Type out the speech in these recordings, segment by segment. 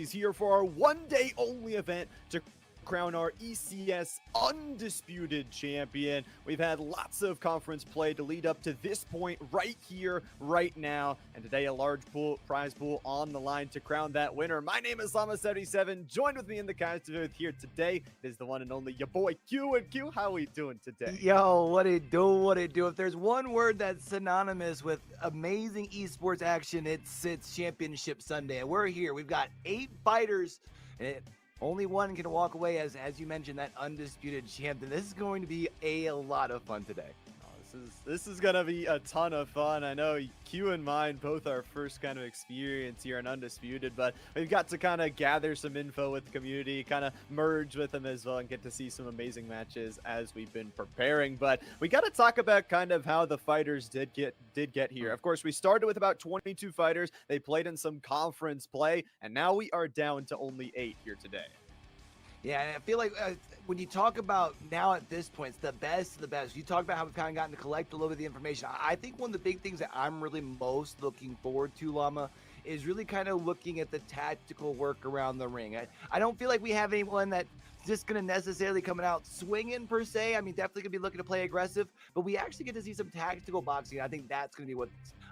series here for our one-day only event to crown our ECS Undisputed champion. We've had lots of conference play to lead up to this point right here, right now. And today a large prize pool on the line to crown that winner. My name is Llama77. Joined with me in the cast booth here today is the one and only your boy Q. And Q, how we doing today? Yo, what it do, what it do. If there's one word that's synonymous with amazing esports action, it's Championship Sunday. And we're here. We've got 8 fighters, and only one can walk away as you mentioned, that undisputed champion. This is going to be a lot of fun today. This is gonna be a ton of fun. I know Q and mine both our first kind of experience here in Undisputed, but we've got to kind of gather some info with the community, kind of merge with them as well, and get to see some amazing matches as we've been preparing. But we got to talk about kind of how the fighters did get here. Of course, we started with about 22 fighters. They played in some conference play, and now we are down to only 8 here today. Yeah, and I feel like when you talk about now at this point, it's the best of the best. You talk about how we've kind of gotten to collect a little bit of the information. I think one of the big things that I'm really most looking forward to, Llama, is really kind of looking at the tactical work around the ring. I don't feel like we have anyone that's just going to necessarily coming out swinging per se. I mean, definitely going to be looking to play aggressive, but we actually get to see some tactical boxing. I think that's going to be what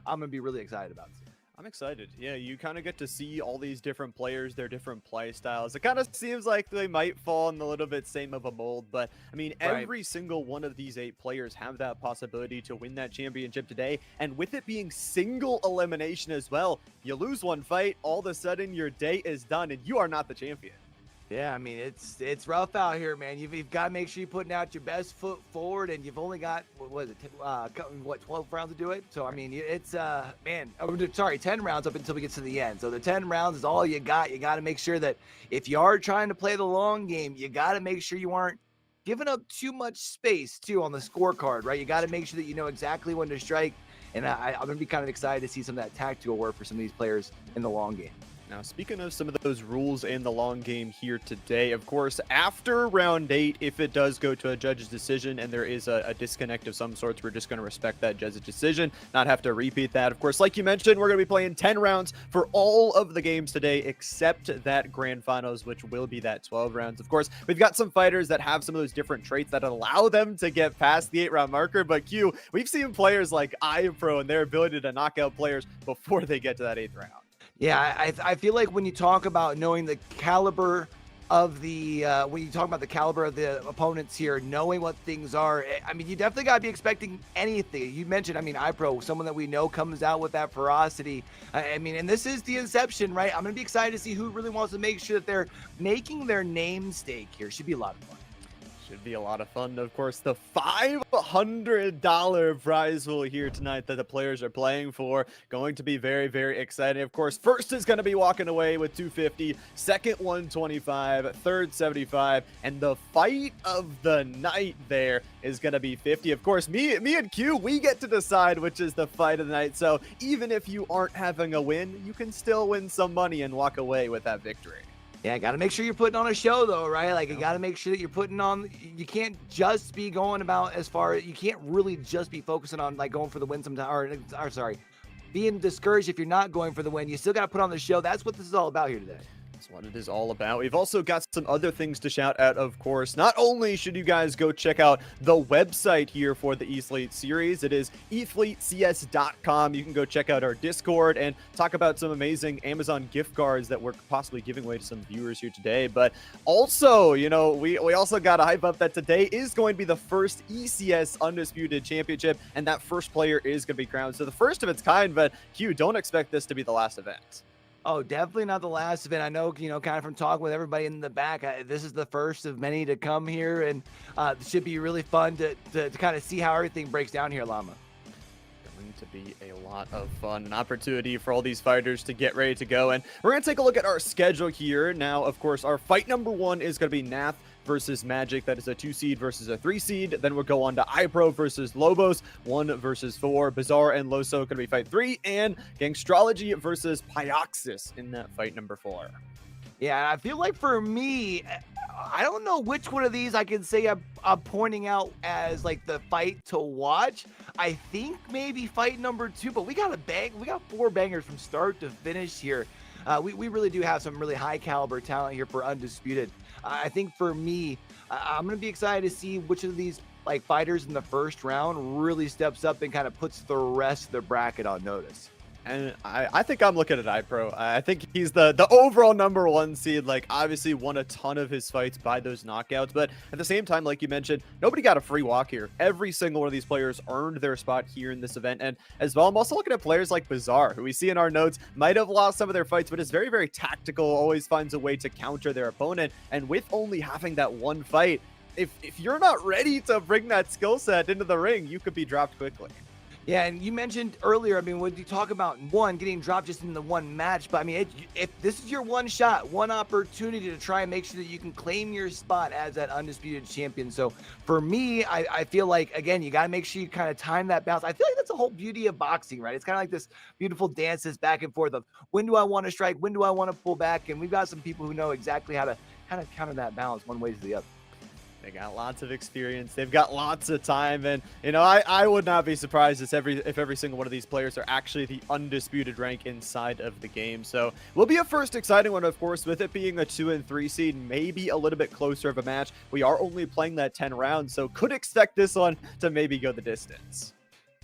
I'm going to be really excited about. I'm excited. Yeah, you kind of get to see all these different players, their different play styles. It kind of seems like they might fall in a little bit same of a mold, but I mean, every single one of these 8 players have that possibility to win that championship today. And with it being single elimination as well, you lose one fight, all of a sudden your day is done and you are not the champion. Yeah, I mean, it's rough out here, man. You've got to make sure you're putting out your best foot forward, and you've only got, what was it, 12 rounds to do it? So, I mean, it's, man, sorry, 10 rounds up until we get to the end. So the 10 rounds is all you got. You got to make sure that if you are trying to play the long game, you got to make sure you aren't giving up too much space, too, on the scorecard, right? You got to make sure that you know exactly when to strike, and I'm going to be kind of excited to see some of that tactical work for some of these players in the long game. Now, speaking of some of those rules in the long game here today, of course, after round 8, if it does go to a judge's decision and there is a disconnect of some sorts, we're just going to respect that judge's decision, not have to repeat that. Of course, like you mentioned, we're going to be playing 10 rounds for all of the games today, except that grand finals, which will be that 12 rounds. Of course, we've got some fighters that have some of those different traits that allow them to get past the 8-round marker. But Q, we've seen players like IPro and their ability to knock out players before they get to that 8th round. Yeah, I feel like when you talk about knowing the caliber of the when you talk about the caliber of the opponents here, knowing what things are, I mean, you definitely got to be expecting anything. You mentioned, I mean, iPro, someone that we know comes out with that ferocity. I mean, and this is the inception, right? I'm going to be excited to see who really wants to make sure that they're making their namesake here. Should be a lot of fun. Should be a lot of fun. Of course, the $500 prize pool here tonight that the players are playing for, going to be very, very exciting. Of course, first is going to be walking away with 250, second 125, third 75, and the fight of the night there is going to be 50. Of course, me and Q, we get to decide which is the fight of the night. So even if you aren't having a win, you can still win some money and walk away with that victory. Yeah, got to make sure you're putting on a show, though, right? Like, you got to make sure that you're putting on, you can't just be going about as far, you can't really just be focusing on, like, going for the win sometimes, or sorry, being discouraged if you're not going for the win. You still got to put on the show. That's what this is all about here today. That's what it is all about. We've also got some other things to shout out, of course. Not only should you guys go check out the website here for the Ethlete series, it is ethletecs.com. You can go check out our Discord and talk about some amazing Amazon gift cards that we're possibly giving away to some viewers here today. But also, you know, we also got to hype up that today is going to be the first ECS Undisputed Championship, and that first player is going to be crowned. So the first of its kind, but Q, don't expect this to be the last event. Oh, definitely not the last event. I know, you know, kind of from talking with everybody in the back, this is the first of many to come here, and it should be really fun to kind of see how everything breaks down here, Llama. Going to be a lot of fun, an opportunity for all these fighters to get ready to go, and we're going to take a look at our schedule here. Now, of course, our fight number 1 is going to be Nath versus Magic. That is a 2 seed versus a 3 seed. Then we'll go on to iPro versus Lobos, 1 versus 4. Bizarre and Loso going to be fight 3, and Gangstrology versus Pyoxis in that fight number 4. Yeah, I feel like for me, I don't know which one of these I can say I'm pointing out as like the fight to watch. I think maybe fight number 2, but we got 4 bangers from start to finish here. We really do have some really high caliber talent here for Undisputed. I think for me, I'm going to be excited to see which of these like fighters in the first round really steps up and kind of puts the rest of the bracket on notice. And I think I'm looking at iPro. I think he's the overall #1 seed. Like, obviously won a ton of his fights by those knockouts, but at the same time, like you mentioned, nobody got a free walk here. Every single one of these players earned their spot here in this event. And as well, I'm also looking at players like Bazaar, who we see in our notes might have lost some of their fights, but is very, very tactical, always finds a way to counter their opponent. And with only having that one fight, if you're not ready to bring that skill set into the ring, you could be dropped quickly. Yeah, and you mentioned earlier, I mean, when you talk about one getting dropped just in the one match, but I mean, if this is your one shot, one opportunity to try and make sure that you can claim your spot as that undisputed champion. So for me, I feel like, again, you got to make sure you kind of time that balance. I feel like that's the whole beauty of boxing, right? It's kind of like this beautiful dance, this back and forth of when do I want to strike? When do I want to pull back? And we've got some people who know exactly how to kind of counter that balance one way to the other. They got lots of experience. They've got lots of time. And, you know, I would not be surprised if every single one of these players are actually the undisputed rank inside of the game. So will be a first exciting one, of course, with it being a 2 and 3 seed, maybe a little bit closer of a match. We are only playing that 10 rounds, so could expect this one to maybe go the distance.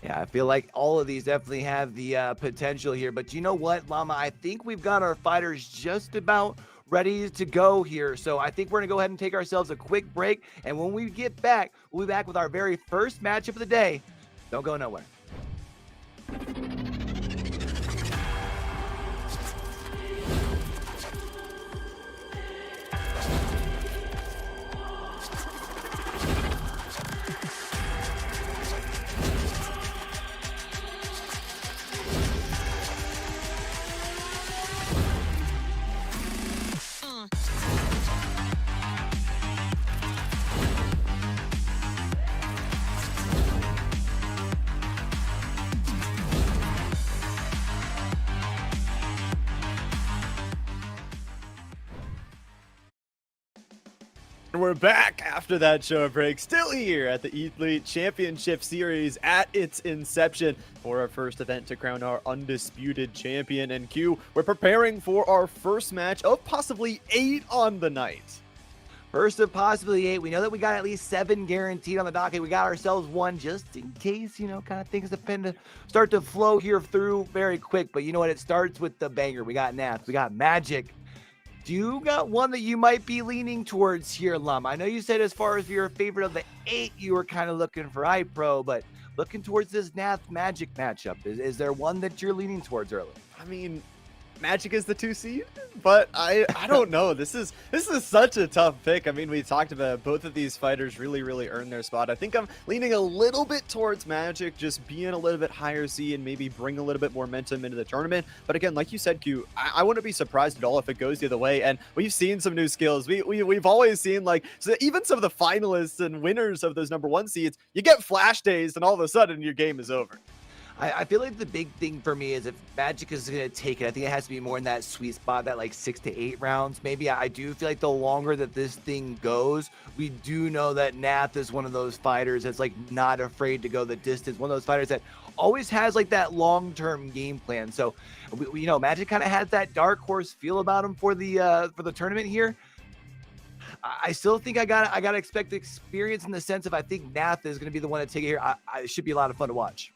Yeah, I feel like all of these definitely have the potential here. But you know what, Llama? I think we've got our fighters just about ready to go here. So I think we're going to go ahead and take ourselves a quick break. And when we get back, we'll be back with our very first matchup of the day. Don't go nowhere. We're back after that show break, still here at the Ethlete Championship Series at its inception for our first event to crown our undisputed champion. And Q, we're preparing for our first match of possibly 8 on the night. First of possibly 8. We know that we got at least 7 guaranteed on the docket. We got ourselves 1 just in case, you know, kind of things depend to start to flow here through very quick. But you know what? It starts with the banger. We got Nath. We got Magic. Do you got one that you might be leaning towards here, Lum? I know you said as far as your favorite of the 8, you were kind of looking for iPro, but looking towards this Nath Magic matchup, is there one that you're leaning towards early? I mean, Magic is the 2 seed, but I don't know. This is such a tough pick. I mean, we talked about both of these fighters really earned their spot. I think I'm leaning a little bit towards Magic, just being a little bit higher seed and maybe bring a little bit more momentum into the tournament. But again, like you said, Q, I wouldn't be surprised at all if it goes the other way. And we've seen some new skills. We've always seen, like, so even some of the finalists and winners of those #1 seeds, you get flash days and all of a sudden your game is over. I feel like the big thing for me is if Magic is going to take it, I think it has to be more in that sweet spot, that like 6 to 8 rounds. Maybe I do feel like the longer that this thing goes, we do know that Nath is one of those fighters that's like not afraid to go the distance. One of those fighters that always has like that long-term game plan. So, you know, Magic kind of has that dark horse feel about him for the tournament here. I still think I got to expect experience in the sense of I think Nath is going to be the one to take it here. It should be a lot of fun to watch.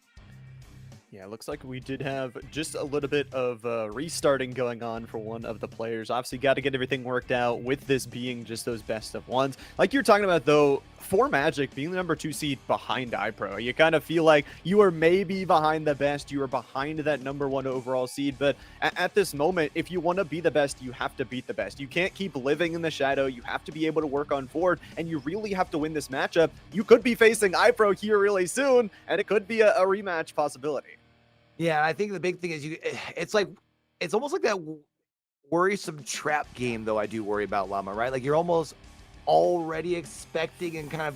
Yeah, it looks like we did have just a little bit of restarting going on for one of the players. Obviously, got to get everything worked out with this being just those best of ones. Like you're talking about, though, for Magic, being the #2 seed behind iPro, you kind of feel like you are maybe behind the best. You are behind that #1 overall seed. But at this moment, if you want to be the best, you have to beat the best. You can't keep living in the shadow. You have to be able to work on forward, and you really have to win this matchup. You could be facing iPro here really soon, and it could be a rematch possibility. Yeah, I think the big thing is it's almost like that worrisome trap game, though. I do worry about Llama, right? Like you're almost already expecting and kind of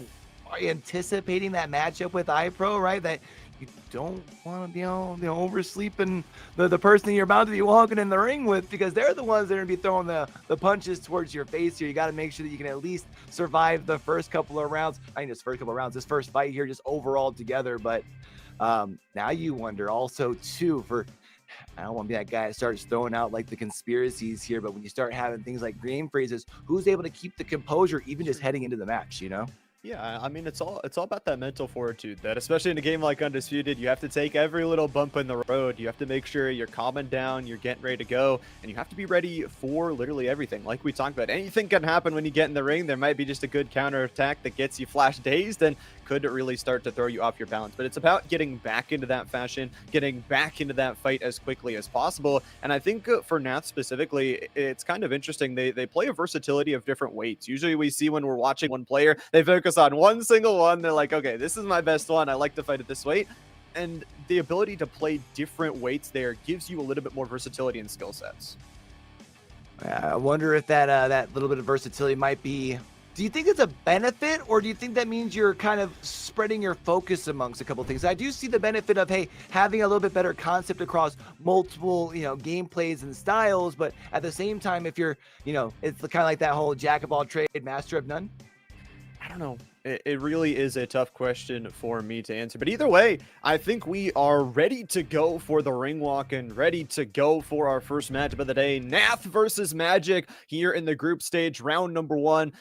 anticipating that matchup with iPro, right? That you don't want to be oversleeping the person you're about to be walking in the ring with, because they're the ones that are going to be throwing the punches towards your face here. You got to make sure that you can at least survive the first couple of rounds. I mean, this first fight here, just overall together. But now you wonder also too for I don't want to be that guy that starts throwing out like the conspiracies here, but when you start having things like game phrases, who's able to keep the composure even just heading into the match, you know? Yeah, I mean, it's all about that mental fortitude that, especially in a game like Undisputed, you have to take every little bump in the road. You have to make sure you're calming down, you're getting ready to go, and you have to be ready for literally everything. Like we talked about, anything can happen when you get in the ring. There might be just a good counter attack that gets you flash dazed and could really start to throw you off your balance. But it's about getting back into that fashion, getting back into that fight as quickly as possible. And I think for Nath specifically, it's kind of interesting. They play a versatility of different weights. Usually we see when we're watching one player, they focus on one single one. They're like, okay, this is my best one. I like to fight at this weight. And the ability to play different weights there gives you a little bit more versatility and skill sets. I wonder if that little bit of versatility might be. Do you think it's a benefit, or do you think that means you're kind of spreading your focus amongst a couple of things? I do see the benefit of, hey, having a little bit better concept across multiple, gameplays and styles, but at the same time, if you're, it's kind of like that whole jack of all trade, master of none. I don't know. It really is a tough question for me to answer. But either way, I think we are ready to go for the ring walk and ready to go for our first matchup of the day. Nath versus Magic here in the group stage, round number 1.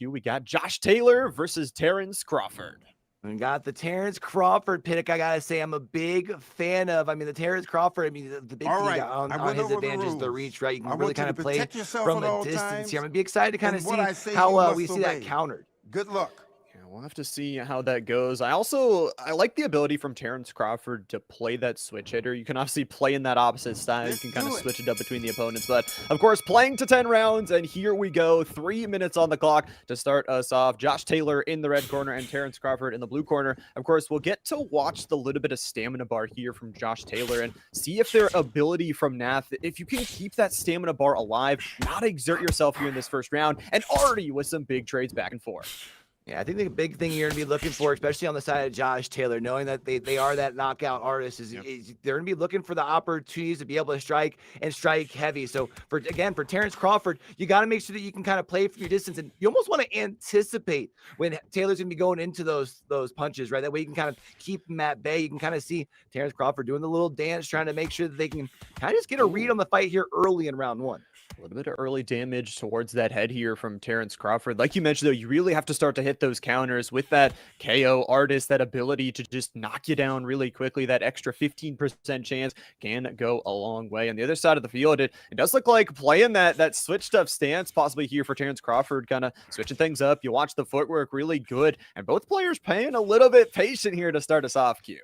We got Josh Taylor versus Terrence Crawford. We got the Terrence Crawford pick. I gotta say, I'm a big fan of. I mean, the Terrence Crawford. I mean, the big thing on his advantage is the reach, right? You can really kind of play from a distance here. I'm gonna be excited to kind of see how we see that countered. Good luck. We'll have to see how that goes. I like the ability from Terrence Crawford to play that switch hitter. You can obviously play in that opposite style. You can kind of switch it up between the opponents. But, of course, playing to 10 rounds, and here we go. 3 minutes on the clock to start us off. Josh Taylor in the red corner and Terrence Crawford in the blue corner. Of course, we'll get to watch the little bit of stamina bar here from Josh Taylor and see if their ability from Nath, if you can keep that stamina bar alive, not exert yourself here in this first round, and already with some big trades back and forth. Yeah, I think the big thing you're going to be looking for, especially on the side of Josh Taylor, knowing that they are that knockout artist, is they're going to be looking for the opportunities to be able to strike and strike heavy. So, for Terrence Crawford, you got to make sure that you can kind of play from your distance, and you almost want to anticipate when Taylor's going to be going into those punches, right? That way you can kind of keep him at bay. You can kind of see Terrence Crawford doing the little dance, trying to make sure that they can kind of just get a read on the fight here early in round 1. A little bit of early damage towards that head here from Terrence Crawford. Like you mentioned, though, you really have to start to hit those counters with that KO artist, that ability to just knock you down really quickly. That extra 15% chance can go a long way. On the other side of the field, it does look like playing that switched up stance possibly here for Terrence Crawford, kind of switching things up. You watch the footwork really good, and both players playing a little bit patient here to start us off, Q.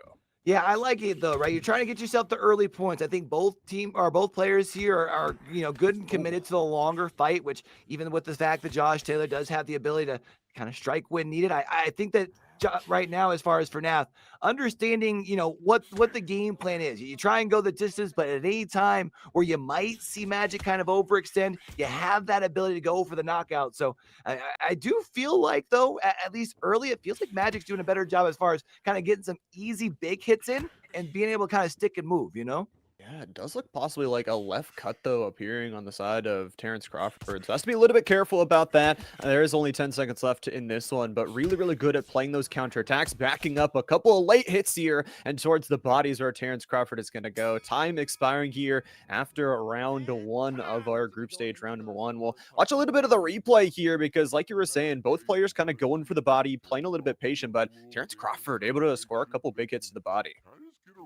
Yeah, I like it though, right? You're trying to get yourself the early points. I think both players here are good and committed to the longer fight, which even with the fact that Josh Taylor does have the ability to kind of strike when needed, I think that right now, as far as for Nath, understanding, what the game plan is. You try and go the distance, but at any time where you might see Magic kind of overextend, you have that ability to go for the knockout. So I do feel like, though, at least early, it feels like Magic's doing a better job as far as kind of getting some easy big hits in and being able to kind of stick and move, Yeah, it does look possibly like a left cut, though, appearing on the side of Terrence Crawford. So has to be a little bit careful about that. There is only 10 seconds left in this one, but really, really good at playing those counterattacks, backing up a couple of late hits here and towards the bodies where Terrence Crawford is going to go. Time expiring here after round 1 of our group stage, round number 1. We'll watch a little bit of the replay here because, like you were saying, both players kind of going for the body, playing a little bit patient, but Terrence Crawford able to score a couple big hits to the body.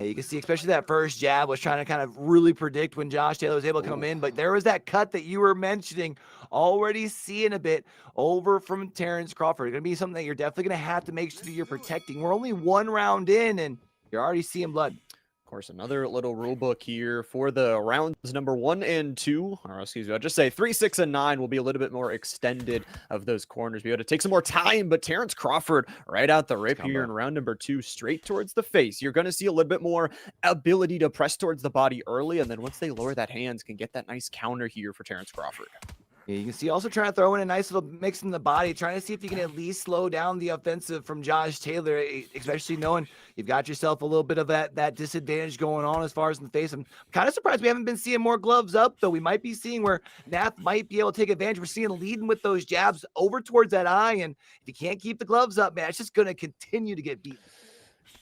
Yeah, you can see, especially that first jab was trying to kind of really predict when Josh Taylor was able to come in, but there was that cut that you were mentioning, already seeing a bit over from Terrence Crawford. It's going to be something that you're definitely going to have to make sure you're protecting. We're only 1 round in, and you're already seeing blood. Of course, another little rule book here for the rounds number 1 and 2, or excuse me, I'll just say 3, 6, and 9 will be a little bit more extended of those corners. Be able to take some more time, but Terrence Crawford right out the rip here in round number 2, straight towards the face. You're going to see a little bit more ability to press towards the body early, and then once they lower that hands, can get that nice counter here for Terrence Crawford. Yeah, you can see also trying to throw in a nice little mix in the body, trying to see if you can at least slow down the offensive from Josh Taylor, especially knowing you've got yourself a little bit of that disadvantage going on as far as in the face. I'm kind of surprised we haven't been seeing more gloves up, though. We might be seeing where Nath might be able to take advantage. We're seeing leading with those jabs over towards that eye, and if you can't keep the gloves up, man, it's just going to continue to get beaten.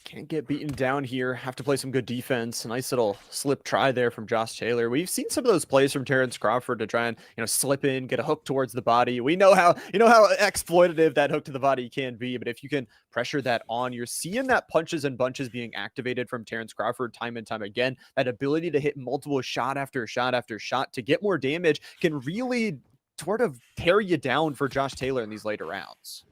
Can't get beaten down here. Have to play some good defense. A nice little slip try there from Josh Taylor. We've seen some of those plays from Terrence Crawford to try and slip in, get a hook towards the body. We know how exploitative that hook to the body can be, but if you can pressure that on, you're seeing that punches and bunches being activated from Terrence Crawford time and time again. That ability to hit multiple shot after shot after shot to get more damage can really sort of tear you down for Josh Taylor in these later rounds.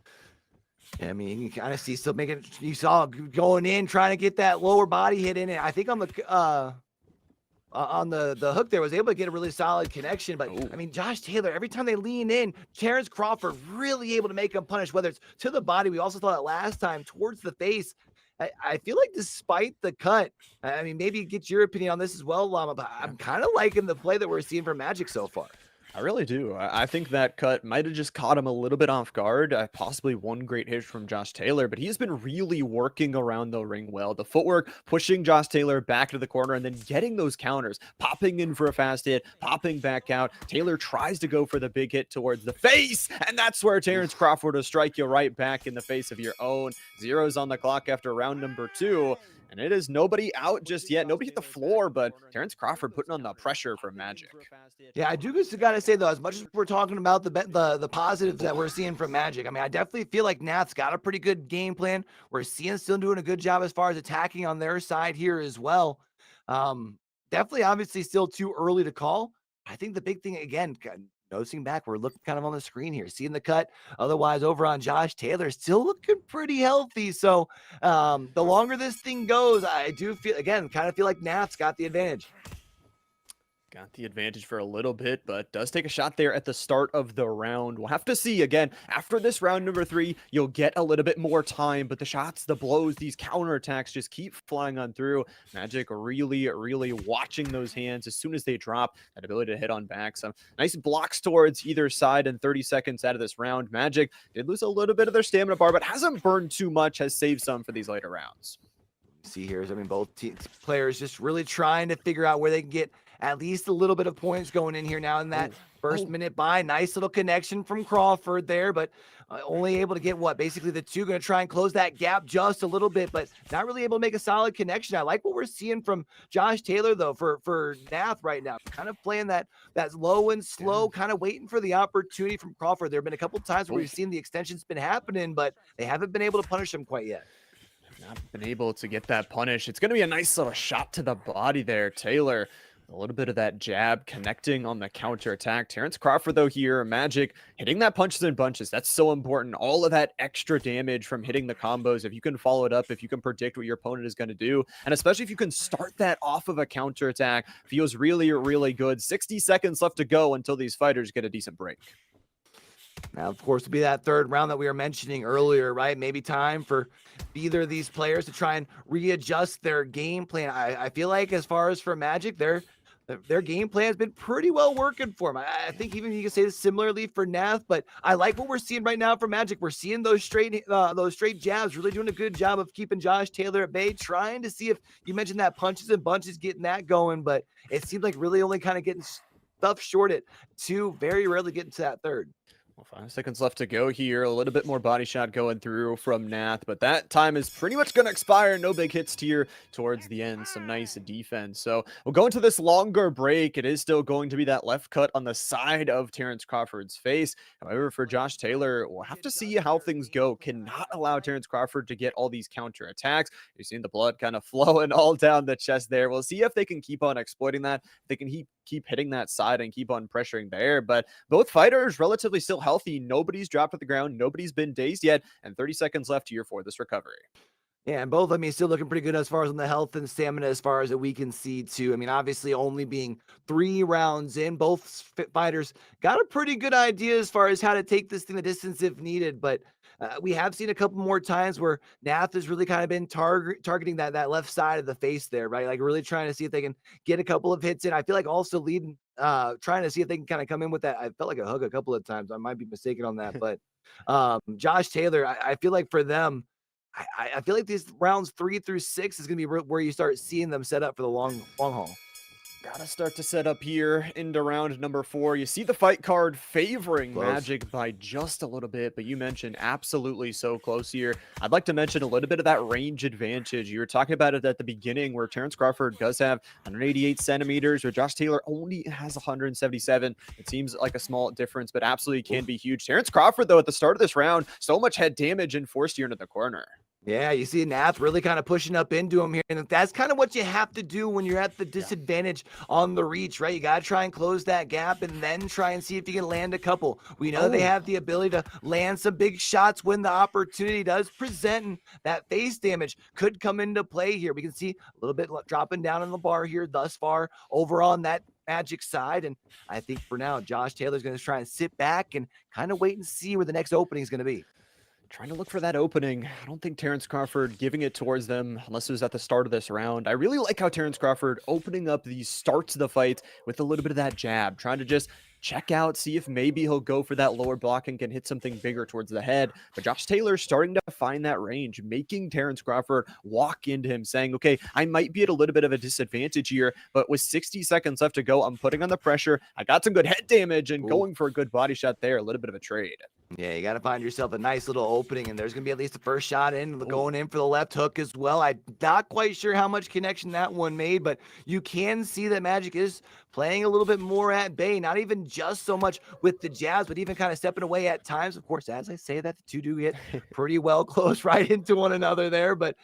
I mean, you kind of see still making. You saw going in trying to get that lower body hit in it. I think on the hook there was able to get a really solid connection. But Ooh. I mean, Josh Taylor, every time they lean in, Terrence Crawford really able to make him punish. Whether it's to the body, we also saw it last time towards the face. I feel like despite the cut, I mean, maybe get your opinion on this as well, Llama. But I'm kind of liking the play that we're seeing from Magic so far. I really do. I think that cut might have just caught him a little bit off guard. Possibly one great hit from Josh Taylor, but he's been really working around the ring well. The footwork, pushing Josh Taylor back to the corner and then getting those counters, popping in for a fast hit, popping back out. Taylor tries to go for the big hit towards the face, and that's where Terrence Crawford will strike you right back in the face of your own. Zeros on the clock after round number 2. And it is nobody out just yet. Nobody hit the floor, but Terrence Crawford putting on the pressure for Magic. Yeah, I do just gotta say though, as much as we're talking about the positives that we're seeing from Magic, I mean, I definitely feel like Nath's got a pretty good game plan. We're seeing still doing a good job as far as attacking on their side here as well. Definitely, obviously, still too early to call. I think the big thing again, noticing back, we're looking kind of on the screen here, seeing the cut. Otherwise, over on Josh Taylor, still looking pretty healthy. So the longer this thing goes, I do feel again, kind of feel like Nath's got the advantage. Got the advantage for a little bit, but does take a shot there at the start of the round. We'll have to see again. After this round number 3, you'll get a little bit more time, but the shots, the blows, these counterattacks just keep flying on through. Magic really, really watching those hands as soon as they drop. That ability to hit on back. Some nice blocks towards either side in 30 seconds out of this round. Magic did lose a little bit of their stamina bar, but hasn't burned too much, has saved some for these later rounds. See here, I mean, both players just really trying to figure out where they can get at least a little bit of points going in here now in that first minute by. Nice little connection from Crawford there, but only able to get what? Basically the two going to try and close that gap just a little bit, but not really able to make a solid connection. I like what we're seeing from Josh Taylor, though, for Nath right now. Kind of playing that low and slow, kind of waiting for the opportunity from Crawford. There have been a couple of times where we've seen the extension's been happening, but they haven't been able to punish him quite yet. Not been able to get that punish. It's going to be a nice little shot to the body there. Taylor, a little bit of that jab connecting on the counter attack. Terrence Crawford, though, here, Magic hitting that punches and bunches. That's so important. All of that extra damage from hitting the combos. If you can follow it up, if you can predict what your opponent is going to do, and especially if you can start that off of a counter attack, feels really, really good. 60 seconds left to go until these fighters get a decent break. Now, of course, to be that third round that we were mentioning earlier, right? Maybe time for either of these players to try and readjust their game plan. I feel like as far as for Magic, their game plan has been pretty well working for them. I think even you can say this similarly for Nath, but I like what we're seeing right now for Magic. We're seeing those straight jabs, really doing a good job of keeping Josh Taylor at bay, trying to see if you mentioned that punches and bunches, getting that going, but it seems like really only kind of getting stuff short at 2, very rarely getting to that third. Well, 5 seconds left to go here. A little bit more body shot going through from Nath, but that time is pretty much going to expire. No big hits here towards the end. Some nice defense. So we'll go into this longer break. It is still going to be that left cut on the side of Terrence Crawford's face. However, for Josh Taylor, we'll have to see how things go. Cannot allow Terrence Crawford to get all these counter attacks. You're seeing the blood kind of flowing all down the chest there. We'll see if they can keep on exploiting that. If they can keep hitting that side and keep on pressuring there. But both fighters relatively still healthy. Nobody's dropped to the ground. Nobody's been dazed yet. And 30 seconds left here for this recovery. Yeah, and both, I mean, still looking pretty good as far as on the health and stamina as far as that we can see, too. I mean, obviously only being 3 rounds in, both fighters got a pretty good idea as far as how to take this thing the distance if needed. But we have seen a couple more times where Nath has really kind of been targeting that left side of the face there, right? Like really trying to see if they can get a couple of hits in. I feel like also leading, trying to see if they can kind of come in with that. I felt like a hug a couple of times. I might be mistaken on that. But Josh Taylor, I feel like for them, I feel like these rounds 3 through 6 is going to be where you start seeing them set up for the long haul. Gotta start to set up here into round number 4. You see the fight card favoring Close. Magic by just a little bit, but you mentioned absolutely so close here. I'd like to mention a little bit of that range advantage. You were talking about it at the beginning where Terrence Crawford does have 188 centimeters, where Josh Taylor only has 177. It seems like a small difference, but absolutely can be huge. Terrence Crawford, though, at the start of this round, so much head damage and forced here into the corner. Yeah, you see Nath really kind of pushing up into him here. And that's kind of what you have to do when you're at the disadvantage on the reach, right? You got to try and close that gap and then try and see if you can land a couple. We know they have the ability to land some big shots when the opportunity does present. And that face damage could come into play here. We can see a little bit dropping down on the bar here thus far over on that Magic side. And I think for now, Josh Taylor's going to try and sit back and kind of wait and see where the next opening is going to be. Trying to look for that opening. I don't think Terrence Crawford giving it towards them unless it was at the start of this round. I really like how Terrence Crawford opening up these starts of the fight with a little bit of that jab, trying to just check out, see if maybe he'll go for that lower block and can hit something bigger towards the head. But Josh Taylor starting to find that range, making Terrence Crawford walk into him saying, okay, I might be at a little bit of a disadvantage here, but with 60 seconds left to go, I'm putting on the pressure. I got some good head damage and going for a good body shot there, a little bit of a trade. Yeah, you got to find yourself a nice little opening, and there's going to be at least the first shot in, going in for the left hook as well. I'm not quite sure how much connection that one made, but you can see that Magic is playing a little bit more at bay, not even just so much with the jabs, but even kind of stepping away at times. Of course, as I say that, the two do get pretty well close right into one another there. But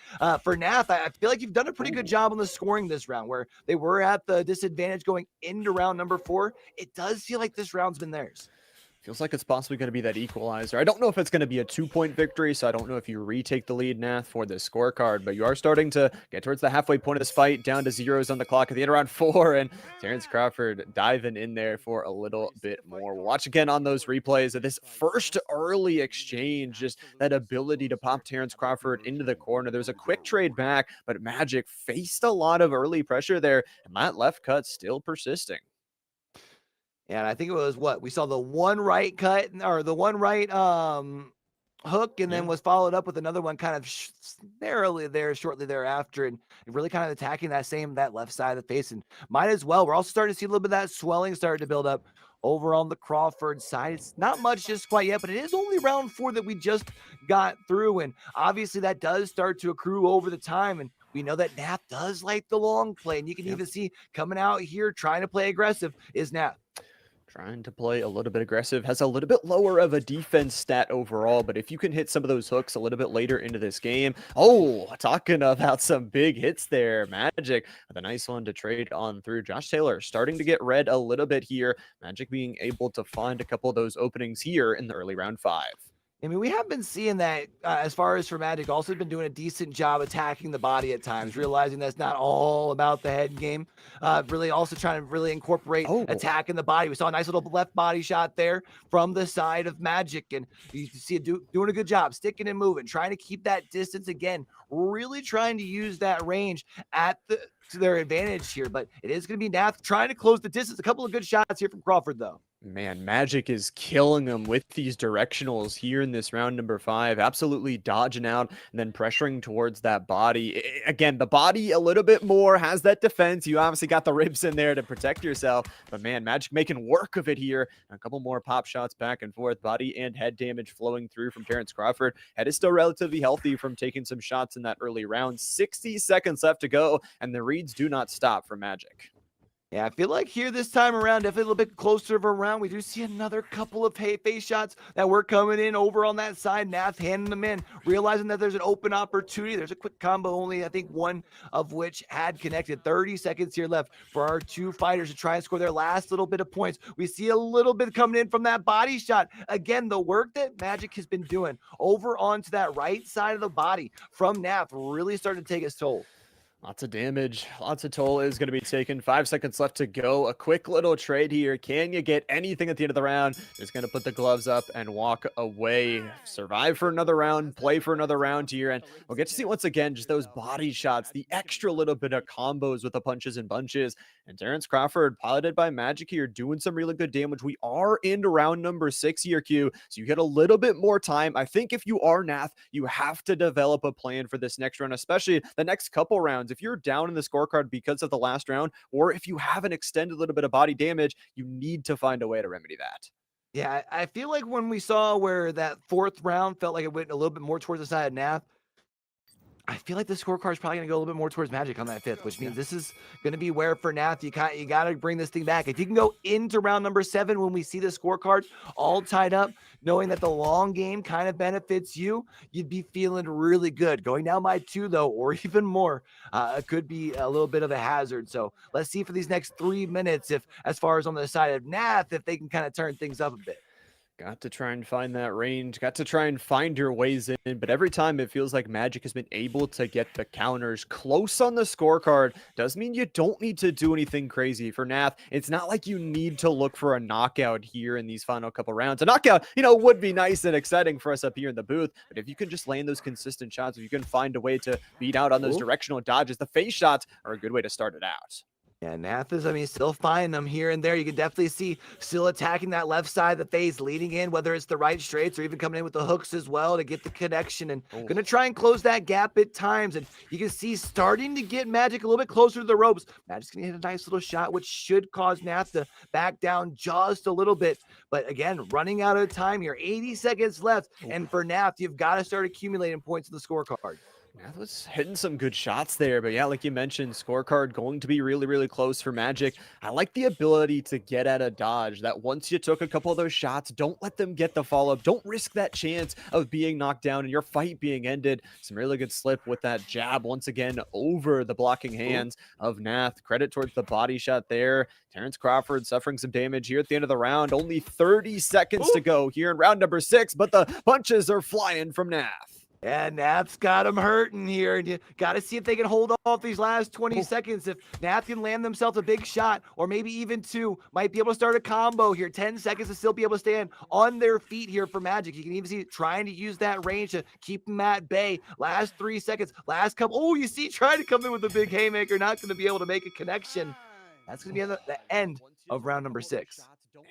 for Nath, I feel like you've done a pretty good job on the scoring this round, where they were at the disadvantage going into round number 4. It does feel like this round's been theirs. Feels like it's possibly going to be that equalizer. I don't know if it's going to be a 2-point victory, so I don't know if you retake the lead, Nath, for this scorecard, but you are starting to get towards the halfway point of this fight, down to zeros on the clock at the end of round 4, and Terrence Crawford diving in there for a little bit more. We'll watch again on those replays of this first early exchange, just that ability to pop Terrence Crawford into the corner. There was a quick trade back, but Magic faced a lot of early pressure there, and that left cut still persisting. And I think it was what we saw, the one right cut or the one right hook, and then was followed up with another one kind of narrowly there shortly thereafter, and really kind of attacking that left side of the face. And might as well, we're also starting to see a little bit of that swelling starting to build up over on the Crawford side. It's not much just quite yet, but it is only round 4 that we just got through, and obviously that does start to accrue over the time. And we know that Nath does like the long play, and you can even see coming out here trying to play aggressive is Nath. Trying to play a little bit aggressive, has a little bit lower of a defense stat overall, but if you can hit some of those hooks a little bit later into this game, talking about some big hits there, Magic with a nice one to trade on through. Josh Taylor starting to get red a little bit here, Magic being able to find a couple of those openings here in the early round 5. I mean, we have been seeing that as far as for Magic, also been doing a decent job attacking the body at times, realizing that's not all about the head game. Really also trying to really incorporate attacking the body. We saw a nice little left body shot there from the side of Magic, and you see it doing a good job, sticking and moving, trying to keep that distance again, really trying to use that range to their advantage here. But it is going to be Nath trying to close the distance. A couple of good shots here from Crawford, though. Man, Magic is killing them with these directionals here in this round number 5. Absolutely dodging out and then pressuring towards that body. Again, the body a little bit more has that defense. You obviously got the ribs in there to protect yourself. But man, Magic making work of it here. A couple more pop shots back and forth. Body and head damage flowing through from Terrence Crawford. Head is still relatively healthy from taking some shots in that early round. 60 seconds left to go, and the reads do not stop for Magic. Yeah, I feel like here this time around, definitely a little bit closer of a round. We do see another couple of face shots that were coming in over on that side. Nath handing them in, realizing that there's an open opportunity. There's a quick combo, only I think one of which had connected. 30 seconds here left for our two fighters to try and score their last little bit of points. We see a little bit coming in from that body shot. Again, the work that Magic has been doing over onto that right side of the body from Nath really starting to take its toll. Lots of damage, lots of toll is going to be taken. 5 seconds left to go. A quick little trade here. Can you get anything at the end of the round? Just going to put the gloves up and walk away. Survive for another round, play for another round here. And we'll get to see once again just those body shots, the extra little bit of combos with the punches and bunches. And Terrence Crawford, piloted by Magic here, doing some really good damage. We are into round number 6 here, Q. So you get a little bit more time. I think if you are Nath, you have to develop a plan for this next round, especially the next couple rounds. rounds. If you're down in the scorecard because of the last round, or if you haven't extended a little bit of body damage, you need to find a way to remedy that. Yeah, I feel like when we saw where that 4th round felt like it went a little bit more towards the side of Nath, I feel like the scorecard is probably going to go a little bit more towards Magic on that 5th, which means this is going to be where for Nath, you got to bring this thing back. If you can go into round number 7 when we see the scorecard all tied up, knowing that the long game kind of benefits you, you'd be feeling really good. Going down by 2, though, or even more, could be a little bit of a hazard. So let's see for these next 3 minutes, if as far as on the side of Nath, if they can kind of turn things up a bit. Got to try and find that range, got to try and find your ways in, but every time it feels like Magic has been able to get the counters close on the scorecard. Does mean you don't need to do anything crazy. For Nath, it's not like you need to look for a knockout here in these final couple rounds. A knockout, would be nice and exciting for us up here in the booth, but if you can just land those consistent shots, if you can find a way to beat out on those directional dodges, the face shots are a good way to start it out. Yeah, Nath is, still finding them here and there. You can definitely see still attacking that left side of the face, leading in, whether it's the right straights or even coming in with the hooks as well to get the connection, and going to try and close that gap at times. And you can see starting to get Magic a little bit closer to the ropes. Magic's going to hit a nice little shot, which should cause Nath to back down just a little bit. But again, running out of time here, 80 seconds left. And for Nath, you've got to start accumulating points in the scorecard. Nath was hitting some good shots there, but yeah, like you mentioned, scorecard going to be really, really close for Magic. I like the ability to get at a dodge, that once you took a couple of those shots, don't let them get the follow-up. Don't risk that chance of being knocked down and your fight being ended. Some really good slip with that jab once again over the blocking hands of Nath. Credit towards the body shot there. Terrence Crawford suffering some damage here at the end of the round. Only 30 seconds to go here in round number 6, but the punches are flying from Nath. Yeah, Nath's got him hurting here. And you got to see if they can hold off these last 20 seconds. If Nath can land themselves a big shot, or maybe even 2, might be able to start a combo here. 10 seconds to still be able to stand on their feet here for Magic. You can even see trying to use that range to keep them at bay. Last 3 seconds, last couple. Oh, you see trying to come in with a big haymaker, not going to be able to make a connection. That's going to be the end of round number 6.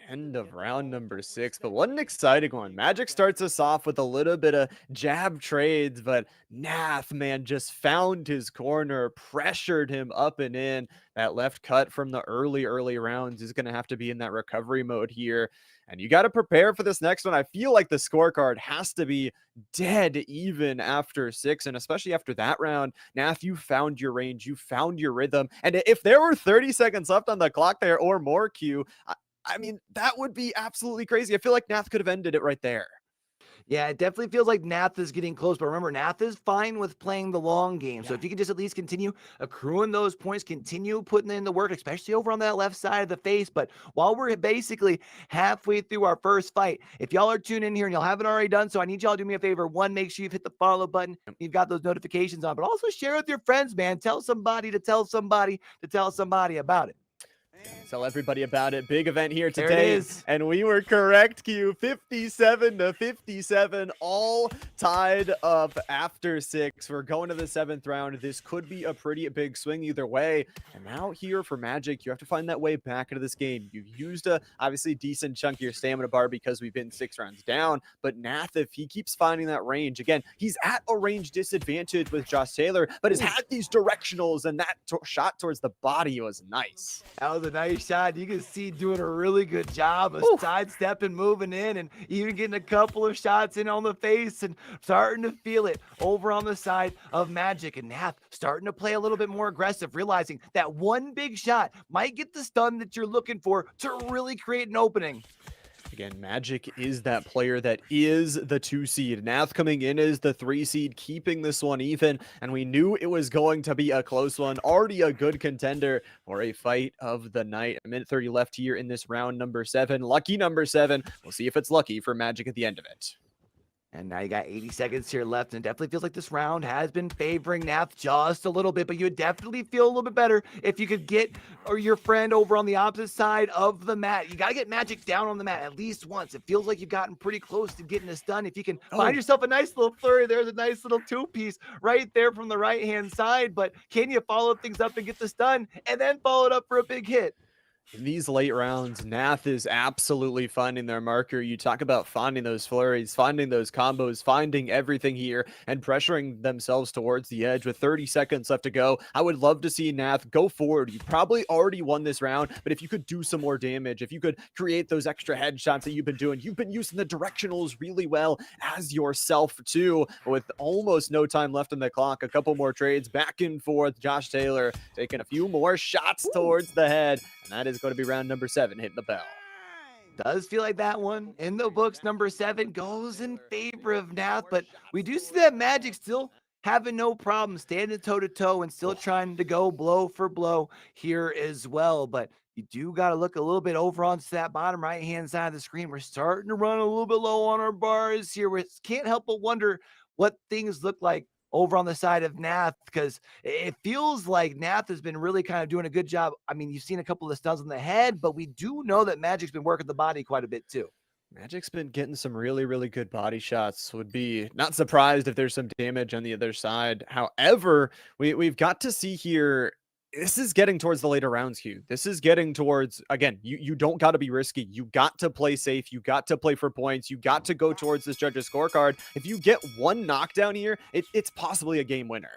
End of round number 6, but what an exciting one. Magic starts us off with a little bit of jab trades, but Nath, man, just found his corner, pressured him up and in. That left cut from the early rounds is going to have to be in that recovery mode here. And you got to prepare for this next one. I feel like the scorecard has to be dead even after 6, and especially after that round. Nath, you found your range, you found your rhythm. And if there were 30 seconds left on the clock there or more, Q, I mean, that would be absolutely crazy. I feel like Nath could have ended it right there. Yeah, it definitely feels like Nath is getting close, but remember, Nath is fine with playing the long game. So if you can just at least continue accruing those points, continue putting in the work, especially over on that left side of the face. But while we're basically halfway through our first fight, if y'all are tuning in here and y'all haven't already done so, I need y'all to do me a favor. 1, make sure you've hit the follow button. You've got those notifications on, but also share with your friends, man. Tell somebody to tell somebody to tell somebody about it. Tell everybody about it. Big event here today. There it is. And we were correct, Q. 57-57, all tied up after 6. We're going to the 7th round. This could be a pretty big swing either way. And now here for Magic, you have to find that way back into this game. You've used a obviously decent chunk of your stamina bar because we've been 6 rounds down. But Nath, if he keeps finding that range, again, he's at a range disadvantage with Josh Taylor, but has had these directionals, and that shot towards the body was nice. That was a nice shot. You can see doing a really good job of sidestepping, moving in, and even getting a couple of shots in on the face and starting to feel it over on the side of Magic. And Nath starting to play a little bit more aggressive, realizing that one big shot might get the stun that you're looking for to really create an opening. Again, Magic is that player that is the 2 seed. Nath coming in as the 3 seed, keeping this one even. And we knew it was going to be a close one. Already a good contender for a fight of the night. A minute 30 left here in this round number 7. Lucky number 7. We'll see if it's lucky for Magic at the end of it. And now you got 80 seconds here left, and it definitely feels like this round has been favoring Nath just a little bit, but you would definitely feel a little bit better if you could get your friend over on the opposite side of the mat. You got to get Magic down on the mat at least once. It feels like you've gotten pretty close to getting this done. If you can find yourself a nice little flurry, there's a nice little 2-piece right there from the right-hand side, but can you follow things up and get this done and then follow it up for a big hit? In these late rounds, Nath is absolutely finding their marker. You talk about finding those flurries, finding those combos, finding everything here, and pressuring themselves towards the edge with 30 seconds left to go. I would love to see Nath go forward. You probably already won this round, but if you could do some more damage, if you could create those extra headshots that you've been using the directionals really well as yourself too. With almost no time left on the clock, a couple more trades back and forth. Josh Taylor taking a few more shots towards the head. And that is going to be round number 7 hitting the bell. Does feel like that one in the books. Number 7 goes in favor of Nath, but we do see that Magic still having no problem standing toe to toe and still trying to go blow for blow here as well. But you do got to look a little bit over onto that bottom right hand side of the screen. We're starting to run a little bit low on our bars here. We can't help but wonder what things look like over on the side of Nath, because it feels like Nath has been really kind of doing a good job. I mean, you've seen a couple of stuns on the head, but we do know that Magic's been working the body quite a bit too. Magic's been getting some really, really good body shots. Would be not surprised if there's some damage on the other side. However, we've got to see here. This is getting towards the later rounds, Hugh. This is getting towards, again, you don't got to be risky. You got to play safe. You got to play for points. You got to go towards this judge's scorecard. If you get one knockdown here, it's possibly a game winner.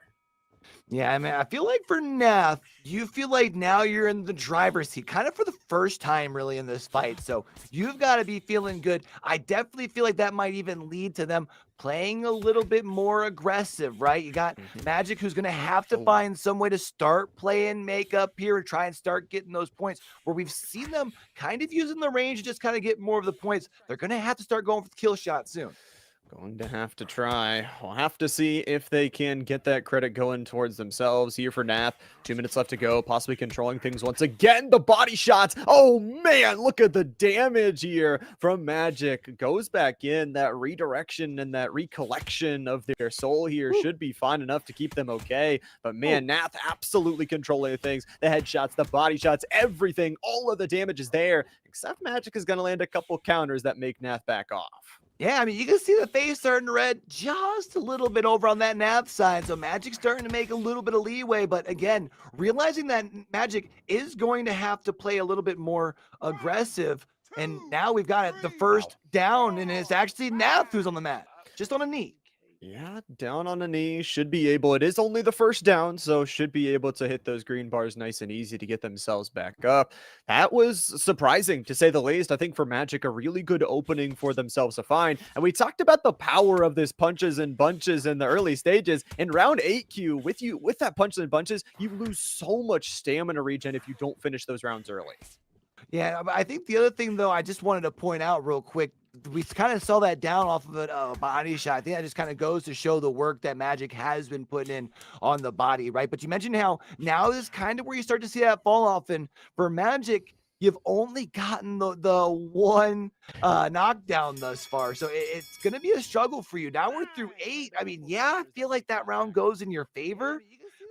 Yeah, I mean, I feel like for Nath, you feel like now you're in the driver's seat, kind of for the first time really in this fight. So you've got to be feeling good. I definitely feel like that might even lead to them playing a little bit more aggressive, right? You got Magic, who's going to have to find some way to start playing makeup here and try and start getting those points, where we've seen them kind of using the range to just kind of get more of the points. They're going to have to start going for the kill shot soon. Going to have to try. We'll have to see if they can get that credit going towards themselves here for Nath. 2 minutes left to go, possibly controlling things once again. The body shots. Oh man, look at the damage here from Magic. Goes back in. That redirection and that recollection of their soul here should be fine enough to keep them okay. But man, Nath absolutely controlling things. The headshots, the body shots, everything. All of the damage is there, except Magic is going to land a couple counters that make Nath back off. Yeah, I mean, you can see the face starting to red just a little bit over on that Nath side. So Magic's starting to make a little bit of leeway. But again, realizing that Magic is going to have to play a little bit more aggressive. And now we've got it, the first down, and it's actually Nath who's on the mat, just on a knee. Yeah, down on a knee, should be able. It is only the first down, so should be able to hit those green bars nice and easy to get themselves back up. That was surprising, to say the least. I think for Magic, a really good opening for themselves to find. And we talked about the power of this punches and bunches in the early stages. In round 8Q, with that punches and bunches, you lose so much stamina regen if you don't finish those rounds early. Yeah, I think the other thing, though, I just wanted to point out real quick, we kind of saw that down off of a body shot. I think that just kind of goes to show the work that Magic has been putting in on the body, right? But you mentioned how now is kind of where you start to see that fall off. And for Magic, you've only gotten the one knockdown thus far. So it's going to be a struggle for you. Now we're through 8. I mean, yeah, I feel like that round goes in your favor.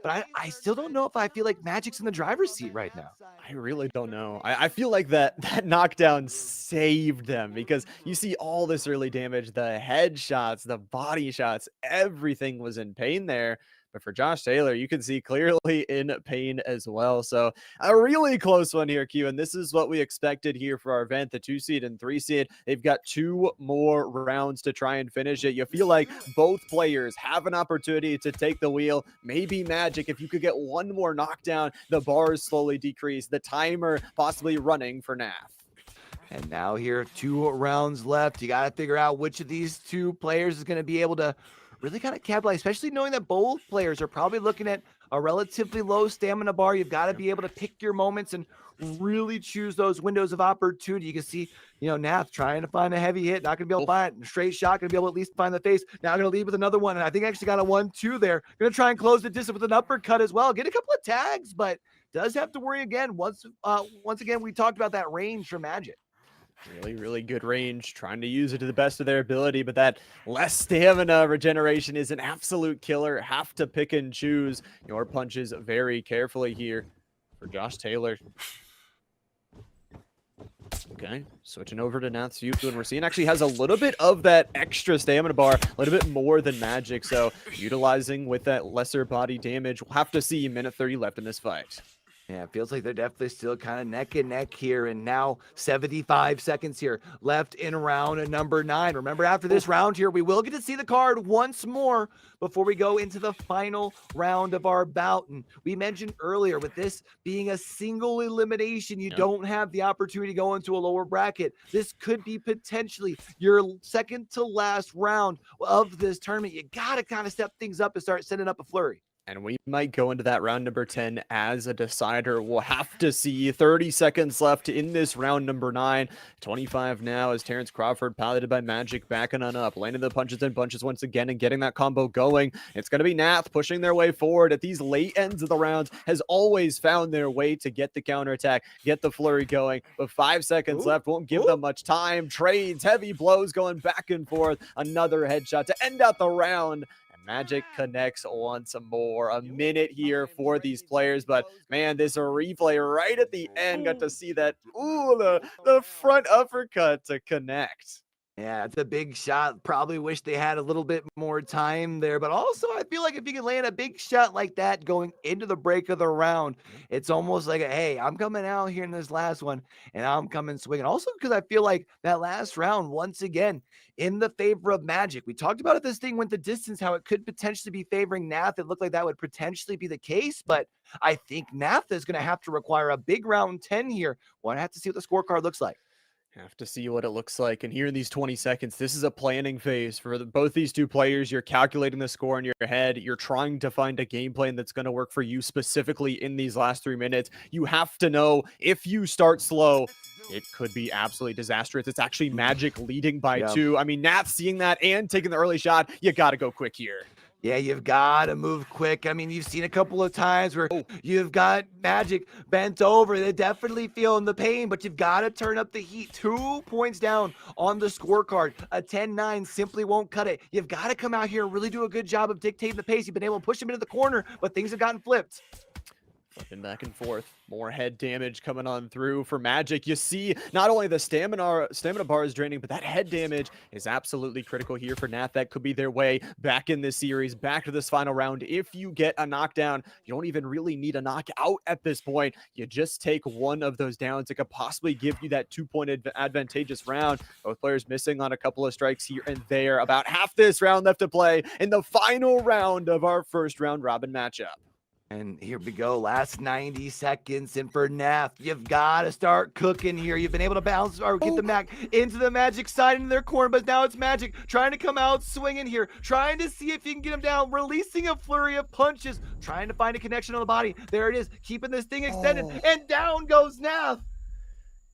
But I still don't know if I feel like Magic's in the driver's seat right now. I really don't know. I feel like that knockdown saved them, because you see all this early damage, the headshots, the body shots, everything was in pain there. But for Josh Taylor, you can see clearly in pain as well. So a really close one here, Q. And this is what we expected here for our event, the 2 seed and 3 seed. They've got 2 more rounds to try and finish it. You feel like both players have an opportunity to take the wheel. Maybe Magic, if you could get one more knockdown, the bars slowly decrease, the timer possibly running for Nath. And now here, 2 rounds left. You got to figure out which of these 2 players is going to be able to really kind of capitalize, especially knowing that both players are probably looking at a relatively low stamina bar. You've got to be able to pick your moments and really choose those windows of opportunity. You can see, Nath trying to find a heavy hit, not going to be able to find it. Straight shot, going to be able to at least find the face. Now going to lead with another one, and I think actually got a 1-2 there. Going to try and close the distance with an uppercut as well. Get a couple of tags, but does have to worry again. Once again, we talked about that range for Magic. Really, really good range, trying to use it to the best of their ability, but that less stamina regeneration is an absolute killer. Have to pick and choose your punches very carefully here for Josh Taylor. Okay, switching over to Nath's view, and we're seeing actually has a little bit of that extra stamina bar, a little bit more than Magic, so utilizing with that lesser body damage. We'll have to see. Minute 30 left in this fight. Yeah, it feels like they're definitely still kind of neck and neck here. And now 75 seconds here left in round number 9. Remember, after this round here, we will get to see the card once more before we go into the final round of our bout. And we mentioned earlier, with this being a single elimination, you don't have the opportunity to go into a lower bracket. This could be potentially your second to last round of this tournament. You got to kind of step things up and start setting up a flurry. And we might go into that round number 10 as a decider. We'll have to see. 30 seconds left in this round number 9. 25 now as Terrence Crawford, piloted by Magic, backing on up, landing the punches and bunches once again and getting that combo going. It's going to be Nath pushing their way forward at these late ends of the rounds, has always found their way to get the counterattack, get the flurry going. But 5 seconds left won't give them much time. Trades, heavy blows going back and forth. Another headshot to end out the round. Magic connects once more. A minute here for these players, but man, this replay right at the end, got to see that, the front uppercut to connect. Yeah, it's a big shot. Probably wish they had a little bit more time there. But also, I feel like if you can land a big shot like that going into the break of the round, it's almost like, hey, I'm coming out here in this last one, and I'm coming swinging. Also, because I feel like that last round, once again, in the favor of Magic. We talked about it, this thing went the distance, how it could potentially be favoring Nath. It looked like that would potentially be the case, but I think Nath is going to have to require a big round 10 here. We'll have to see what the scorecard looks like. Have to see what it looks like. And here in these 20 seconds, this is a planning phase for both these two players. You're calculating the score in your head. You're trying to find a game plan that's going to work for you specifically in these last 3 minutes. You have to know if you start slow, it could be absolutely disastrous. It's actually Magic leading by 2. I mean, Nath seeing that and taking the early shot, you got to go quick here. Yeah, you've got to move quick. I mean, you've seen a couple of times where you've got Magic bent over. They're definitely feeling the pain, but you've got to turn up the heat. 2 points down on the scorecard. A 10-9 simply won't cut it. You've got to come out here and really do a good job of dictating the pace. You've been able to push him into the corner, but things have gotten flipped. Flipping back and forth. More head damage coming on through for Magic. You see not only the stamina bar is draining, but that head damage is absolutely critical here for Nath. That could be their way back in this series, back to this final round. If you get a knockdown, you don't even really need a knockout at this point. You just take one of those downs. It could possibly give you that 2-point advantageous round. Both players missing on a couple of strikes here and there. About half this round left to play in the final round of our first round robin matchup. And here we go, last 90 seconds. And for Nath, you've got to start cooking here. You've been able to bounce or get the Mac into the Magic side into their corner, but now it's Magic trying to come out swinging here, trying to see if you can get him down, releasing a flurry of punches, trying to find a connection on the body. There it is, keeping this thing extended, and down goes Nath.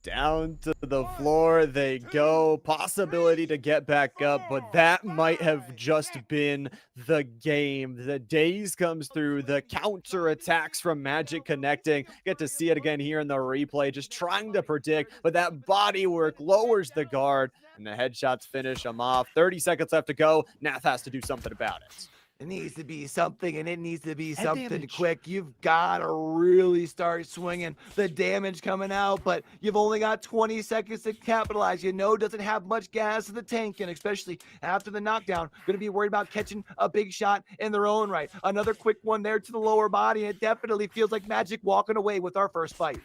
Down to the floor they go. Possibility to get back up, but that might have just been the game. The daze comes through, the counter attacks from Magic connecting. Get to see it again here in the replay, just trying to predict, but that body work lowers the guard, and the headshots finish them off. 30 seconds left to go. Nath has to do something about it. It needs to be something, and it needs to be something quick. You've got to really start swinging. The damage coming out, but you've only got 20 seconds to capitalize. You know, doesn't have much gas in the tank, and especially after the knockdown, going to be worried about catching a big shot in their own right. Another quick one there to the lower body, and it definitely feels like Magic walking away with our first fight.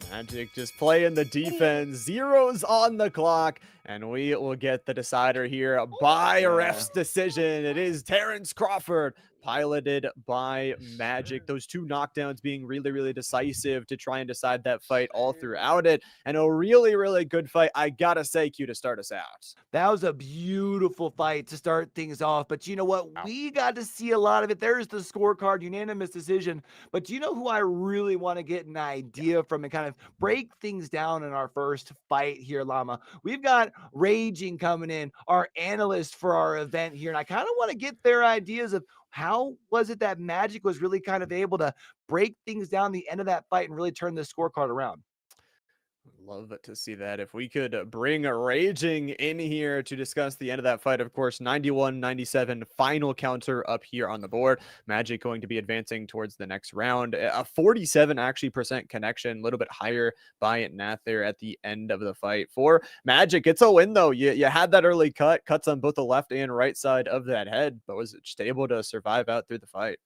Magic just playing the defense. Zeros on the clock, and we will get the decider here by a ref's decision. It is Terrence Crawford, piloted by Magic. Those 2 knockdowns being really, really decisive to try and decide that fight all throughout it. And a really, really good fight, I gotta say, Q, to start us out. That was a beautiful fight to start things off. But you know what? We got to see a lot of it. There's the scorecard, unanimous decision. But you know who I really want to get an idea from and kind of break things down in our first fight here, Llama? We've got Raging coming in, our analyst for our event here. And I kind of want to get their ideas of how was it that Magic was really kind of able to break things down the end of that fight and really turn this scorecard around? Love to see that. If we could bring Raging in here to discuss the end of that fight, of course, 91-97 final counter up here on the board. Magic going to be advancing towards the next round. A 47% actually connection, a little bit higher by Nath there at the end of the fight. For Magic, it's a win though. You had that early cuts on both the left and right side of that head, but was just able to survive out through the fight.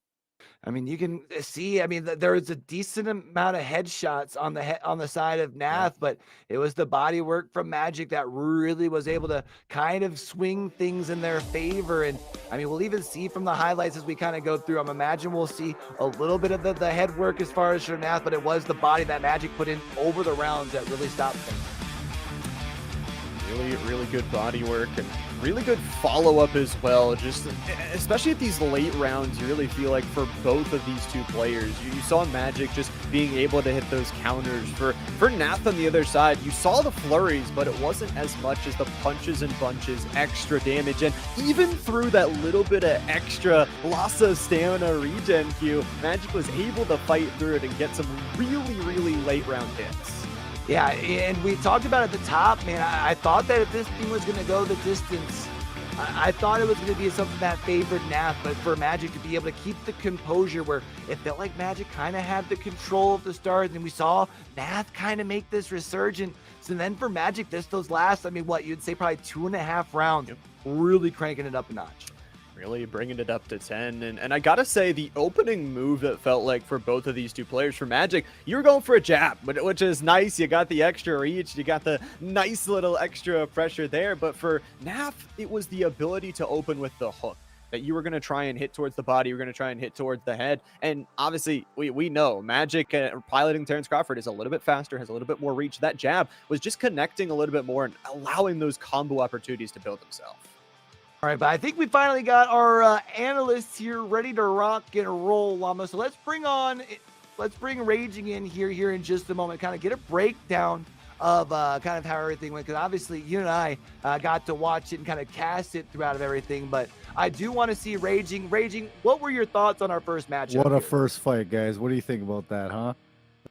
I mean, you can see. I mean, there was a decent amount of headshots on the side of Yeah. Nath, but it was the body work from Magic that really was able to kind of swing things in their favor. And I mean, we'll even see from the highlights as we kind of go through. I'm imagine we'll see a little bit of the head work as far as for Nath, but it was the body that Magic put in over the rounds that really stopped things. Really good body work and really good follow-up as well. Just especially at these late rounds, you really feel like for both of these two players, you saw Magic just being able to hit those counters. For Nath on the other side, you saw the flurries, but it wasn't as much as the punches and bunches, extra damage, and even through that little bit of extra loss of stamina regen queue, Magic was able to fight through it and get some really late round hits. Yeah, and we talked about at the top, man. I thought that if this thing was going to go the distance, I thought it was going to be something that favored Nath, but for Magic to be able to keep the composure where it felt like Magic kind of had the control of the stars, and we saw Nath kind of make this resurgence. And then for Magic, those last, I mean, what, you'd say probably 2.5 rounds, really cranking it up a notch. Really bringing it up to 10. And I gotta say, the opening move that felt like for both of these two players, for Magic, you were going for a jab, which is nice. You got the extra reach, you got the nice little extra pressure there. But for Nath, it was the ability to open with the hook, that you were going to try and hit towards the body, you were going to try and hit towards the head. And obviously, we know Magic piloting Terrence Crawford is a little bit faster, has a little bit more reach. That jab was just connecting a little bit more and allowing those combo opportunities to build themselves. All right, but I think we finally got our analysts here ready to rock and roll, Llama. So let's bring Raging in here in just a moment, kind of get a breakdown of kind of how everything went, because obviously you and I got to watch it and kind of cast it throughout of everything, but I do want to see Raging. What were your thoughts on our first matchup? What a first fight, guys. What do you think about that, huh?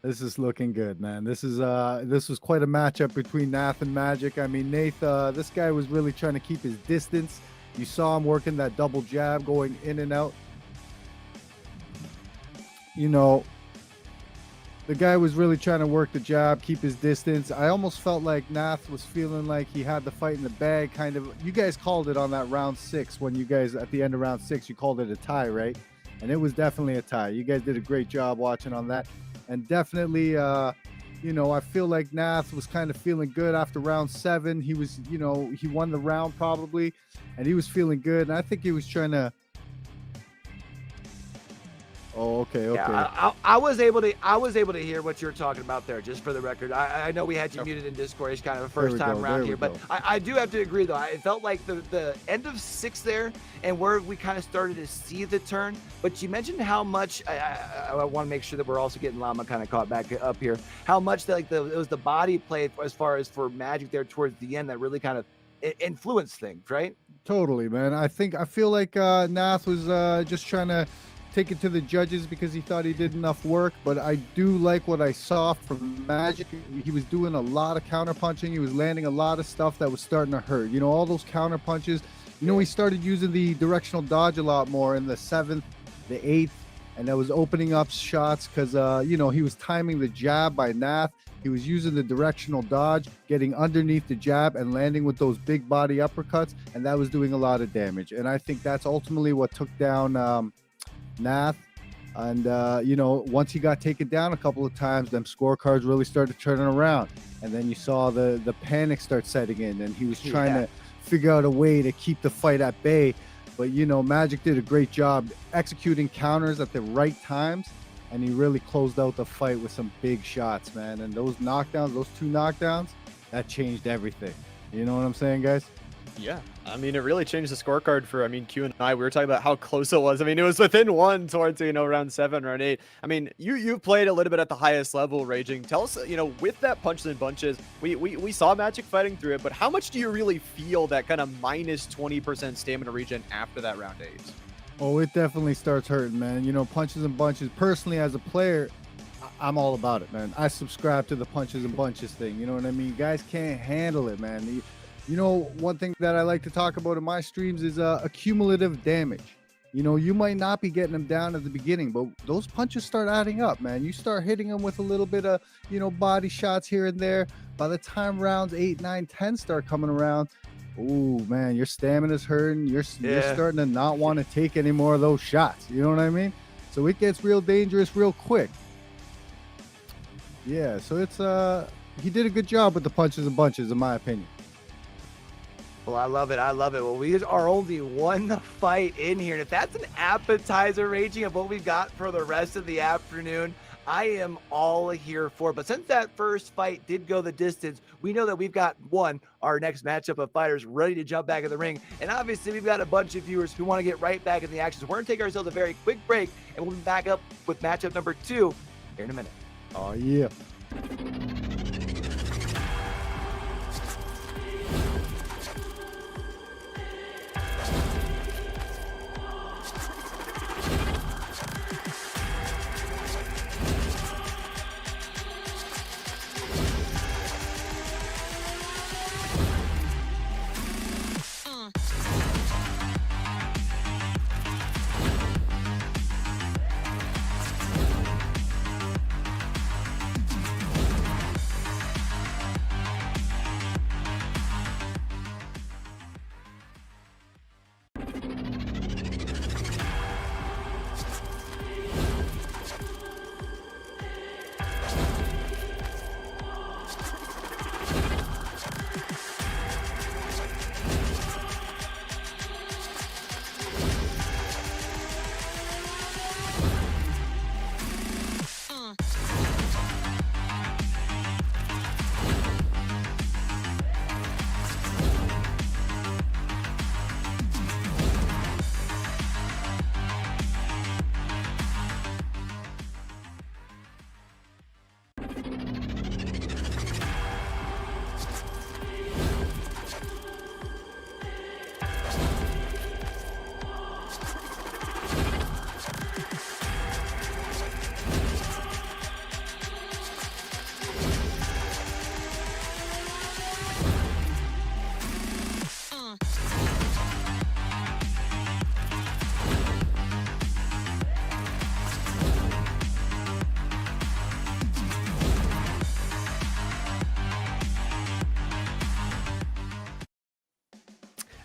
This is looking good, man. This was quite a matchup between Nath and Magic. I mean, Nath, this guy was really trying to keep his distance. You saw him working that double jab, going in and out. You know, the guy was really trying to work the jab, keep his distance. I almost felt like Nath was feeling like he had the fight in the bag, kind of. You guys called it on that round 6 when you guys, at the end of round 6, you called it a tie, right? And it was definitely a tie. You guys did a great job watching on that. And definitely, you know, I feel like Nath was kind of feeling good after round 7. He was, you know, he won the round probably, and he was feeling good. And I think he was trying to. Oh, okay. Yeah, I was able to hear what you were talking about there, just for the record. I know we had you muted in Discord. It's kind of a first time around here, but I do have to agree though. It felt like the end of 6 there, and where we kind of started to see the turn. But you mentioned how much I want to make sure that we're also getting Llama kind of caught back up here. How much that it was the body play as far as for Magic there towards the end that really kind of influenced things, right? Totally, man. I feel like Nath was just trying to take it to the judges because he thought he did enough work, but I do like what I saw from Magic. He was doing a lot of counter punching. He was landing a lot of stuff that was starting to hurt. You know, all those counter punches. You know, he started using the directional dodge a lot more in the 7th, the 8th, and that was opening up shots because, you know, he was timing the jab by Nath. He was using the directional dodge, getting underneath the jab and landing with those big body uppercuts, and that was doing a lot of damage. And I think that's ultimately what took down Nath. And you know, once he got taken down a couple of times, them scorecards really started turning around, and then you saw the panic start setting in, and he was trying to figure out a way to keep the fight at bay. But you know, Magic did a great job executing counters at the right times, and he really closed out the fight with some big shots, man. And those knockdowns, those 2 knockdowns, that changed everything. You know what I'm saying, guys? Yeah, I mean, it really changed the scorecard for, I mean, Q and I, we were talking about how close it was. I mean, it was within 1 towards, you know, round 7, round 8. I mean, you played a little bit at the highest level, Raging. Tell us, you know, with that punches and bunches, we saw Magic fighting through it, but how much do you really feel that kind of minus 20% stamina regen after that round 8? Oh, it definitely starts hurting, man. You know, punches and bunches. Personally, as a player, I'm all about it, man. I subscribe to the punches and bunches thing. You know what I mean? Guys can't handle it, man. You know, one thing that I like to talk about in my streams is accumulative damage. You know, you might not be getting them down at the beginning, but those punches start adding up, man. You start hitting them with a little bit of, you know, body shots here and there. By the time rounds 8, 9, 10 start coming around, oh, man, your stamina's hurting. You're starting to not want to take any more of those shots. You know what I mean? So it gets real dangerous real quick. Yeah, so it's he did a good job with the punches and bunches, in my opinion. Well, I love it. I love it. Well, we are only one fight in here. And if that's an appetizer raging of what we've got for the rest of the afternoon, I am all here for it. But since that first fight did go the distance, we know that we've got our next matchup of fighters ready to jump back in the ring. And obviously, we've got a bunch of viewers who want to get right back in the action. So we're going to take ourselves a very quick break, and we'll be back up with matchup number 2 here in a minute. Oh, yeah.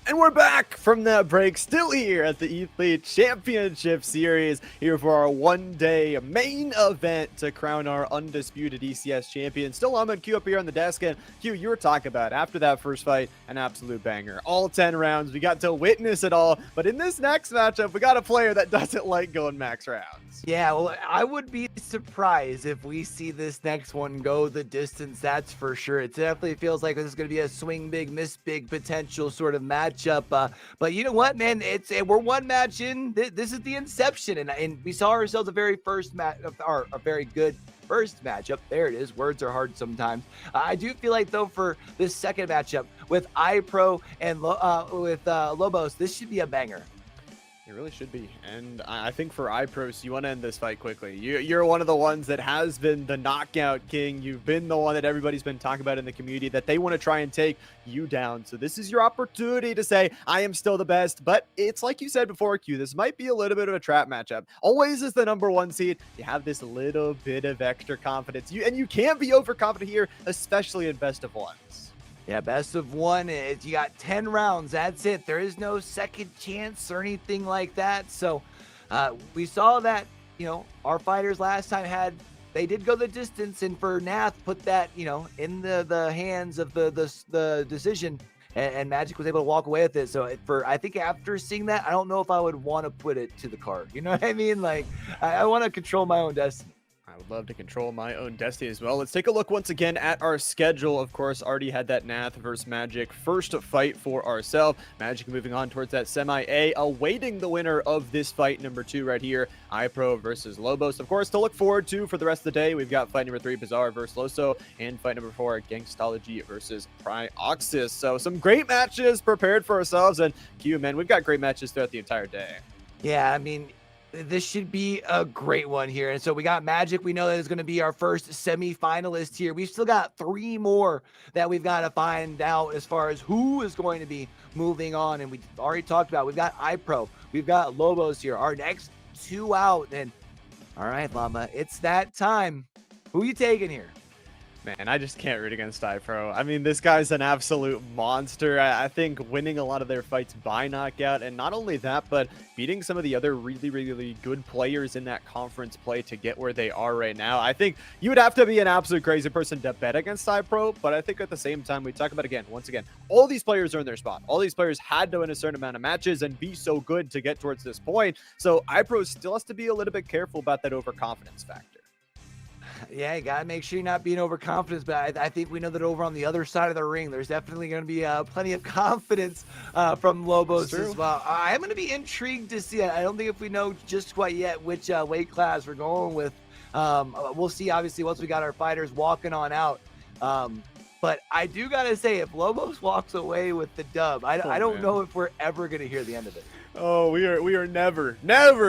And we're back from that break, still here at the Ethlete Championship Series, here for our one-day main event to crown our undisputed ECS champion. Still I'm on Q up here on the desk, and Q, you were talking about, after that first fight, an absolute banger. All 10 rounds, we got to witness it all, but in this next matchup, we got a player that doesn't like going max rounds. Yeah, well, I would be surprised if we see this next one go the distance, that's for sure. It definitely feels like this is going to be a swing big, miss big potential sort of matchup. But you know what, man? We're one match in. This is the inception, and we saw ourselves a very good first matchup. There it is. Words are hard sometimes. I do feel like, though, for this second matchup with iPro and Lobos, this should be a banger. It really should be. And I think for iPros, you want to end this fight quickly. You're one of the ones that has been the knockout king. You've been the one that everybody's been talking about in the community, that they want to try and take you down. So this is your opportunity to say, I am still the best. But it's like you said before, Q, this might be a little bit of a trap matchup. Always as the #1 seed, you have this little bit of extra confidence. And you can't be overconfident here, especially in best of ones. Yeah, best of one. You got 10 rounds. That's it. There is no second chance or anything like that. So we saw that, our fighters last time they did go the distance, and for Nath put that, in the hands of the decision, and Magic was able to walk away with it. So I think after seeing that, I don't know if I would want to put it to the card. You know what I mean? Like, I want to control my own destiny. I would love to control my own destiny as well. Let's take a look once again at our schedule. Of course, already had that Nath versus Magic first fight for ourselves. Magic moving on towards that semi-A, awaiting the winner of this fight #2 right here, iPro versus Lobos. Of course, to look forward to for the rest of the day, we've got fight #3, Bizarre versus Loso, and fight #4, Gangstology versus Prioxis. So some great matches prepared for ourselves, and Q, man, we've got great matches throughout the entire day. Yeah, I mean, this should be a great one here. And so we got Magic. We know that is going to be our first semi-finalist here. We've still got 3 more that we've got to find out as far as who is going to be moving on. And we already talked about, we've got iPro, we've got Lobos here, our next 2 out. And all right, Llama, it's that time. Who you taking here? Man, I just can't root against iPro. I mean, this guy's an absolute monster. I think winning a lot of their fights by knockout, and not only that, but beating some of the other really good players in that conference play to get where they are right now. I think you would have to be an absolute crazy person to bet against iPro, but I think at the same time, we talk about, once again, all these players are in their spot. All these players had to win a certain amount of matches and be so good to get towards this point. So iPro still has to be a little bit careful about that overconfidence factor. Yeah, you gotta make sure you're not being overconfident, but I think we know that over on the other side of the ring, there's definitely going to be plenty of confidence from Lobos as well. I am going to be intrigued to see. I don't think if we know just quite yet which weight class we're going with. We'll see, obviously, once we got our fighters walking on out. But I do gotta say, if Lobos walks away with the dub, I don't know if we're ever going to hear the end of it. Oh, we are never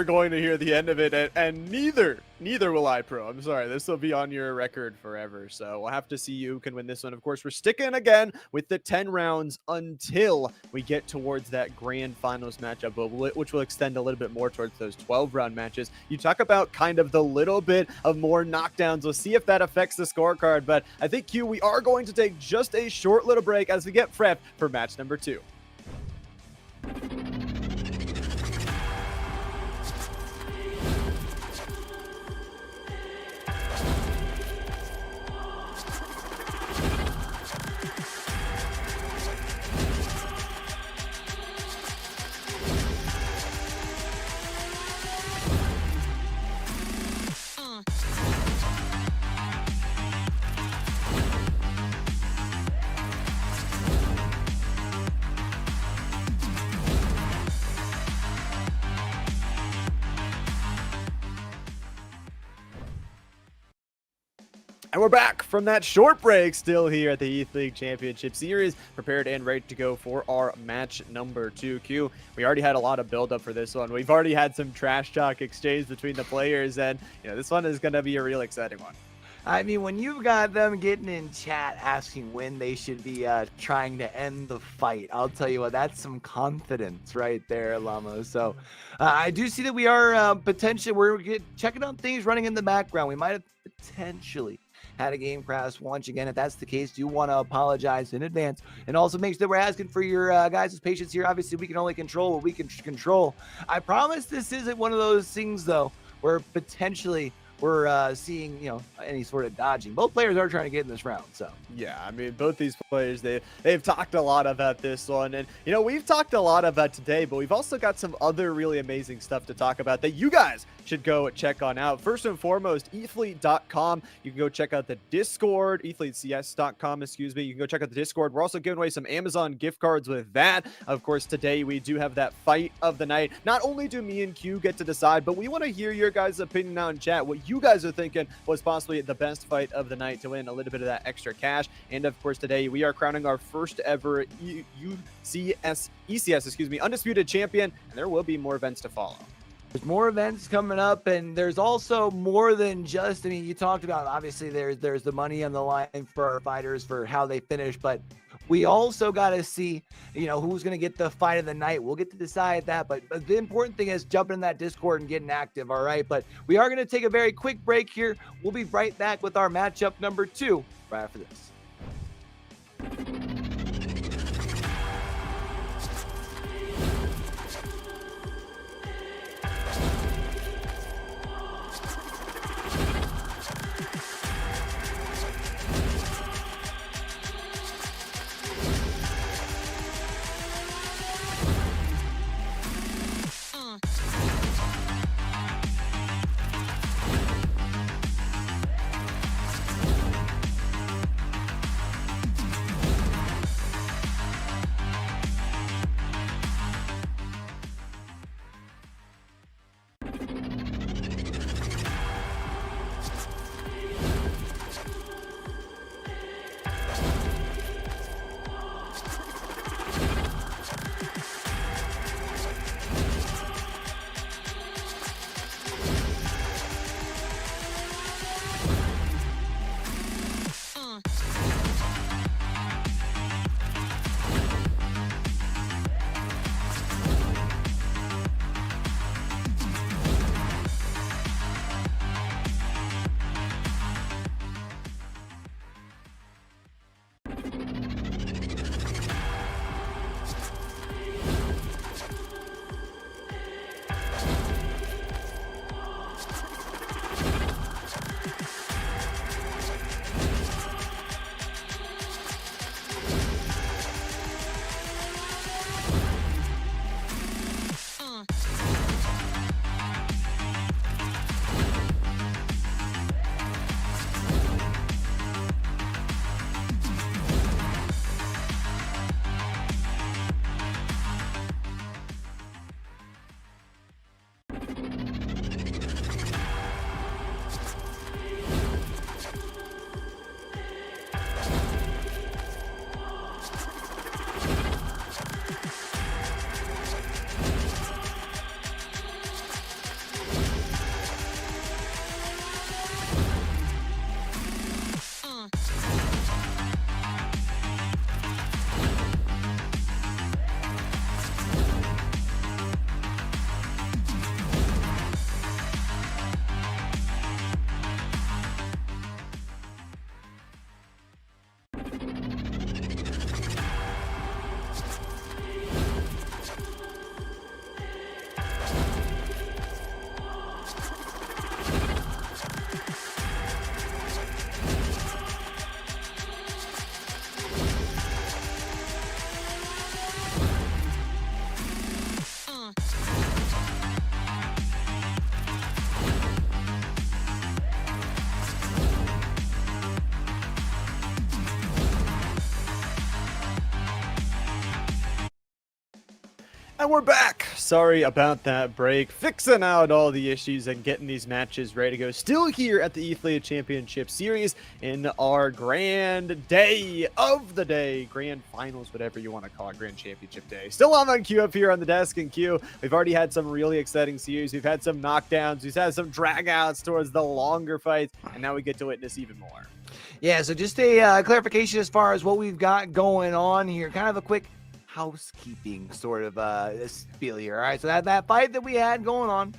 going to hear the end of it, and neither will iPro. I'm sorry, this will be on your record forever. So we'll have to see who can win this one. Of course, we're sticking again with the 10 rounds until we get towards that grand finals matchup, which will extend a little bit more towards those 12-round matches. You talk about kind of the little bit of more knockdowns. We'll see if that affects the scorecard, but I think, Q, we are going to take just a short little break as we get prepped for match number 2. And we're back from that short break, still here at the Ethlete Championship Series, prepared and ready to go for our match number 2. Q, we already had a lot of build-up for this one. We've already had some trash talk exchange between the players, and this one is going to be a real exciting one. I mean, when you've got them getting in chat asking when they should be trying to end the fight, I'll tell you what, that's some confidence right there, Lamo. So I do see that we are we're checking on things running in the background. We might have potentially had a game crash once again. If that's the case, do want to apologize in advance, and also make sure that we're asking for your guys' patience here. Obviously, we can only control what we can control. I promise this isn't one of those things, though, where potentially we're seeing, any sort of dodging. Both players are trying to get in this round, so. Yeah, I mean, both these players, they've talked a lot about this one. And, we've talked a lot about today, but we've also got some other really amazing stuff to talk about that you guys should go check on out. First and foremost, ethlete.com. You can go check out the Discord, ethletecs.com, excuse me. You can go check out the Discord. We're also giving away some Amazon gift cards with that. Of course, today we do have that fight of the night. Not only do me and Q get to decide, but we want to hear your guys' opinion out in chat. What you guys are thinking was possibly the best fight of the night to win a little bit of that extra cash. And of course, today we are crowning our first ever ECS, Undisputed champion, and there will be more events to follow. There's more events coming up, and there's also more than just, you talked about, obviously, there's the money on the line for our fighters for how they finish, but we also got to see, who's going to get the fight of the night. We'll get to decide that, but the important thing is jumping in that Discord and getting active, all right? But we are going to take a very quick break here. We'll be right back with our matchup number 2 right after this. And we're back. Sorry about that break. Fixing out all the issues and getting these matches ready to go. Still here at the Ethlete Championship Series in our grand day of the day. Grand finals, whatever you want to call it. Grand Championship Day. Still on queue up here on the desk and queue. We've already had some really exciting series. We've had some knockdowns. We've had some dragouts towards the longer fights. And now we get to witness even more. Yeah, so just a clarification as far as what we've got going on here. Kind of a quick housekeeping sort of spiel here. All right, so that fight that we had going on,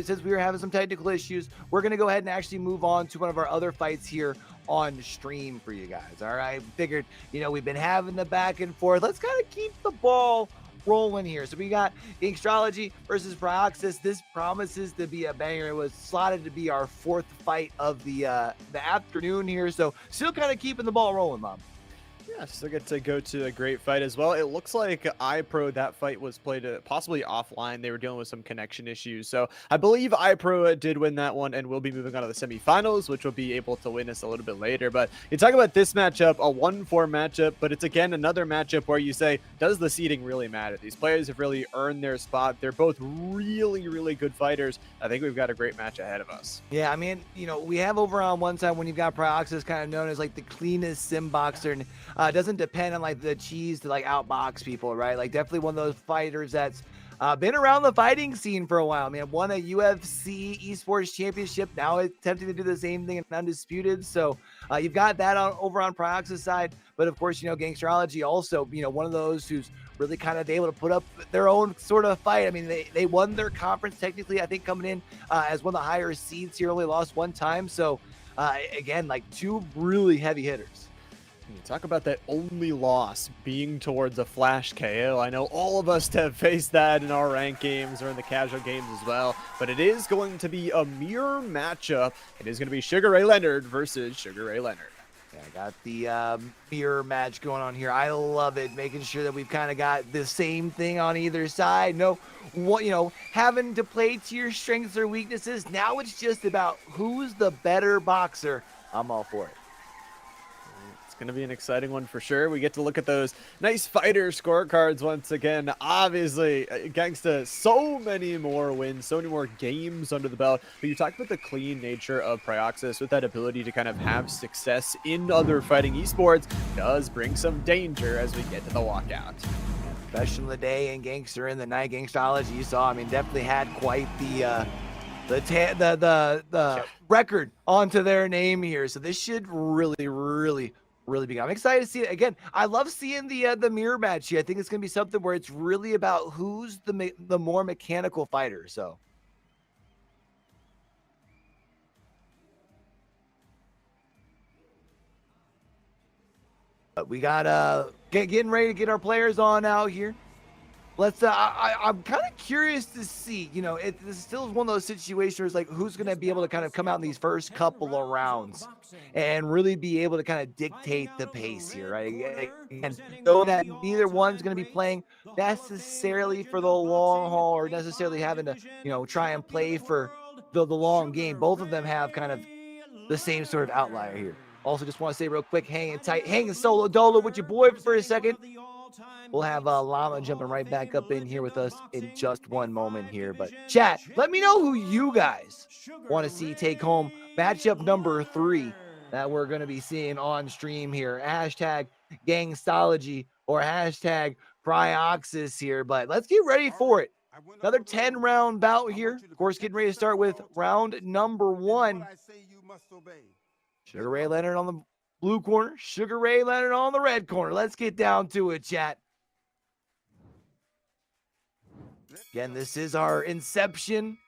since we were having some technical issues, we're going to go ahead and actually move on to one of our other fights here on stream for you guys. All right, figured, we've been having the back and forth. Let's kind of keep the ball rolling here. So we got Astrology versus Prioxis. This promises to be a banger. It was slotted to be our fourth fight of the afternoon here. So still kind of keeping the ball rolling, Mom. Yeah, still get to go to a great fight as well. It looks like iPro, that fight was played possibly offline. They were dealing with some connection issues. So I believe iPro did win that one, and we'll be moving on to the semifinals, which we'll be able to witness a little bit later. But you talk about this matchup, a 1-4 matchup, but it's again another matchup where you say, does the seeding really matter? These players have really earned their spot. They're both really, really good fighters. I think we've got a great match ahead of us. Yeah, I mean, we have over on one side when you've got Prioxis, kind of known as like the cleanest sim boxer, and doesn't depend on like the cheese to like outbox people, right? Like definitely one of those fighters that's been around the fighting scene for a while, man. Won a UFC esports championship, now attempting to do the same thing in Undisputed. So you've got that over on Prioxis side, but of course, Gangsterology also, one of those who's really kind of able to put up their own sort of fight. I mean, they won their conference technically, I think, coming in as one of the higher seeds here, only lost one time. So again, like two really heavy hitters. You talk about that only loss being towards a flash KO. I know all of us have faced that in our ranked games or in the casual games as well, but it is going to be a mirror matchup. It is going to be Sugar Ray Leonard versus Sugar Ray Leonard. Yeah, I got the mirror match going on here. I love it, making sure that we've kind of got the same thing on either side. No, having to play to your strengths or weaknesses. Now it's just about who's the better boxer. I'm all for it. Going to be an exciting one for sure. We get to look at those nice fighter scorecards once again. Obviously, Gangsta, so many more wins, so many more games under the belt. But you talk about the clean nature of Prioxis with that ability to kind of have success in other fighting esports does bring some danger as we get to the walkout. Special of the day and Gangster in the night. Gangsterology, you saw, definitely had quite the record onto their name here. So this should really big. I'm excited to see it again. I love seeing the mirror match here. I think it's going to be something where it's really about who's the more mechanical fighter. So but we got getting ready to get our players on out here. Let's I'm kind of curious to see, this still is one of those situations where it's like who's going to be able to kind of come out in these first couple of rounds and really be able to kind of dictate the pace here, right? And know that neither one's going to be playing necessarily for the long haul or necessarily having to, try and play for the long game. Both of them have kind of the same sort of outlier here. Also, just want to say real quick, hanging solo dolo with your boy for a second. We'll have Llama jumping right back up in here with us in just one moment here. But chat, let me know who you guys want to see take home matchup number 3 that we're going to be seeing on stream here. Hashtag Gangstology or hashtag Prioxis here. But let's get ready for it. Another 10-round bout here. Of course, getting ready to start with round number 1. Sugar Ray Leonard on the blue corner, Sugar Ray Leonard on the red corner. Let's get down to it, chat. Again, this is our Inception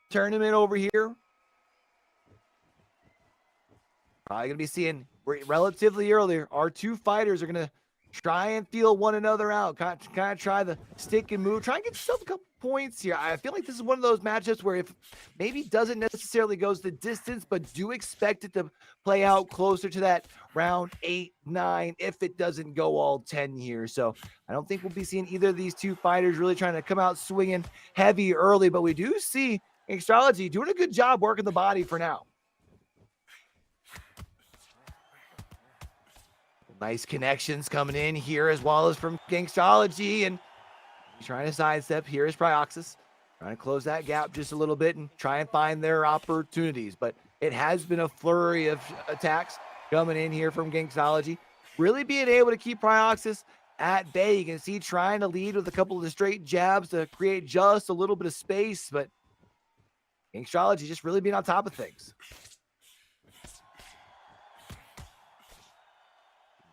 tournament over here. Probably going to be seeing relatively earlier. Our two fighters are going to try and feel one another out. Kind of try the stick and move. Try and get yourself a couple points here. I feel like this is one of those matchups where if maybe doesn't necessarily goes the distance, but do expect it to play out closer to that round 8, 9, if it doesn't go all 10 here. So I don't think we'll be seeing either of these two fighters really trying to come out swinging heavy early, but we do see Astrology doing a good job working the body for now. Nice connections coming in here as well as from Gangstology, and He's trying to sidestep. Here is Prioxis. Trying to close that gap just a little bit and try and find their opportunities. But it has been a flurry of attacks coming in here from Gangstology. Really being able to keep Prioxis at bay. You can see trying to lead with a couple of the straight jabs to create just a little bit of space. But Gangstology just really being on top of things.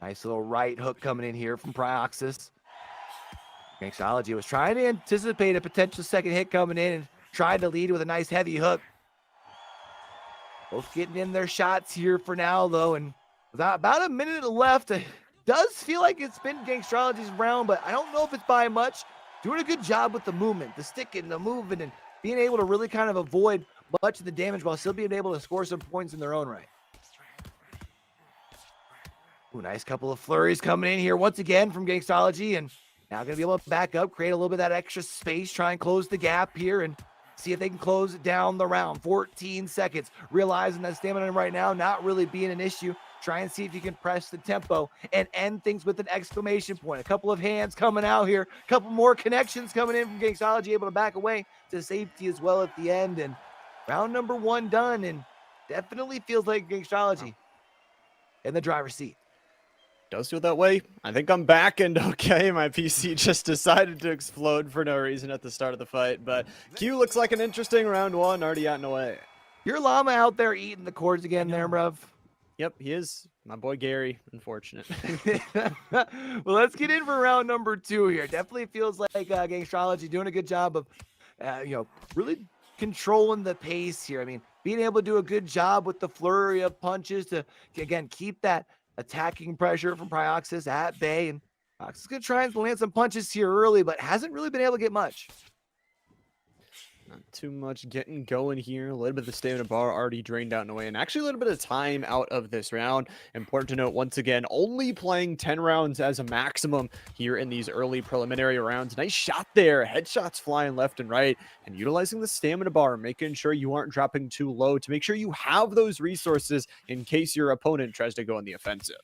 Nice little right hook coming in here from Prioxis. Gangstology was trying to anticipate a potential second hit coming in and tried to lead with a nice heavy hook. Both getting in their shots here for now, though, and without about a minute left, it does feel like it's been Gangstology's round, but I don't know if it's by much. Doing a good job with the movement, the sticking, the moving, and being able to really kind of avoid much of the damage while still being able to score some points in their own right. Ooh, nice couple of flurries coming in here once again from Gangstology, and now going to be able to back up, create a little bit of that extra space, try and close the gap here, and see if they can close it down the round. 14 seconds. Realizing that stamina right now not really being an issue. Try and see if you can press the tempo and end things with an exclamation point. A couple of hands coming out here. A couple more connections coming in from Gangstology, able to back away to safety as well at the end. And round number 1 done, and definitely feels like Gangstology in the driver's seat. Does feel that way. I think I'm back and okay. My PC just decided to explode for no reason at the start of the fight, but Q looks like an interesting round 1 already out and away. Your llama out there eating the cords again there, bruv. Yep, he is. My boy Gary, unfortunate. Well, let's get in for round number 2 here. Definitely feels like Gangstology doing a good job of, really controlling the pace here. I mean, being able to do a good job with the flurry of punches to, again, keep that attacking pressure from Prioxis at bay, and Prioxis is going to try and land some punches here early, but hasn't really been able to get much. Not too much getting going here. A little bit of the stamina bar already drained out and away, and actually a little bit of time out of this round. Important to note, once again, only playing 10 rounds as a maximum here in these early preliminary rounds. Nice shot there. Headshots flying left and right, and utilizing the stamina bar, making sure you aren't dropping too low to make sure you have those resources in case your opponent tries to go on the offensive.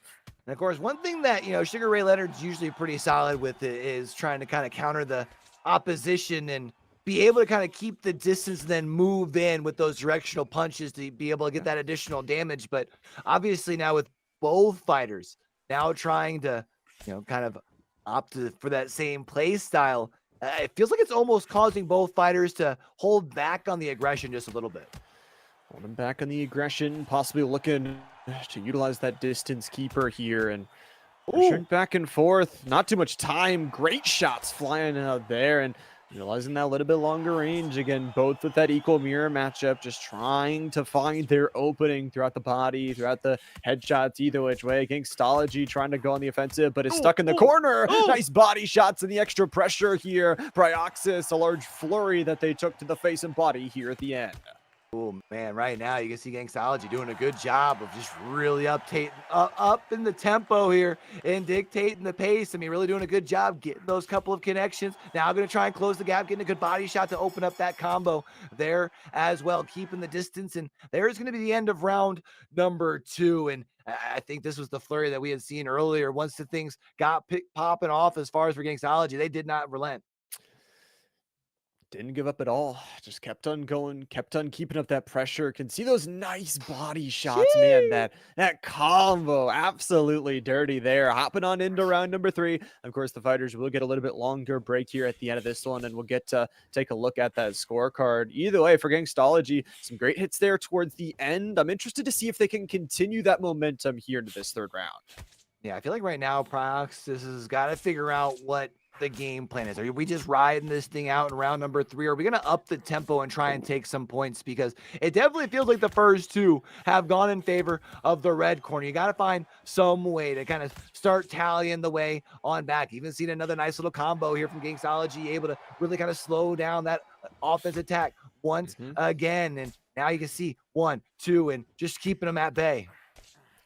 And of course, one thing that, Sugar Ray Leonard's usually pretty solid with is trying to kind of counter the opposition and be able to kind of keep the distance and then move in with those directional punches to be able to get that additional damage. But obviously now with both fighters now trying to, kind of opt for that same play style, it feels like it's almost causing both fighters to hold back on the aggression just a little bit. Holding back on the aggression, possibly looking to utilize that distance keeper here and pushing back and forth. Not too much time. Great shots flying out there, and utilizing that little bit longer range again, both with that equal mirror matchup, just trying to find their opening throughout the body, throughout the headshots, either which way. Gangstology trying to go on the offensive, but is stuck in the corner. Nice body shots and the extra pressure here. Prioxis, a large flurry that they took to the face and body here at the end. Oh man, right now you can see Gangstology doing a good job of just really up in the tempo here and dictating the pace. I mean, really doing a good job getting those couple of connections. Now going to try and close the gap, getting a good body shot to open up that combo there as well, keeping the distance. And there's going to be the end of round number 2. And I think this was the flurry that we had seen earlier. Once the things got popping off as far as for Gangstology, they did not relent. Didn't give up at all. Just kept on going, kept on keeping up that pressure. Can see those nice body shots, man. That combo, absolutely dirty there. Hopping on into round number 3. Of course, the fighters will get a little bit longer break here at the end of this one, and we'll get to take a look at that scorecard. Either way, for Gangstology, some great hits there towards the end. I'm interested to see if they can continue that momentum here into this 3rd round. Yeah, I feel like right now, Prioxis has got to figure out what the game plan is. Are we just riding this thing out in round number 3? Or are we going to up the tempo and try and take some points? Because it definitely feels like the first 2 have gone in favor of the red corner. You got to find some way to kind of start tallying the way on back. Even seen another nice little combo here from Gangstology, able to really kind of slow down that offense attack once again. And now you can see 1, 2, and just keeping them at bay.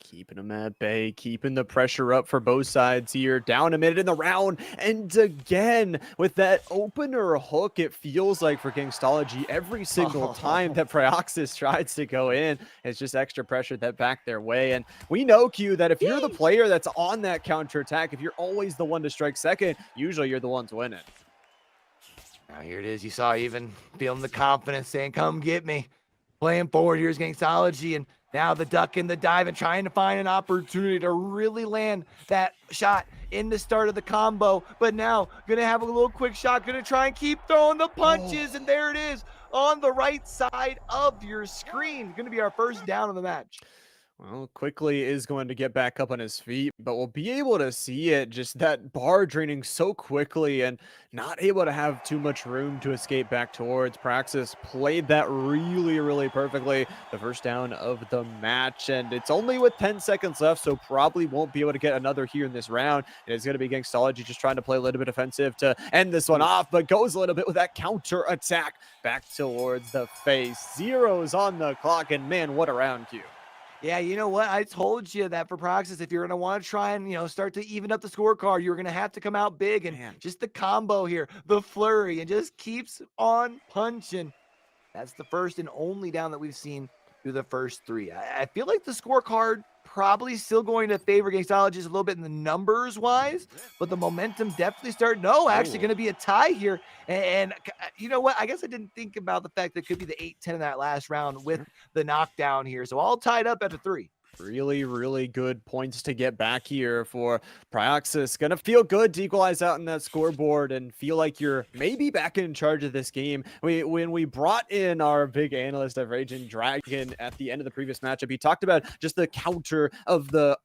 Keeping them at bay, keeping the pressure up for both sides here. Down a minute in the round, and again with that opener hook, it feels like for Gangstology every single time that Prioxis tries to go in, it's just extra pressure that back their way. And we know, Q, that if you're the player that's on that counterattack, if you're always the one to strike second, usually you're the ones winning. Now here it is. You saw even feeling the confidence saying, come get me. Playing forward, here's Gangstology, and now the duck and the dive and trying to find an opportunity to really land that shot in the start of the combo. But now gonna have a little quick shot, gonna try and keep throwing the punches, and there it is on the right side of your screen. Gonna be our first down of the match. Well, quickly is going to get back up on his feet, but we'll be able to see it, just that bar draining so quickly and not able to have too much room to escape back towards. Praxis played that really perfectly. The first down of the match, and it's only with 10 seconds left, so probably won't be able to get another here in this round. It is going to be Gangstology just trying to play a little bit offensive to end this one off, but goes a little bit with that counter attack back towards the face. Zeros on the clock, and man, what a round, Q. Yeah, you know what? I told you that for Praxis, if you're going to want to try and, start to even up the scorecard, you're going to have to come out big. And just the combo here, the flurry, and just keeps on punching. That's the first and only down that we've seen through the first three. I feel like the scorecard probably still going to favor Gangstology a little bit in the numbers wise, but the momentum definitely started. No, actually going to be a tie here. And you know what? I guess I didn't think about the fact that it could be the 8-10 in that last round with the knockdown here. So all tied up after 3. Really good points to get back here for Praxis. Gonna feel good to equalize out in that scoreboard and feel like you're maybe back in charge of this game. When we brought in our big analyst of Raging Dragon at the end of the previous matchup, he talked about just the counter of the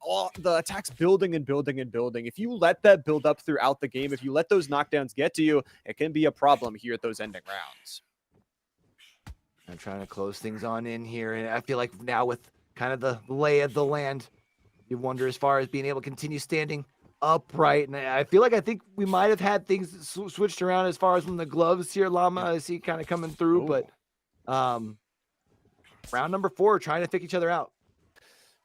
attacks building. If you let that build up throughout the game, if you let those knockdowns get to you, it can be a problem here at those ending rounds. I'm trying to close things on in here, and I feel like now with kind of the lay of the land, you wonder as far as being able to continue standing upright. And I think we might have had things switched around as far as when the gloves here, Llama, I see kind of coming through. But round number 4, trying to pick each other out.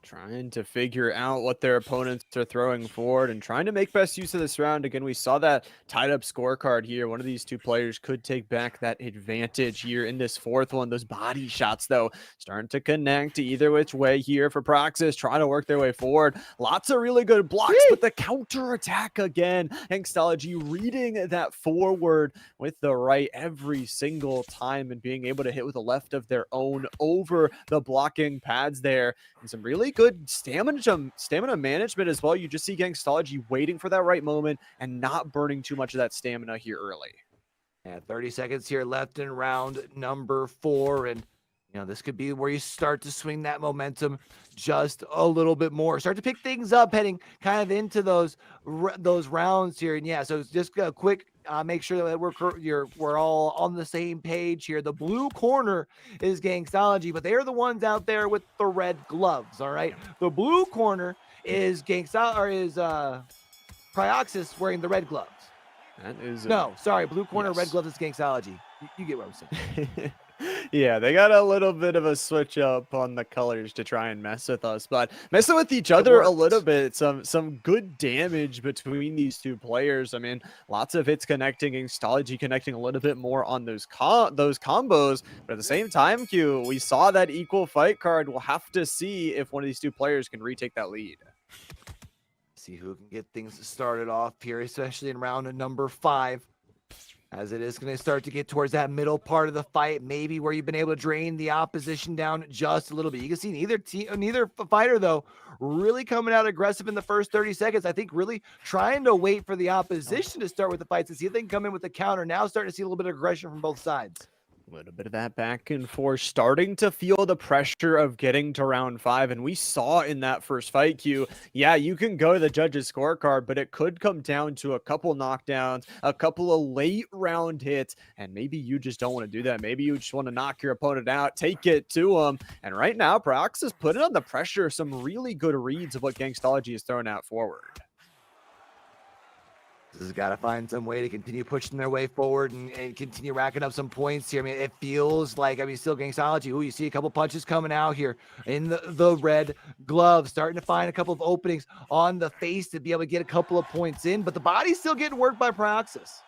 Trying to figure out what their opponents are throwing forward and trying to make best use of this round. Again, we saw that tied up scorecard here. One of these two players could take back that advantage here in this fourth one. Those body shots, though, starting to connect either which way here for Praxis, trying to work their way forward. Lots of really good blocks, but the counter attack again. Gangstology reading that forward with the right every single time and being able to hit with the left of their own over the blocking pads there. And some really good stamina management as well. You just see Gangstology waiting for that right moment and not burning too much of that stamina here early. Yeah, 30 seconds here left in round number 4, and this could be where you start to swing that momentum just a little bit more. Start to pick things up heading kind of into those rounds here. And yeah, so just a quick make sure that we're all on the same page here. The blue corner is Gangstology, but they're the ones out there with the red gloves. All right, the blue corner is Prioxis wearing the red gloves. That is blue corner, red gloves is Gangstology. You get what I'm saying. Yeah, they got a little bit of a switch up on the colors to try and mess with us, but messing with each other a little bit. Some good damage between these two players. I mean, lots of hits connecting, Gangstology connecting a little bit more on those combos, but at the same time, Q, we saw that equal fight card. We'll have to see if one of these two players can retake that lead. See who can get things started off here, especially in round number 5. As it is going to start to get towards that middle part of the fight, maybe where you've been able to drain the opposition down just a little bit. You can see neither fighter, though, really coming out aggressive in the first 30 seconds. I think really trying to wait for the opposition to start with the fights and see if they can come in with the counter. Now starting to see a little bit of aggression from both sides. A little bit of that back and forth, starting to feel the pressure of getting to round 5. And we saw in that first fight, Q, yeah, you can go to the judges' scorecard, but it could come down to a couple knockdowns, a couple of late round hits, and maybe you just don't want to do that. Maybe you just want to knock your opponent out, take it to them. And right now, Prox is putting on the pressure. Some really good reads of what Gangstology is throwing out forward. This has got to find some way to continue pushing their way forward and continue racking up some points here. I mean, it feels like, still Gangstology. Ooh, you see a couple punches coming out here in the red gloves, starting to find a couple of openings on the face to be able to get a couple of points in, but the body's still getting worked by Praxis.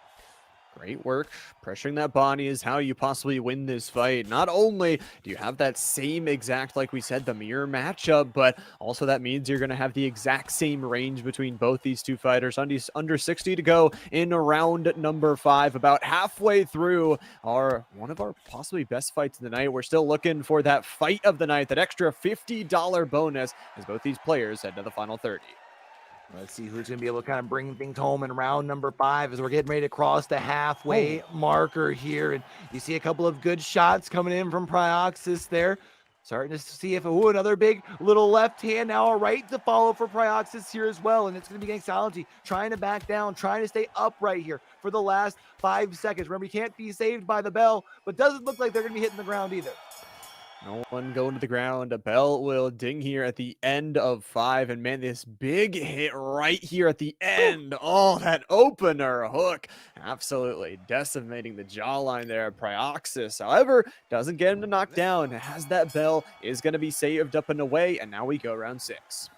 Great work. Pressuring that body is how you possibly win this fight. Not only do you have that same exact, like we said, the mirror matchup, but also that means you're going to have the exact same range between both these two fighters. Under 60 to go in round number 5. About halfway through one of our possibly best fights of the night. We're still looking for that fight of the night, that extra $50 bonus as both these players head to the final 30. Let's see who's going to be able to kind of bring things home in round number 5 as we're getting ready to cross the halfway marker here. And you see a couple of good shots coming in from Prioxis there. Starting to see if another big little left hand, now a right to follow for Prioxis here as well. And it's going to be Gangstology trying to back down, trying to stay upright here for the last 5 seconds. Remember, you can't be saved by the bell, but doesn't look like they're going to be hitting the ground either. No one going to the ground. A bell will ding here at the end of 5. And man, this big hit right here at the end. Oh, that opener hook. Absolutely decimating the jawline there of Prioxis. However, doesn't get him to knock down. Has that bell, is going to be saved up and away. And now we go round 6.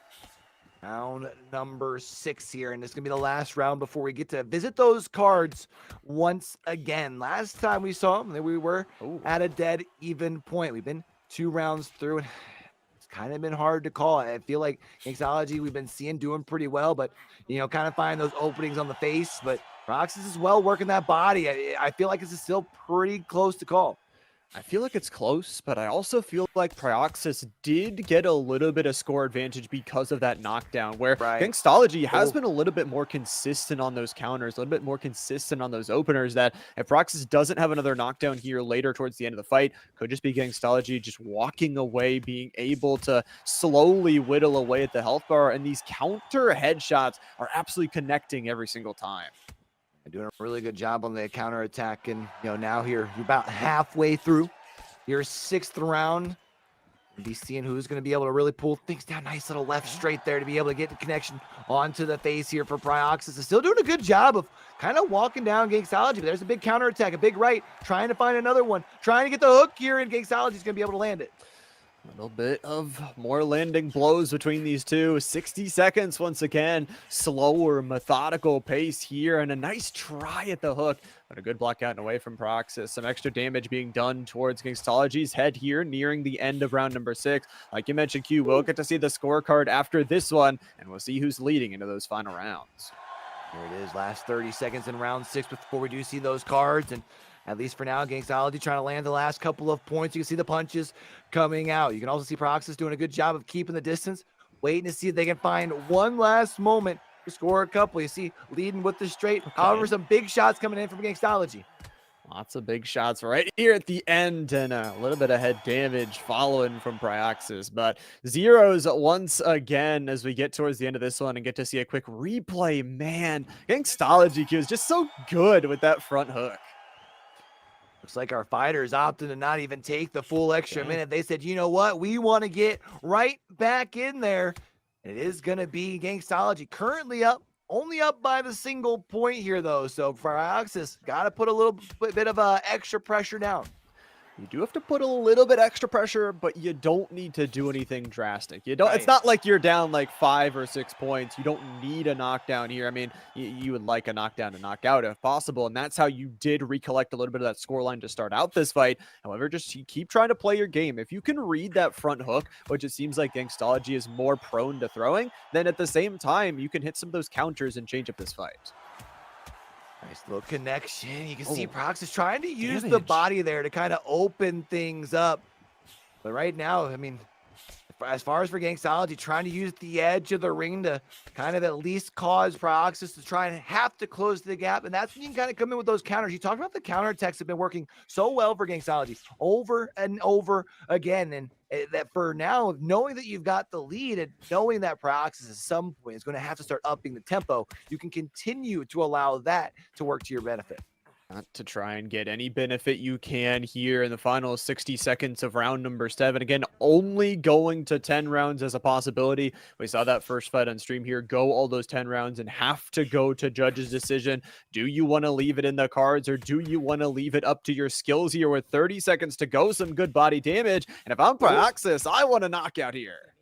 Round number 6 here, and it's going to be the last round before we get to visit those cards once again. Last time we saw them, we were at a dead even point. We've been 2 rounds through, and it's kind of been hard to call. I feel like Gangstology we've been seeing doing pretty well, but, you know, kind of find those openings on the face. But Roxas is well working that body. I feel like this is still pretty close to call. I feel like it's close, but I also feel like Prioxis did get a little bit of score advantage because of that knockdown, where Gangstology has been a little bit more consistent on those counters, a little bit more consistent on those openers, that if Prioxis doesn't have another knockdown here later towards the end of the fight, could just be Gangstology just walking away, being able to slowly whittle away at the health bar, and these counter headshots are absolutely connecting every single time. Doing a really good job on the counter attack, and now here you're about halfway through your 6th round. You'll be seeing who's going to be able to really pull things down. Nice little left straight there to be able to get the connection onto the face here for Prioxis. Is still doing a good job of kind of walking down Gangstology, but there's a big counter attack, a big right, trying to find another one, trying to get the hook here, and Gangstology is going to be able to land it. A little bit of more landing blows between these two. 60 seconds once again. Slower, methodical pace here, and a nice try at the hook. But a good block out and away from Prioxis. Some extra damage being done towards Gangstology's head here, nearing the end of round number 6. Like you mentioned, Q, we'll get to see the scorecard after this one, and we'll see who's leading into those final rounds. Here it is, last 30 seconds in round 6 before we do see those cards. And at least for now, Gangstology trying to land the last couple of points. You can see the punches coming out. You can also see Prioxis doing a good job of keeping the distance, waiting to see if they can find one last moment to score a couple. You see leading with the straight. However, some big shots coming in from Gangstology. Lots of big shots right here at the end, and a little bit of head damage following from Prioxis. But zeros once again as we get towards the end of this one and get to see a quick replay. Man, Gangstology Q is just so good with that front hook. Looks like our fighters opted to not even take the full extra minute. They said, you know what? We want to get right back in there. And it is going to be Gangstology currently up, only up by the single point here, though. So Prioxis got to put a little bit of extra pressure down. You do have to put a little bit extra pressure, but you don't need to do anything drastic. You don't. It's not like you're down like 5 or 6 points. You don't need a knockdown here. I mean, you would like a knockdown to knock out if possible, and that's how you did recollect a little bit of that scoreline to start out this fight. However, just keep trying to play your game. If you can read that front hook, which it seems like Gangstology is more prone to throwing, then at the same time, you can hit some of those counters and change up this fight. Nice little connection. You can see Prioxis trying to use the body there to kind of open things up. But right now, I mean, as far as for Gangstology, trying to use the edge of the ring to kind of at least cause Prioxis to try and have to close the gap. And that's when you can kind of come in with those counters. You talked about the counterattacks have been working so well for Gangstology over and over again. And that for now, knowing that you've got the lead and knowing that Prioxis at some point is going to have to start upping the tempo, you can continue to allow that to work to your benefit. Not to try and get any benefit you can here in the final 60 seconds of round number 7. Again, only going to 10 rounds as a possibility. We saw that first fight on stream here go all those 10 rounds and have to go to judge's decision. Do you want to leave it in the cards, or do you want to leave it up to your skills here with 30 seconds to go? Some good body damage. And if I'm Prioxis, I want a knockout here.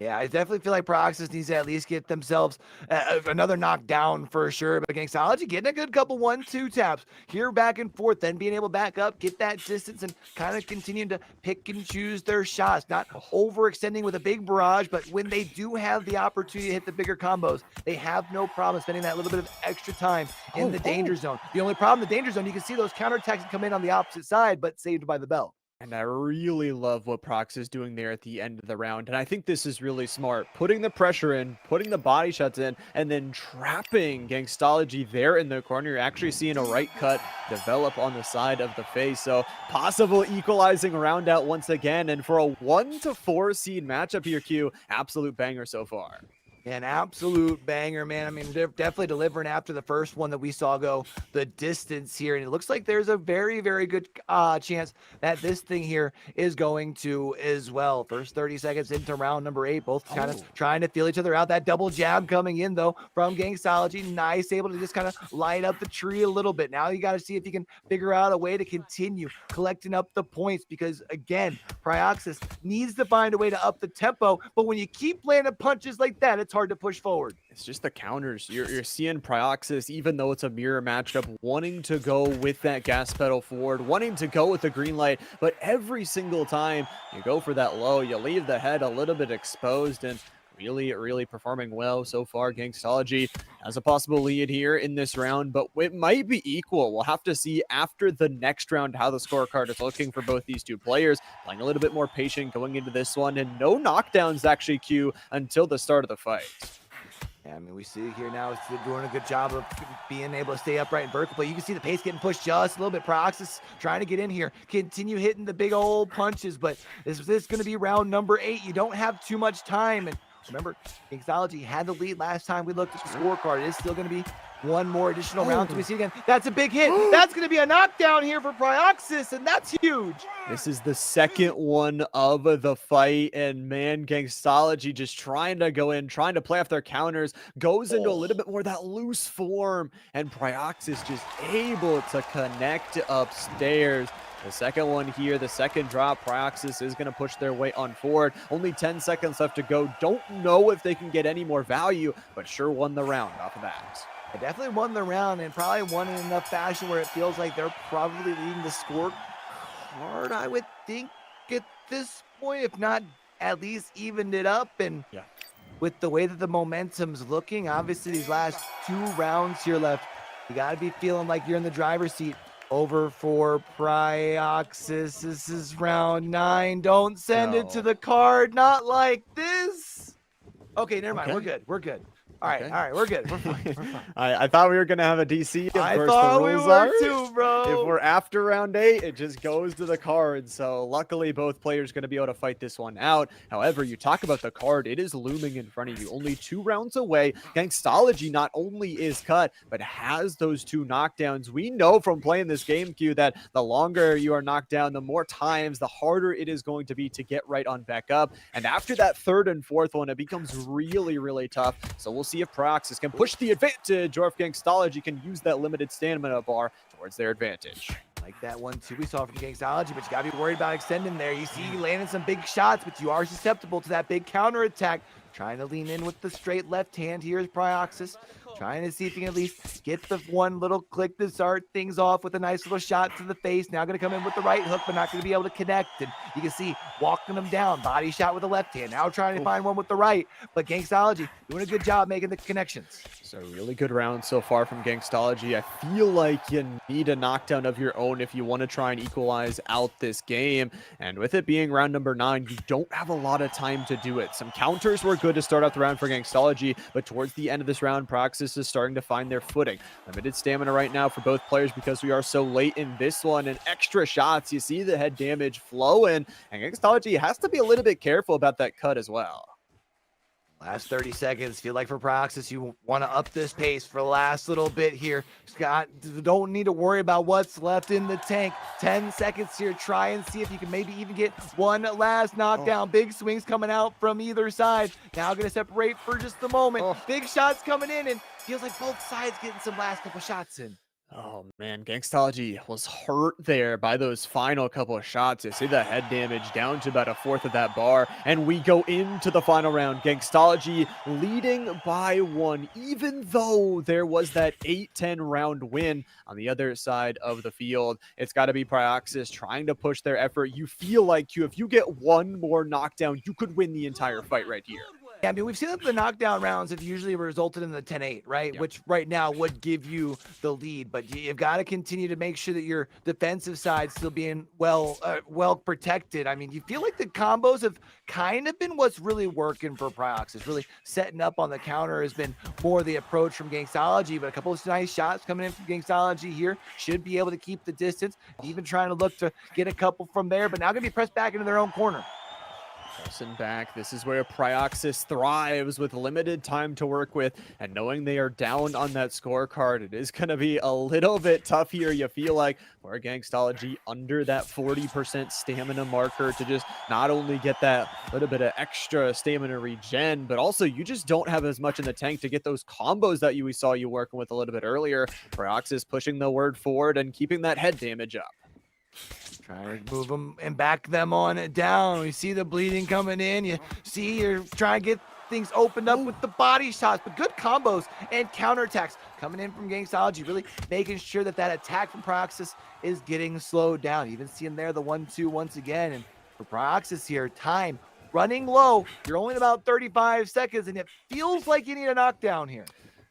Yeah, I definitely feel like Proxys needs to at least get themselves another knockdown for sure. But Gangstology getting a good couple 1-2 taps here back and forth, then being able to back up, get that distance, and kind of continuing to pick and choose their shots, not overextending with a big barrage. But when they do have the opportunity to hit the bigger combos, they have no problem spending that little bit of extra time in the danger zone. The only problem in the danger zone, you can see those counterattacks come in on the opposite side, but saved by the bell. And I really love what Prox is doing there at the end of the round. And I think this is really smart. Putting the pressure in, putting the body shots in, and then trapping Gangstology there in the corner. You're actually seeing a right cut develop on the side of the face. So possible equalizing round out once again. And for a 1-4 seed matchup here, Q, absolute banger so far. An absolute banger, man. I mean, they're definitely delivering after the first one that we saw go the distance here. And it looks like there's a very, very good chance that this thing here is going to as well. First 30 seconds into round number 8, both kind of trying to feel each other out. That double jab coming in, though, from Gangstology. Nice, able to just kind of light up the tree a little bit. Now you got to see if you can figure out a way to continue collecting up the points because, again, Prioxis needs to find a way to up the tempo. But when you keep landing punches like that, it's hard to push forward. It's just the counters. You're seeing Prioxis, even though it's a mirror matchup, wanting to go with that gas pedal forward, wanting to go with the green light, but every single time you go for that low, you leave the head a little bit exposed, and really performing well so far. Gangstology has a possible lead here in this round, but it might be equal. We'll have to see after the next round how the scorecard is looking for both these two players. Playing a little bit more patient going into this one, and no knockdowns actually, Q, until the start of the fight. Yeah, I mean, we see here now it's doing a good job of being able to stay upright and vertical, but you can see the pace getting pushed just a little bit. Proxys trying to get in here, continue hitting the big old punches, but this is going to be round number 8. You don't have too much time, and remember, Gangstology had the lead last time we looked at the scorecard. It is still going to be one more additional round. Can we see again? That's a big hit. That's going to be a knockdown here for Prioxis, and that's huge. This is the second one of the fight, and man, Gangstology just trying to go in, trying to play off their counters, goes into a little bit more of that loose form, and Prioxis just able to connect upstairs. The second one here, the second drop, Prioxis is going to push their way on forward. Only 10 seconds left to go. Don't know if they can get any more value, but sure won the round off of that. They definitely won the round and probably won in enough fashion where it feels like they're probably leading the score card, I would think, at this point, if not at least evened it up. And with the way that the momentum's looking, obviously these last 2 rounds here left, you got to be feeling like you're in the driver's seat. Over for Prioxis. This is round 9. Don't send it to the card. Not like this. Okay, never mind. We're good. We're good. All right, we're good. We're fine. We're fine. I thought we were going to have a DC. Of I course, thought the we rules were are, too, bro. if we're after round 8, it just goes to the card. So luckily, both players going to be able to fight this one out. However, you talk about the card, it is looming in front of you. Only 2 rounds away. Gangstology not only is cut, but has those 2 knockdowns. We know from playing this game, Q, that the longer you are knocked down, the more times, the harder it is going to be to get right on back up. And after that 3rd and 4th one, it becomes really tough. So we'll see if Prioxis can push the advantage, or if Gangstology can use that limited stamina bar towards their advantage. Like that one too we saw from Gangstology, but you gotta be worried about extending there. You see you landing some big shots, but you are susceptible to that big counter attack. Trying to lean in with the straight left hand. Here's Prioxis trying to see if he can at least get the one little click to start things off with a nice little shot to the face. Now going to come in with the right hook, but not going to be able to connect. And you can see walking him down, body shot with the left hand. Now trying to find one with the right, but Gangstology doing a good job making the connections. So really good round so far from Gangstology. I feel like you need a knockdown of your own if you want to try and equalize out this game. And with it being round number 9, you don't have a lot of time to do it. Some counters were good to start out the round for Gangstology, but towards the end of this round, Prioxis is starting to find their footing. Limited stamina right now for both players because we are so late in this one, and extra shots. You see the head damage flowing, and Gangstology has to be a little bit careful about that cut as well. Last 30 seconds. Feel like for Prioxis, you want to up this pace for the last little bit here. Scott, don't need to worry about what's left in the tank. 10 seconds here. Try and see if you can maybe even get one last knockdown. Big swings coming out from either side. Now going to separate for just a moment. Big shots coming in, and feels like both sides getting some last couple shots in. Oh man, Gangstology was hurt there by those final couple of shots. You see the head damage down to about a fourth of that bar, and we go into the final round. Gangstology leading by 1, even though there was that 8-10 round win on the other side of the field. It's got to be Prioxis trying to push their effort. You feel like if you get one more knockdown, you could win the entire fight right here. Yeah, I mean, we've seen that the knockdown rounds have usually resulted in the 10-8, right? Yeah. Which right now would give you the lead, but you've got to continue to make sure that your defensive side's still being well protected. I mean, you feel like the combos have kind of been what's really working for Prioxis. Really setting up on the counter has been more the approach from Gangstology, but a couple of nice shots coming in from Gangstology here should be able to keep the distance, even trying to look to get a couple from there, but now going to be pressed back into their own corner. Pressing back. This is where Prioxis thrives with limited time to work with, and knowing they are down on that scorecard, it is going to be a little bit tough here. You feel like for Gangstology under that 40% stamina marker to just not only get that little bit of extra stamina regen, but also you just don't have as much in the tank to get those combos that we saw you working with a little bit earlier. Prioxis pushing the word forward and keeping that head damage up. Try to move them and back them on down. We see the bleeding coming in. You see you're trying to get things opened up with the body shots, but good combos and counterattacks coming in from Gangstology, really making sure that that attack from Prioxis is getting slowed down. Even seeing there the 1-2 once again. And for Prioxis here, time running low. You're only at about 35 seconds, and it feels like you need a knockdown here.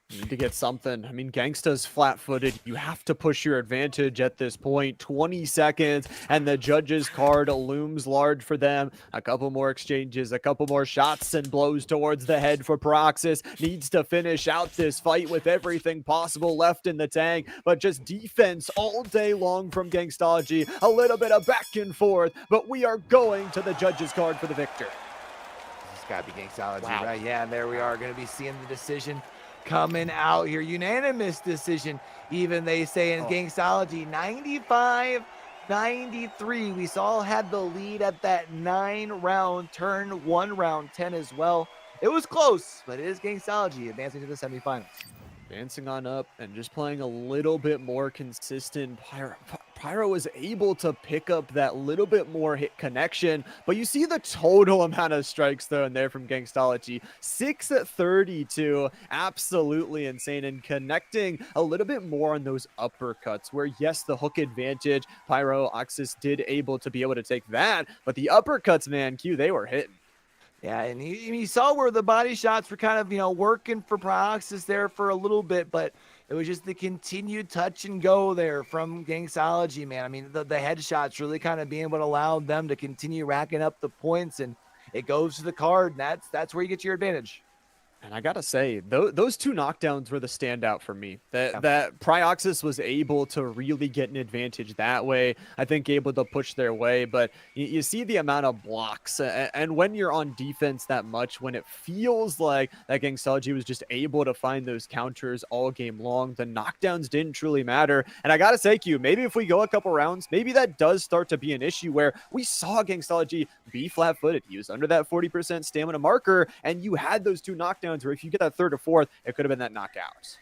You need to get something. I mean, Gangsta's flat-footed. You have to push your advantage at this point. 20 seconds, and the judges' card looms large for them. A couple more exchanges, a couple more shots and blows towards the head for Prioxis. Needs to finish out this fight with everything possible left in the tank, but just defense all day long from Gangstology. A little bit of back and forth, but we are going to the judges' card for the victor. It's got to be Gangstology, right? Yeah, and there we are going to be seeing the decision coming out here. Unanimous decision, even they say in Gangstology. 95-93. We saw had the lead at that 9-round turn, 1 round 10 as well. It was close, but it is Gangstology advancing to the semifinals. Dancing on up and just playing a little bit more consistent. Pyro was able to pick up that little bit more hit connection, but you see the total amount of strikes thrown there from Gangstology. 6-32, absolutely insane, and connecting a little bit more on those uppercuts where, yes, the hook advantage, Prioxis did able to be able to take that, but the uppercuts, man, Q, they were hitting. Yeah, and you saw where the body shots were kind of, working for Prioxis there for a little bit, but it was just the continued touch and go there from Gangstology, man. I mean, the headshots really kind of being able to allow them to continue racking up the points, and it goes to the card, and that's where you get your advantage. And I gotta say, those 2 knockdowns were the standout for me. That Prioxis was able to really get an advantage that way. I think able to push their way, but you see the amount of blocks. And when you're on defense that much, when it feels like that Gangstology was just able to find those counters all game long, the knockdowns didn't truly matter. And I gotta say, Q, maybe if we go a couple rounds, maybe that does start to be an issue where we saw Gangstology be flat-footed. He was under that 40% stamina marker, and you had those 2 knockdowns where if you get that 3rd or 4th, it could have been that knockout.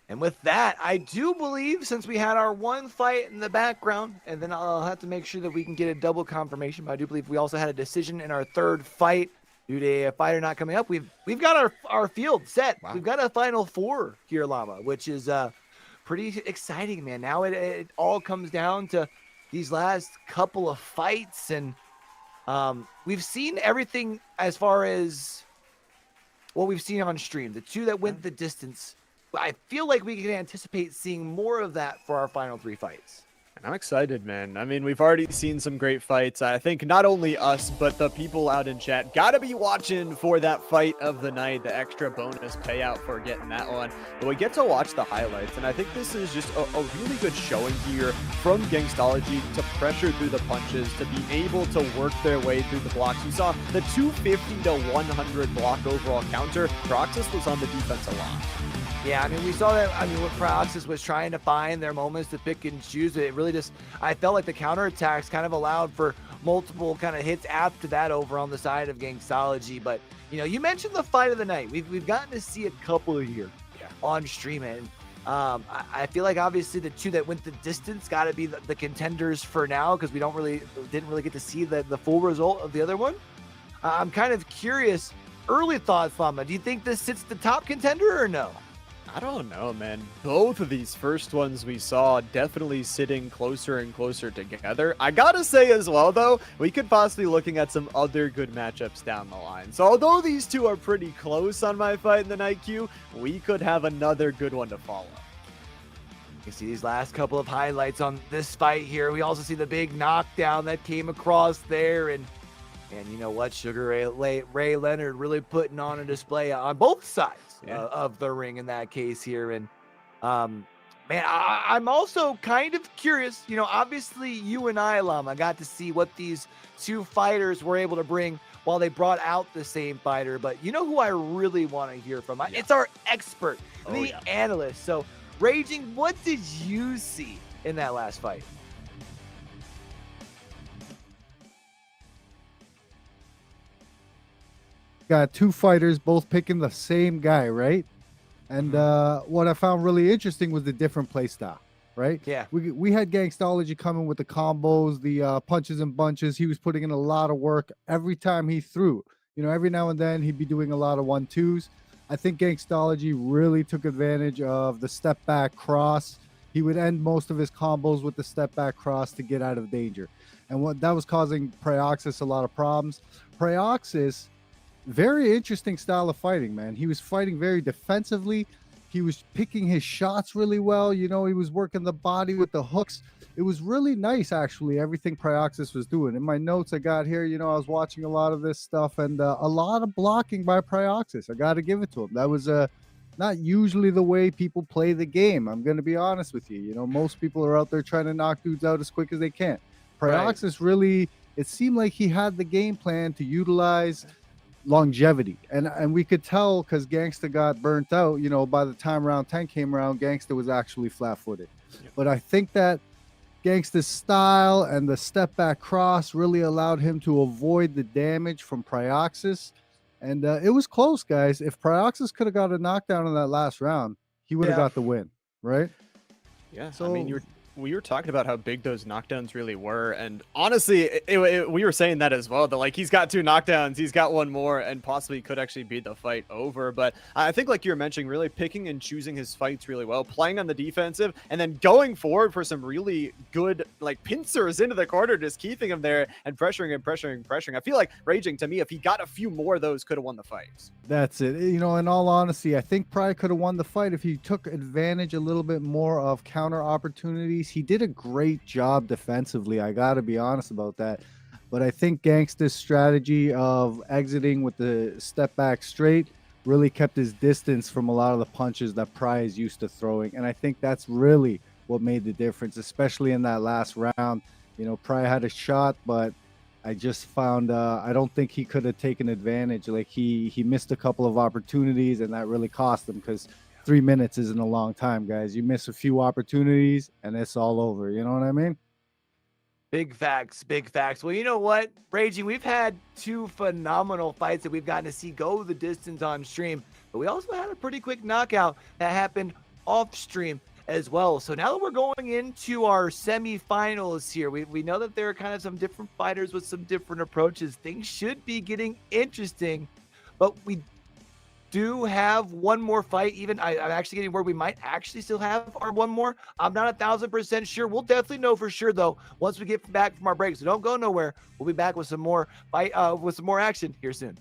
And with that, I do believe, since we had our 1 fight in the background, and then I'll have to make sure that we can get a double confirmation, but I do believe we also had a decision in our 3rd fight due to a fighter not coming up. We've got our field set. Wow. We've got a final 4 here, Llama, which is pretty exciting, man. Now it all comes down to these last couple of fights, and we've seen everything as far as what we've seen on stream, the 2 that went the distance. I feel like we can anticipate seeing more of that for our final 3 fights. And I'm excited, man. I mean, we've already seen some great fights. I think not only us, but the people out in chat gotta be watching for that fight of the night, the extra bonus payout for getting that one. But we get to watch the highlights, and I think this is just a really good showing here from Gangstology to pressure through the punches, to be able to work their way through the blocks. You saw the 250 to 100 block overall counter. Prioxis was on the defense a lot. Yeah, I mean, we saw that. I mean, what Prioxis was trying to find their moments to pick and choose. It really just, I felt like the counterattacks kind of allowed for multiple kind of hits after that over on the side of Gangstology. But, you mentioned the fight of the night. We've gotten to see a couple here on stream, and I feel like obviously the two that went the distance got to be the contenders for now, because we didn't really get to see the full result of the other one. I'm kind of curious. Early thoughts, Llama. Do you think this sits the top contender or no? I don't know, man. Both of these first ones we saw definitely sitting closer and closer together. I gotta say as well, though, we could possibly be looking at some other good matchups down the line. So although these two are pretty close on my fight in the night queue, we could have another good one to follow. You can see these last couple of highlights on this fight here. We also see the big knockdown that came across there, and you know what? Sugar Ray Leonard really putting on a display on both sides of the ring in that case here. And man, I'm also kind of curious. You know, obviously you and I, Llama, got to see what these two fighters were able to bring while they brought out the same fighter. But you know who I really want to hear from? It's our expert, the analyst. So, Raging, what did you see in that last fight? Got two fighters both picking the same guy, right? And what I found really interesting was the different play style, right? Yeah. We had Gangstology coming with the combos, the punches and bunches. He was putting in a lot of work every time he threw. You know, every now and then he'd be doing a lot of 1-2s. I think Gangstology really took advantage of the step back cross. He would end most of his combos with the step back cross to get out of danger. And what that was causing Prioxis a lot of problems. Prioxis, very interesting style of fighting, man. He was fighting very defensively. He was picking his shots really well. You know, he was working the body with the hooks. It was really nice, actually, everything Prioxis was doing. In my notes I got here, you know, I was watching a lot of this stuff, and a lot of blocking by Prioxis. I got to give it to him. That was not usually the way people play the game. I'm going to be honest with you. You know, most people are out there trying to knock dudes out as quick as they can. Prioxis really, it seemed like he had the game plan to utilize longevity, and we could tell because Gangsta got burnt out. You know, by the time round 10 came around, Gangsta was actually flat-footed. But I think that Gangsta's style and the step back cross really allowed him to avoid the damage from Prioxis, and it was close, guys. If Prioxis could have got a knockdown in that last round, he would have got the win, right? Yeah, so I mean, we were talking about how big those knockdowns really were, and honestly, we were saying that as well, that like he's got 2 knockdowns, he's got 1 more, and possibly could actually beat the fight over. But I think, like you were mentioning, really picking and choosing his fights really well, playing on the defensive, and then going forward for some really good like pincers into the corner, just keeping him there and pressuring. I feel like Raging, to me, if he got a few more of those, could have won the fights. That's it. You know, in all honesty, I think Pry could have won the fight if he took advantage a little bit more of counter opportunities. He did a great job defensively. I got to be honest about that. But I think Gangsta's strategy of exiting with the step back straight really kept his distance from a lot of the punches that Pry is used to throwing. And I think that's really what made the difference, especially in that last round. You know, Pry had a shot, but I just found I don't think he could have taken advantage. Like he missed a couple of opportunities, and that really cost him, because 3 minutes isn't a long time, guys. You miss a few opportunities and it's all over. You know what I mean? Big facts, big facts. Well, you know what, Raging, we've had 2 phenomenal fights that we've gotten to see go the distance on stream, but we also had a pretty quick knockout that happened off stream as well. So now that we're going into our semifinals here, we know that there are kind of some different fighters with some different approaches. Things should be getting interesting, but we do have 1 more fight. Even I'm actually getting word we might actually still have our 1 more. I'm not 1,000% sure. We'll definitely know for sure though once we get back from our break. So don't go nowhere. We'll be back with some more fight, with some more action here soon.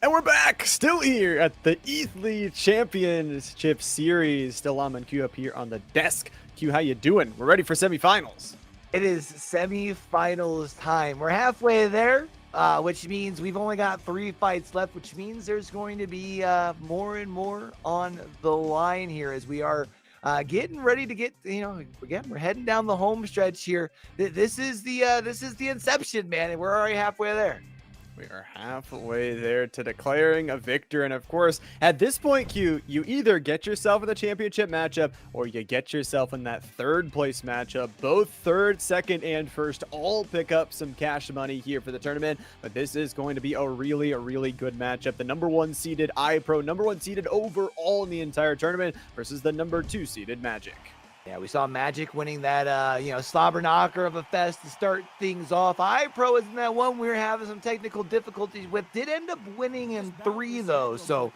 And we're back, still here at the Ethlete Championship Series. Still on Q up here on the desk. Q, how you doing? We're ready for semifinals. It is semifinals time. We're halfway there, which means we've only got 3 fights left, which means there's going to be more and more on the line here as we are getting ready to get, again, we're heading down the home stretch here. This is the inception, man, and we're already halfway there. We are halfway there to declaring a victor. And of course, at this point, Q, you either get yourself in the championship matchup or you get yourself in that third place matchup. Both third, second, and first all pick up some cash money here for the tournament. But this is going to be a really good matchup. The number 1 seeded iPro, number 1 seeded overall in the entire tournament versus the number 2 seeded Magic. Yeah, we saw Magic winning that, slobber knocker of a fest to start things off. iPro is in that one we were having some technical difficulties with. Did end up winning in 3, though. So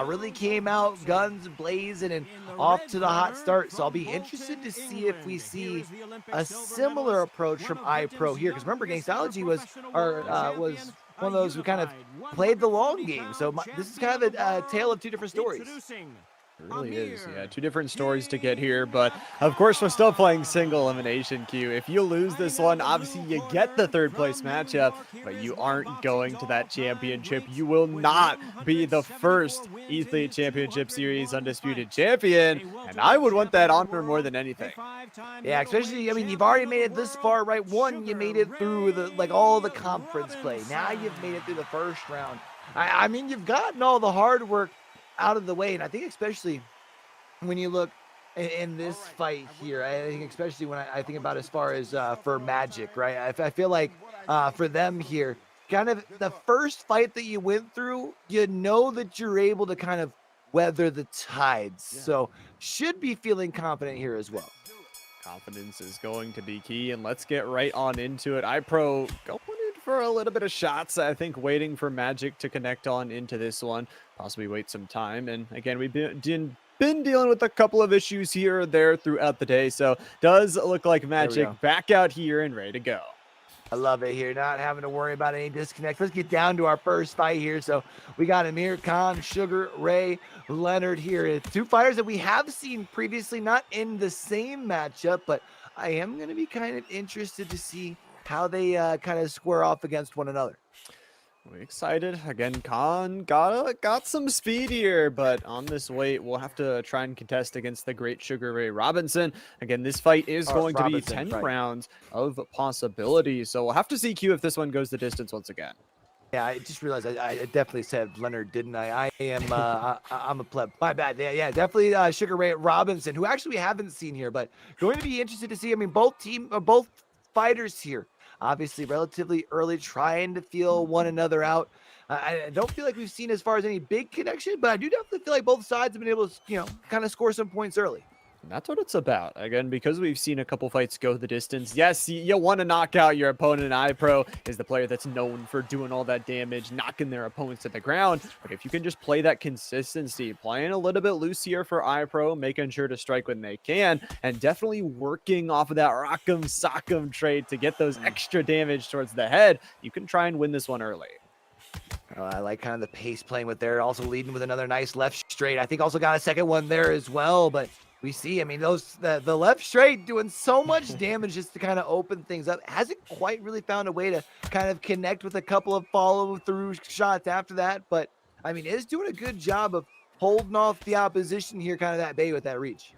really came out guns blazing and off to the hot start. So I'll be interested to see if we see a similar approach from iPro here. Because remember, Gangstology was one of those who kind of played the long game. So this is kind of a tale of 2 different stories. It really is. Yeah, 2 different stories to get here, but of course we're still playing single elimination, Q. If you lose this one, obviously you get the third place matchup, but you aren't going to that championship. You will not be the first Ethlete Championship Series Undisputed Champion, and I would want that honor more than anything. Yeah, especially, I mean, you've already made it this far, right? One, you made it through all the conference play. Now you've made it through the first round. I mean, you've gotten all the hard work out of the way, and I think especially when you look in this fight here, I think especially when I think about as far as for Magic, right? I feel like for them here, kind of the first fight that you went through, you know that you're able to kind of weather the tides. So should be feeling confident here as well. Confidence is going to be key, and let's get right on into it. iPro going in for a little bit of shots. I think waiting for Magic to connect on into this one, possibly wait some time. And again, we've been dealing with a couple of issues here or there throughout the day, so does look like Magic back out here and ready to go. I love it here, not having to worry about any disconnect. Let's get down to our first fight here. So we got Amir Khan, Sugar Ray Leonard here. It's 2 fighters that we have seen previously, not in the same matchup, but I am going to be kind of interested to see how they kind of square off against one another. We're excited. Again, Khan got some speed here, but on this weight, we'll have to try and contest against the great Sugar Ray Robinson. Again, this fight is going to be 10 rounds of possibilities, so we'll have to see Q if this one goes the distance once again. Yeah, I just realized I definitely said Leonard, didn't I? I am I'm a pleb. My bad. Yeah, definitely Sugar Ray Robinson, who actually we haven't seen here, but going to be interested to see. I mean, both fighters here, obviously relatively early, trying to feel one another out. I don't feel like we've seen as far as any big connection, but I do definitely feel like both sides have been able to, kind of score some points early. And that's what it's about. Again, because we've seen a couple fights go the distance. Yes, you want to knock out your opponent. iPro is the player that's known for doing all that damage, knocking their opponents to the ground. But if you can just play that consistency, playing a little bit loose here for iPro, making sure to strike when they can, and definitely working off of that rock'em sock'em trade to get those extra damage towards the head, you can try and win this one early. I like kind of the pace playing with there, also leading with another nice left straight. I think also got a second one there as well, but we see, I mean, the left straight doing so much damage just to kind of open things up. Hasn't quite really found a way to kind of connect with a couple of follow-through shots after that, but, I mean, is doing a good job of holding off the opposition here, kind of that bay with that reach.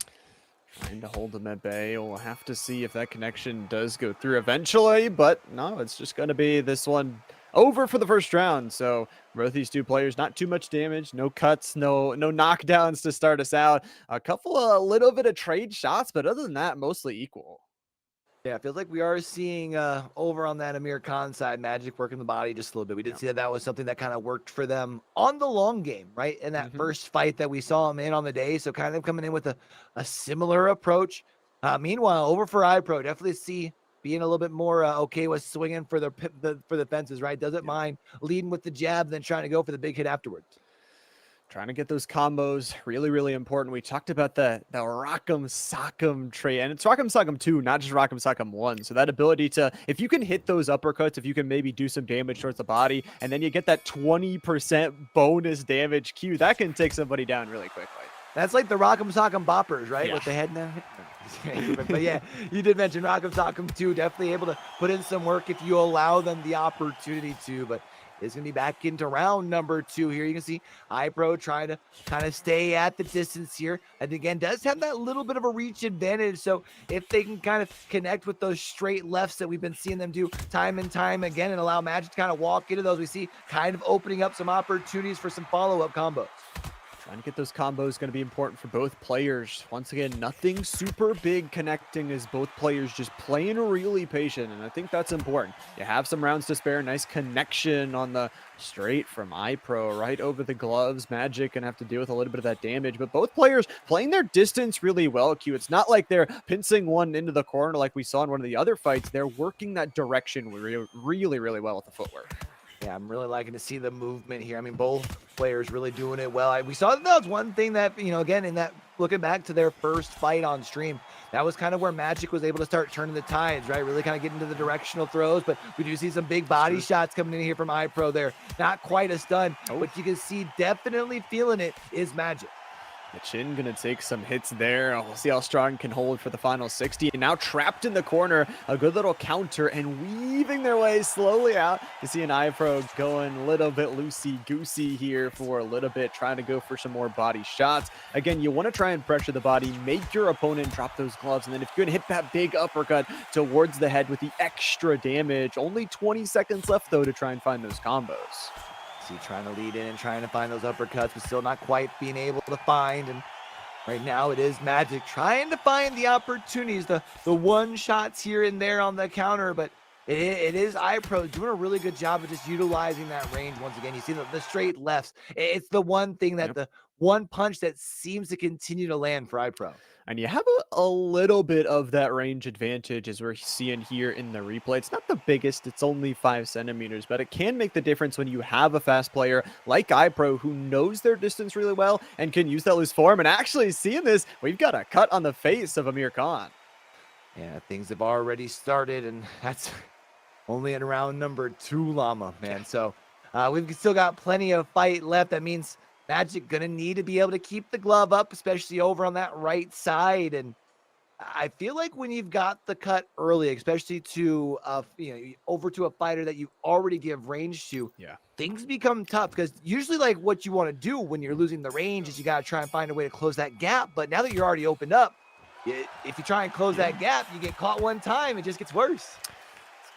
Trying to hold them at bay. We'll have to see if that connection does go through eventually, but no, it's just going to be this one over for the first round. So both these 2 players, not too much damage, no cuts, no knockdowns to start us out. A little bit of trade shots, but other than that, mostly equal. Yeah, it feels like we are seeing over on that Amir Khan side, Magic working the body just a little bit. We did see that was something that kind of worked for them on the long game, right? In that first fight that we saw him in on the day. So kind of coming in with a similar approach. Meanwhile, over for iPro, definitely see being a little bit more okay with swinging for the fences, right? Doesn't mind leading with the jab, then trying to go for the big hit afterwards. Trying to get those combos, really, really important. We talked about the Rock'em Sock'em trait, and it's Rock'em Sock'em 2, not just Rock'em Sock'em 1. So that ability to, if you can hit those uppercuts, if you can maybe do some damage towards the body, and then you get that 20% bonus damage Q, that can take somebody down really quickly. That's like the Rock'em Sock'em boppers, right? Yeah. With the head now. But yeah, you did mention Rock'em Sock'em 2. Definitely able to put in some work if you allow them the opportunity to. But it's going to be back into round number 2 here. You can see iPro trying to kind of stay at the distance here. And again, does have that little bit of a reach advantage. So if they can kind of connect with those straight lefts that we've been seeing them do time and time again and allow Magic to kind of walk into those, we see kind of opening up some opportunities for some follow-up combos. Trying to get those combos going to be important for both players. Once again, nothing super big connecting as both players just playing really patient, and I think that's important. You have some rounds to spare. Nice connection on the straight from iPro right over the gloves. Magic gonna have to deal with a little bit of that damage, but both players playing their distance really well, Q. It's not like they're pincing one into the corner like we saw in one of the other fights. They're working that direction really, really well with the footwork. Yeah, I'm really liking to see the movement here. I mean, both players really doing it well. We saw that was one thing that, you know, again, in that looking back to their first fight on stream, that was kind of where Magic was able to start turning the tides, right? Really kind of getting into the directional throws, but we do see some big body shots coming in here from iPro there. Not quite a stun, but you can see definitely feeling it is Magic. The chin gonna take some hits there. We'll see how strong it can hold for the final 60. And now trapped in the corner, a good little counter and weaving their way slowly out. You see an iPro going a little bit loosey-goosey here for a little bit, trying to go for some more body shots. Again, you want to try and pressure the body, make your opponent drop those gloves, and then if you're gonna hit that big uppercut towards the head with the extra damage, only 20 seconds left though to try and find those combos. Trying to lead in and trying to find those uppercuts, but still not quite being able to find. And right now it is Magic trying to find the opportunities, the one shots here and there on the counter, but it is iPro doing a really good job of just utilizing that range. Once again, you see the straight lefts. It's the one thing that the one punch that seems to continue to land for iPro. And you have a little bit of that range advantage as we're seeing here in the replay. It's not the biggest, it's only 5 centimeters, but it can make the difference when you have a fast player like iPro who knows their distance really well and can use that loose form. And actually seeing this, we've got a cut on the face of Amir Khan. Yeah, things have already started, and that's only in round number 2, Llama, man. So we've still got plenty of fight left. That means Magic gonna need to be able to keep the glove up, especially over on that right side. And I feel like when you've got the cut early, especially to over to a fighter that you already give range to, things become tough, because usually like what you want to do when you're losing the range is you got to try and find a way to close that gap. But now that you're already opened up, if you try and close that gap, you get caught one time, it just gets worse.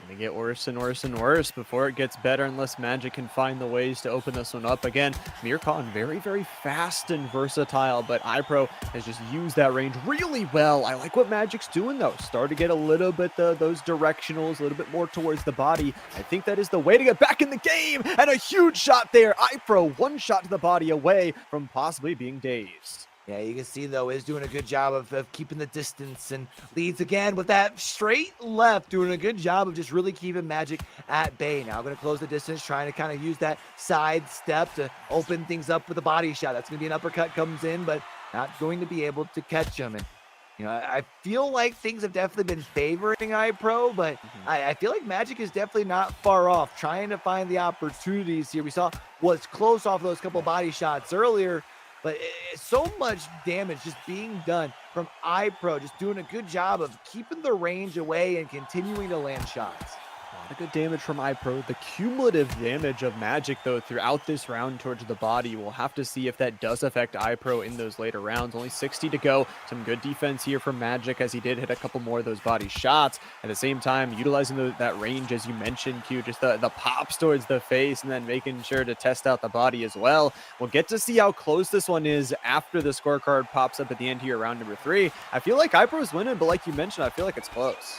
Gonna get worse and worse and worse before it gets better, unless Magic can find the ways to open this one up. Again, Amir Khan very, very fast and versatile, but iPro has just used that range really well. I like what Magic's doing though. Start to get a little bit those directionals, a little bit more towards the body. I think that is the way to get back in the game, and a huge shot there. iPro, one shot to the body away from possibly being dazed. Yeah, you can see, though, is doing a good job of keeping the distance, and leads again with that straight left, doing a good job of just really keeping Magic at bay. Now going to close the distance, trying to kind of use that side step to open things up with a body shot. That's going to be an uppercut comes in, but not going to be able to catch him. And, you know, I feel like things have definitely been favoring iPro, but I feel like Magic is definitely not far off, trying to find the opportunities here. We saw was close off those couple body shots earlier, but so much damage just being done from iPro, just doing a good job of keeping the range away and continuing to land shots. A lot of good damage from iPro. The cumulative damage of Magic, though, throughout this round towards the body, we'll have to see if that does affect iPro in those later rounds. Only 60 to go. Some good defense here from Magic, as he did hit a couple more of those body shots. At the same time, utilizing that range, as you mentioned, Q, just the pops towards the face, and then making sure to test out the body as well. We'll get to see how close this one is after the scorecard pops up at the end here, round number 3. I feel like iPro's winning, but like you mentioned, I feel like it's close.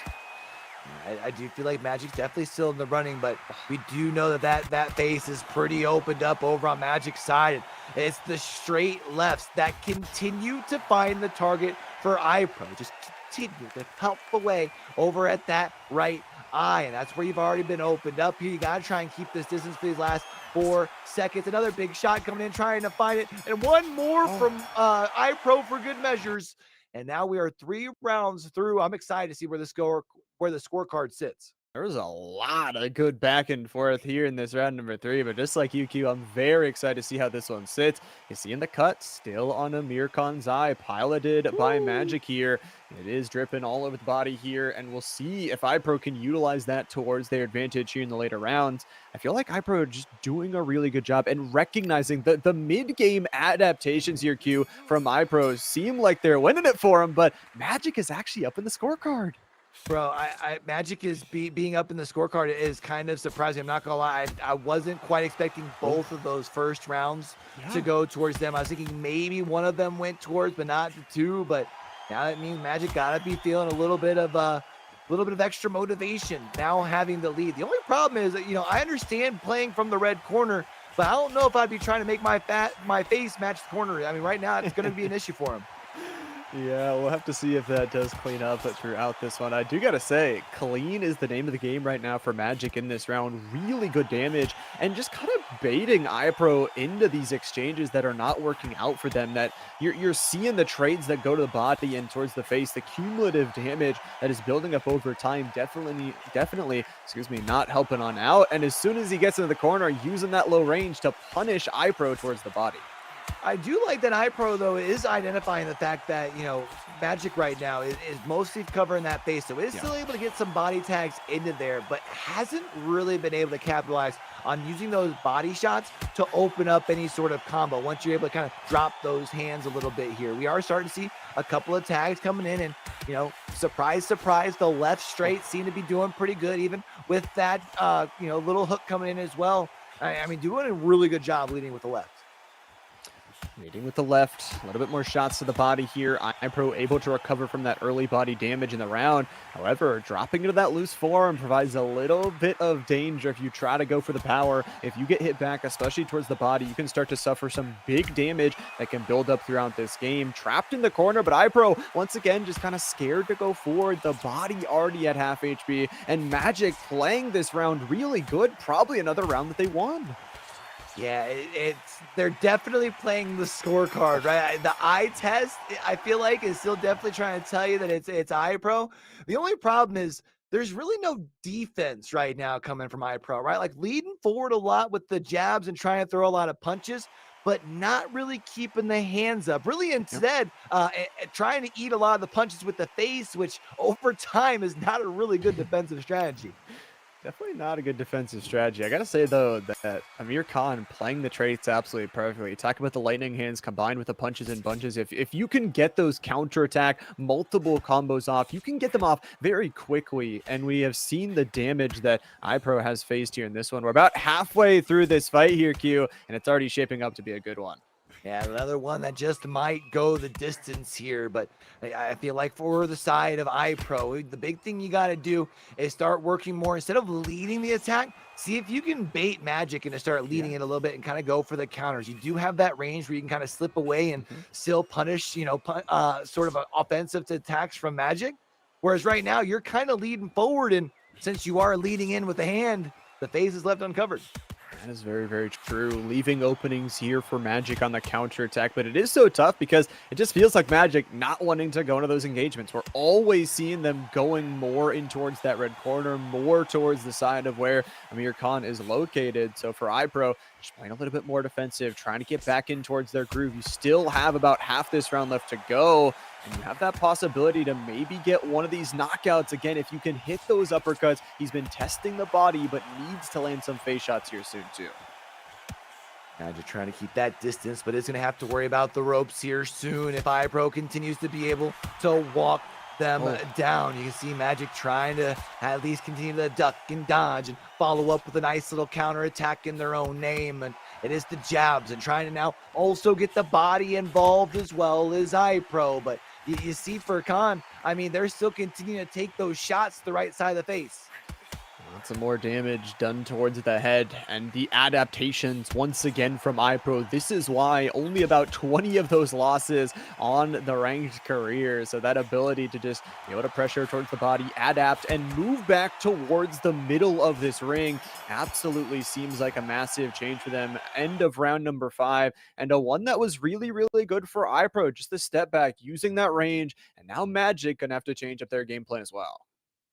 I do feel like Magic's definitely still in the running, but we do know that face is pretty opened up over on Magic's side. It's the straight lefts that continue to find the target for iPro. Just continue to help away over at that right eye, and that's where you've already been opened up here. You got to try and keep this distance for these last 4 seconds. Another big shot coming in, trying to find it. And one more from iPro for good measures. And now we are 3 rounds through. I'm excited to see where the scorecard sits. There was a lot of good back and forth here in this round number 3, but just like UQ, I'm very excited to see how this one sits. You see in the cut, still on Amir Khan's eye, piloted by Magic here. It is dripping all over the body here, and we'll see if iPro can utilize that towards their advantage here in the later rounds. I feel like iPro are just doing a really good job and recognizing the mid-game adaptations here, Q, from iPro seem like they're winning it for them, but Magic is actually up in the scorecard. Bro, Magic is being up in the scorecard is kind of surprising. I'm not gonna lie. I wasn't quite expecting both of those first rounds to go towards them. I was thinking maybe one of them went towards, but not the 2. But now that means Magic gotta be feeling a little bit of extra motivation now having the lead. The only problem is that, you know, I understand playing from the red corner, but I don't know if I'd be trying to make my face match the corner. I mean, right now it's gonna be an issue for him. Yeah, we'll have to see if that does clean up throughout this one. I do got to say, clean is the name of the game right now for Magic in this round. Really good damage and just kind of baiting iPro into these exchanges that are not working out for them, that you're seeing the trades that go to the body and towards the face, the cumulative damage that is building up over time, definitely, not helping on out. And as soon as he gets into the corner, using that low range to punish iPro towards the body. I do like that iPro, though, is identifying the fact that, you know, Magic right now is mostly covering that face. So is still able to get some body tags into there, but hasn't really been able to capitalize on using those body shots to open up any sort of combo once you're able to kind of drop those hands a little bit here. We are starting to see a couple of tags coming in, and, you know, surprise, surprise, the left straight seem to be doing pretty good, even with that, you know, little hook coming in as well. I mean, doing a really good job leading with the left. Leading with the left, a little bit more shots to the body here. iPro able to recover from that early body damage in the round. However, dropping into that loose forearm provides a little bit of danger if you try to go for the power. If you get hit back, especially towards the body, you can start to suffer some big damage that can build up throughout this game. Trapped in the corner, but iPro, once again, just kind of scared to go forward. The body already at half HP, and Magic playing this round really good. Probably another round that they won. Yeah, they're definitely playing the scorecard, right? The eye test, I feel like, is still definitely trying to tell you that it's iPro. The only problem is there's really no defense right now coming from iPro, right? Like leading forward a lot with the jabs and trying to throw a lot of punches, but not really keeping the hands up. Really instead, trying to eat a lot of the punches with the face, which over time is not a really good defensive strategy. Definitely not a good defensive strategy. I gotta say, though, that Amir Khan playing the traits absolutely perfectly. Talk about the lightning hands combined with the punches and bunches. If you can get those counterattack, multiple combos off, you can get them off very quickly. And we have seen the damage that iPro has faced here in this one. We're about halfway through this fight here, Q, and it's already shaping up to be a good one. Yeah, another one that just might go the distance here, but I feel like for the side of iPro, the big thing you got to do is start working more. Instead of leading the attack, see if you can bait Magic and start leading it a little bit and kind of go for the counters. You do have that range where you can kind of slip away and still punish, you know, sort of offensive attacks from Magic. Whereas right now, you're kind of leading forward, and since you are leading in with the hand, the face is left uncovered. That is very, very true. Leaving openings here for Magic on the counterattack, but it is so tough because it just feels like Magic not wanting to go into those engagements. We're always seeing them going more in towards that red corner, more towards the side of where Amir Khan is located. So for iPro, just playing a little bit more defensive, trying to get back in towards their groove. You still have about half this round left to go, and you have that possibility to maybe get one of these knockouts again if you can hit those uppercuts. He's been testing the body, but needs to land some face shots here soon too. Magic trying to keep that distance, but is going to have to worry about the ropes here soon if iPro continues to be able to walk them down. You can see Magic trying to at least continue to duck and dodge and follow up with a nice little counter attack in their own name. And it is the jabs and trying to now also get the body involved as well as iPro. But you see for Khan, I mean, they're still continuing to take those shots to the right side of the face. Some more damage done towards the head, and the adaptations once again from iPro. This is why only about 20 of those losses on the ranked career. So that ability to just be able to pressure towards the body, adapt, and move back towards the middle of this ring absolutely seems like a massive change for them. End of round number 5, and a one that was really, really good for iPro. Just a step back, using that range, and now Magic gonna have to change up their game plan as well.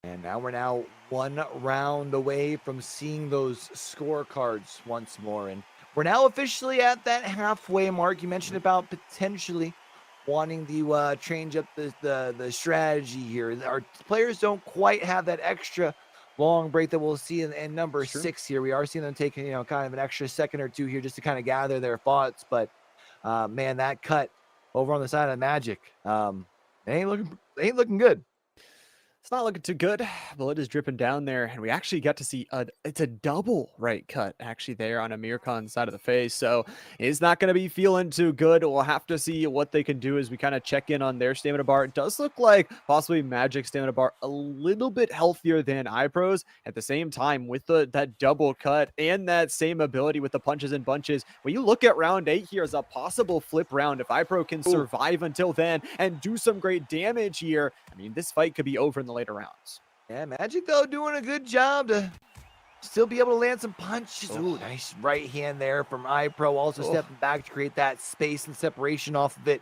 And now we're now 1 round away from seeing those scorecards once more. And we're now officially at that halfway mark. You mentioned about potentially wanting to change up the strategy here. Our players don't quite have that extra long break that we'll see in number 6 here. We are seeing them taking, kind of an extra second or two here just to kind of gather their thoughts. But man, that cut over on the side of Magic, ain't looking good. It's not looking too good. Blood is dripping down there, and we actually got to see it's a double right cut actually there on Amir Khan's side of the face. So it's not going to be feeling too good. We'll have to see what they can do as we kind of check in on their stamina bar. It does look like possibly Magic stamina bar a little bit healthier than iPro's. At the same time, with that double cut and that same ability with the punches and bunches, when you look at round 8 here as a possible flip round, if iPro can survive until then and do some great damage here, I mean, this fight could be over in the later rounds. Yeah, Magic though doing a good job to still be able to land some punches. Ooh, nice right hand there from iPro, also stepping back to create that space and separation off of it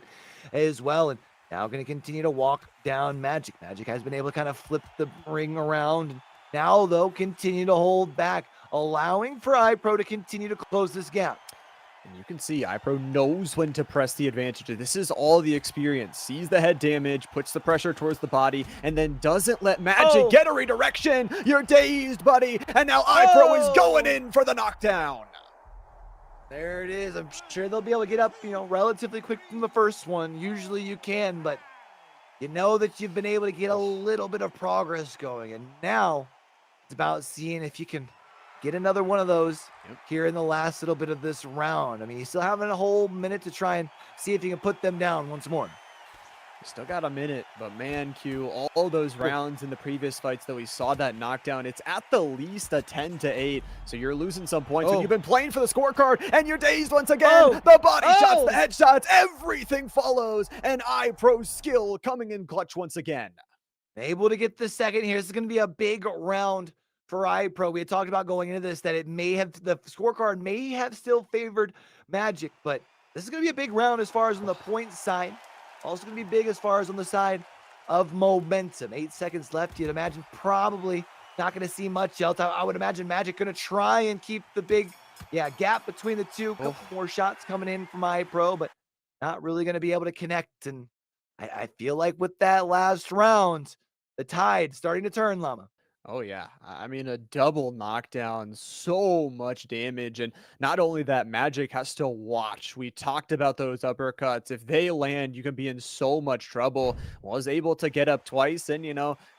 as well. And now going to continue to walk down Magic. Magic has been able to kind of flip the ring around. Now though, continue to hold back, allowing for iPro to continue to close this gap. And you can see iPro knows when to press the advantage. This is all the experience. Sees the head damage, puts the pressure towards the body, and then doesn't let Magic get a redirection. You're dazed, buddy. And now iPro is going in for the knockdown. There it is. I'm sure they'll be able to get up, relatively quick from the first one. Usually you can, but you know that you've been able to get a little bit of progress going. And now it's about seeing if you can get another one of those here in the last little bit of this round. I mean, you still have a whole minute to try and see if you can put them down once more. Still got a minute, but man, Q, all those rounds in the previous fights that we saw that knockdown, it's at the least a 10-8. So you're losing some points when you've been playing for the scorecard and you're dazed once again. The body shots, the headshots, everything follows. And iPro's skill coming in clutch once again. Able to get the second here. This is going to be a big round for iPro. We had talked about going into this that the scorecard may have still favored Magic, but this is going to be a big round as far as on the point side. Also going to be big as far as on the side of momentum. 8 seconds left. You'd imagine probably not going to see much else. I would imagine Magic going to try and keep the big gap between the two. Couple more shots coming in from iPro, but not really going to be able to connect. And I feel like with that last round, the tide starting to turn, Llama. Oh, yeah. I mean, a double knockdown, so much damage. And not only that, Magic has to watch. We talked about those uppercuts. If they land, you can be in so much trouble. Was able to get up twice and,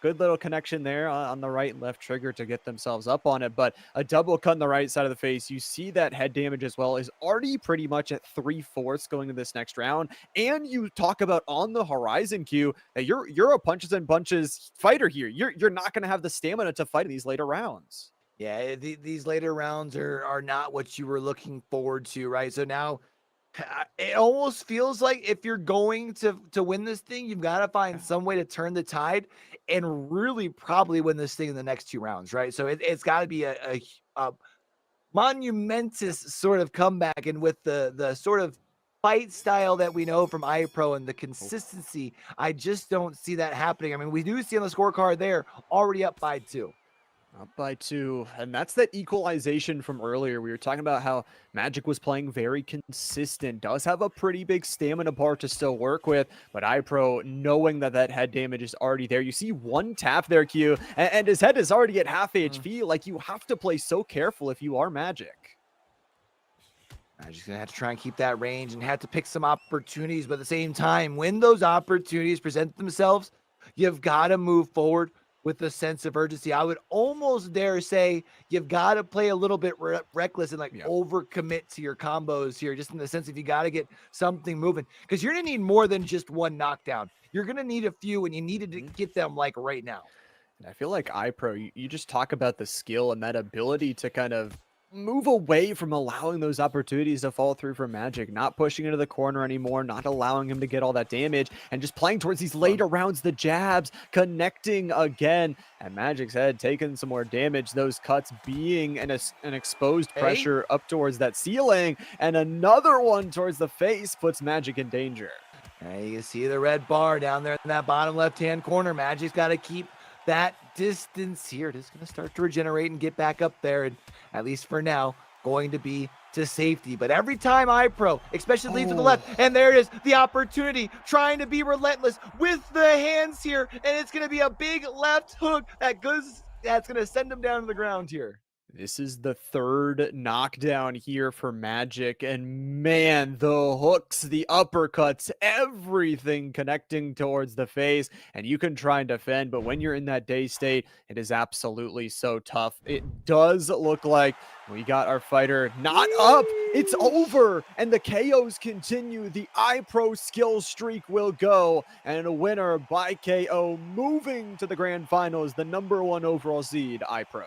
good little connection there on the right and left trigger to get themselves up on it. But a double cut on the right side of the face, you see that head damage as well is already pretty much at 3/4 going to this next round. And you talk about on the horizon, Q, that you're a punches and bunches fighter here. You're not going to have the stamina to fight in these later rounds. Yeah, these later rounds are not what you were looking forward to, right? So now it almost feels like if you're going to win this thing, you've got to find some way to turn the tide and really probably win this thing in the next 2 rounds, right? So it's got to be a monumentous sort of comeback, and with the sort of fight style that we know from iPro and the consistency, I just don't see that happening. I mean, we do see on the scorecard there already up by 2. Up by 2, and that's that equalization from earlier. We were talking about how Magic was playing very consistent, does have a pretty big stamina bar to still work with, but iPro, knowing that head damage is already there. You see one tap there, Q, and his head is already at half HP. Like, you have to play so careful if you are Magic. I'm just going to have to try and keep that range and have to pick some opportunities. But at the same time, when those opportunities present themselves, you've got to move forward with a sense of urgency. I would almost dare say you've got to play a little bit reckless and overcommit to your combos here, just in the sense if you got to get something moving. Because you're going to need more than just one knockdown. You're going to need a few, and you needed to get them like right now. And I feel like iPro, you just talk about the skill and that ability to kind of move away from allowing those opportunities to fall through for Magic, not pushing into the corner anymore, not allowing him to get all that damage, and just playing towards these later rounds, the jabs, connecting again. And Magic's head taking some more damage, those cuts being an exposed pressure up towards that ceiling, and another one towards the face puts Magic in danger. You can see the red bar down there in that bottom left-hand corner. Magic's got to keep that distance here. Just going to start to regenerate and get back up there. And at least for now, going to be to safety. But every time iPro, especially leads to the left, and there it is, the opportunity, trying to be relentless with the hands here. And it's going to be a big left hook that's going to send him down to the ground here. This is the third knockdown here for Magic, and man, the hooks, the uppercuts, everything connecting towards the face, and you can try and defend, but when you're in that day state, it is absolutely so tough. It does look like we got our fighter not up. It's over, and the KOs continue. The iPro skill streak will go, and a winner by KO, moving to the grand finals, the #1 overall seed, iPro.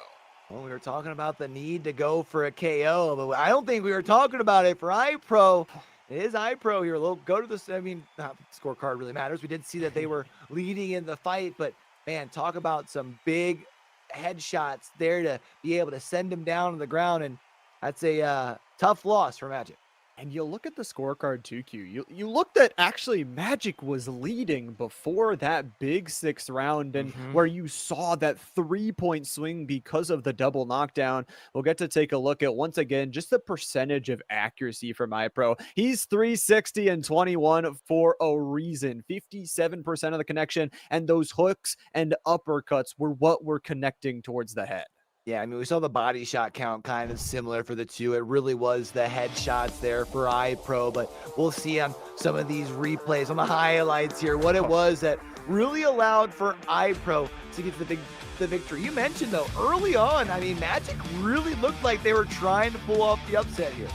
Well, we were talking about the need to go for a KO, but I don't think we were talking about it for iPro. It is iPro here. Go to this. I mean, not the scorecard really matters. We did see that they were leading in the fight, but man, talk about some big headshots there to be able to send him down to the ground. And that's a tough loss for Magic. And you look at the scorecard too, Q. You looked at actually Magic was leading before that big 6th round, and where you saw that 3-point swing because of the double knockdown. We'll get to take a look at, once again, just the percentage of accuracy from iPro. He's 360 and 21 for a reason. 57% of the connection, and those hooks and uppercuts were what were connecting towards the head. Yeah, I mean, we saw the body shot count kind of similar for the two. It really was the headshots there for iPro, but we'll see on some of these replays, on the highlights here, what it was that really allowed for iPro to get the victory. You mentioned, though, early on, I mean, Magic really looked like they were trying to pull off the upset here.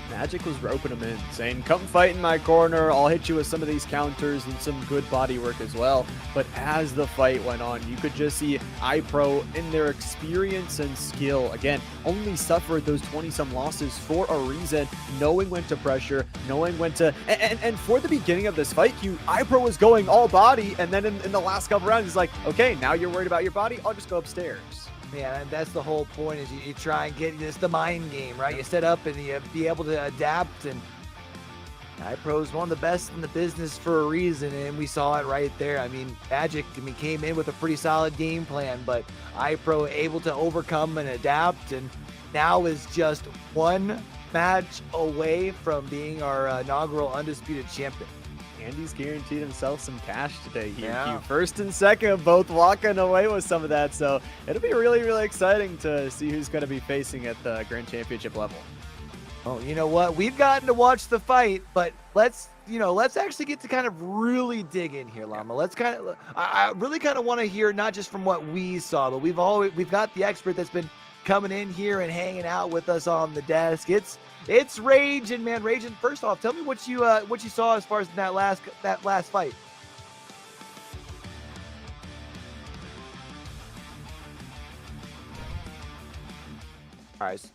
Magic was roping him in, saying, come fight in my corner, I'll hit you with some of these counters and some good body work as well. But as the fight went on, you could just see iPro in their experience and skill, again, only suffered those 20-some losses for a reason, knowing when to pressure, knowing when to... And for the beginning of this fight, iPro was going all body, and then in the last couple rounds, he's like, okay, now you're worried about your body, I'll just go upstairs. Yeah, and that's the whole point, is you try and get this the mind game, right? You set up and you be able to adapt, and iPro is one of the best in the business for a reason, and we saw it right there. I mean, Magic came in with a pretty solid game plan, but iPro able to overcome and adapt, and now is just one match away from being our inaugural Undisputed champion. And he's guaranteed himself some cash today here. Yeah. First and second, both walking away with some of that. So it'll be really, really exciting to see who's going to be facing at the Grand Championship level. Oh, you know what? We've gotten to watch the fight, but let's actually get to kind of really dig in here, Llama. I really kind of want to hear not just from what we saw, but we've got the expert that's been coming in here and hanging out with us on the desk. It's Raging, man. Raging, first off, tell me what you saw as far as that last fight. All right.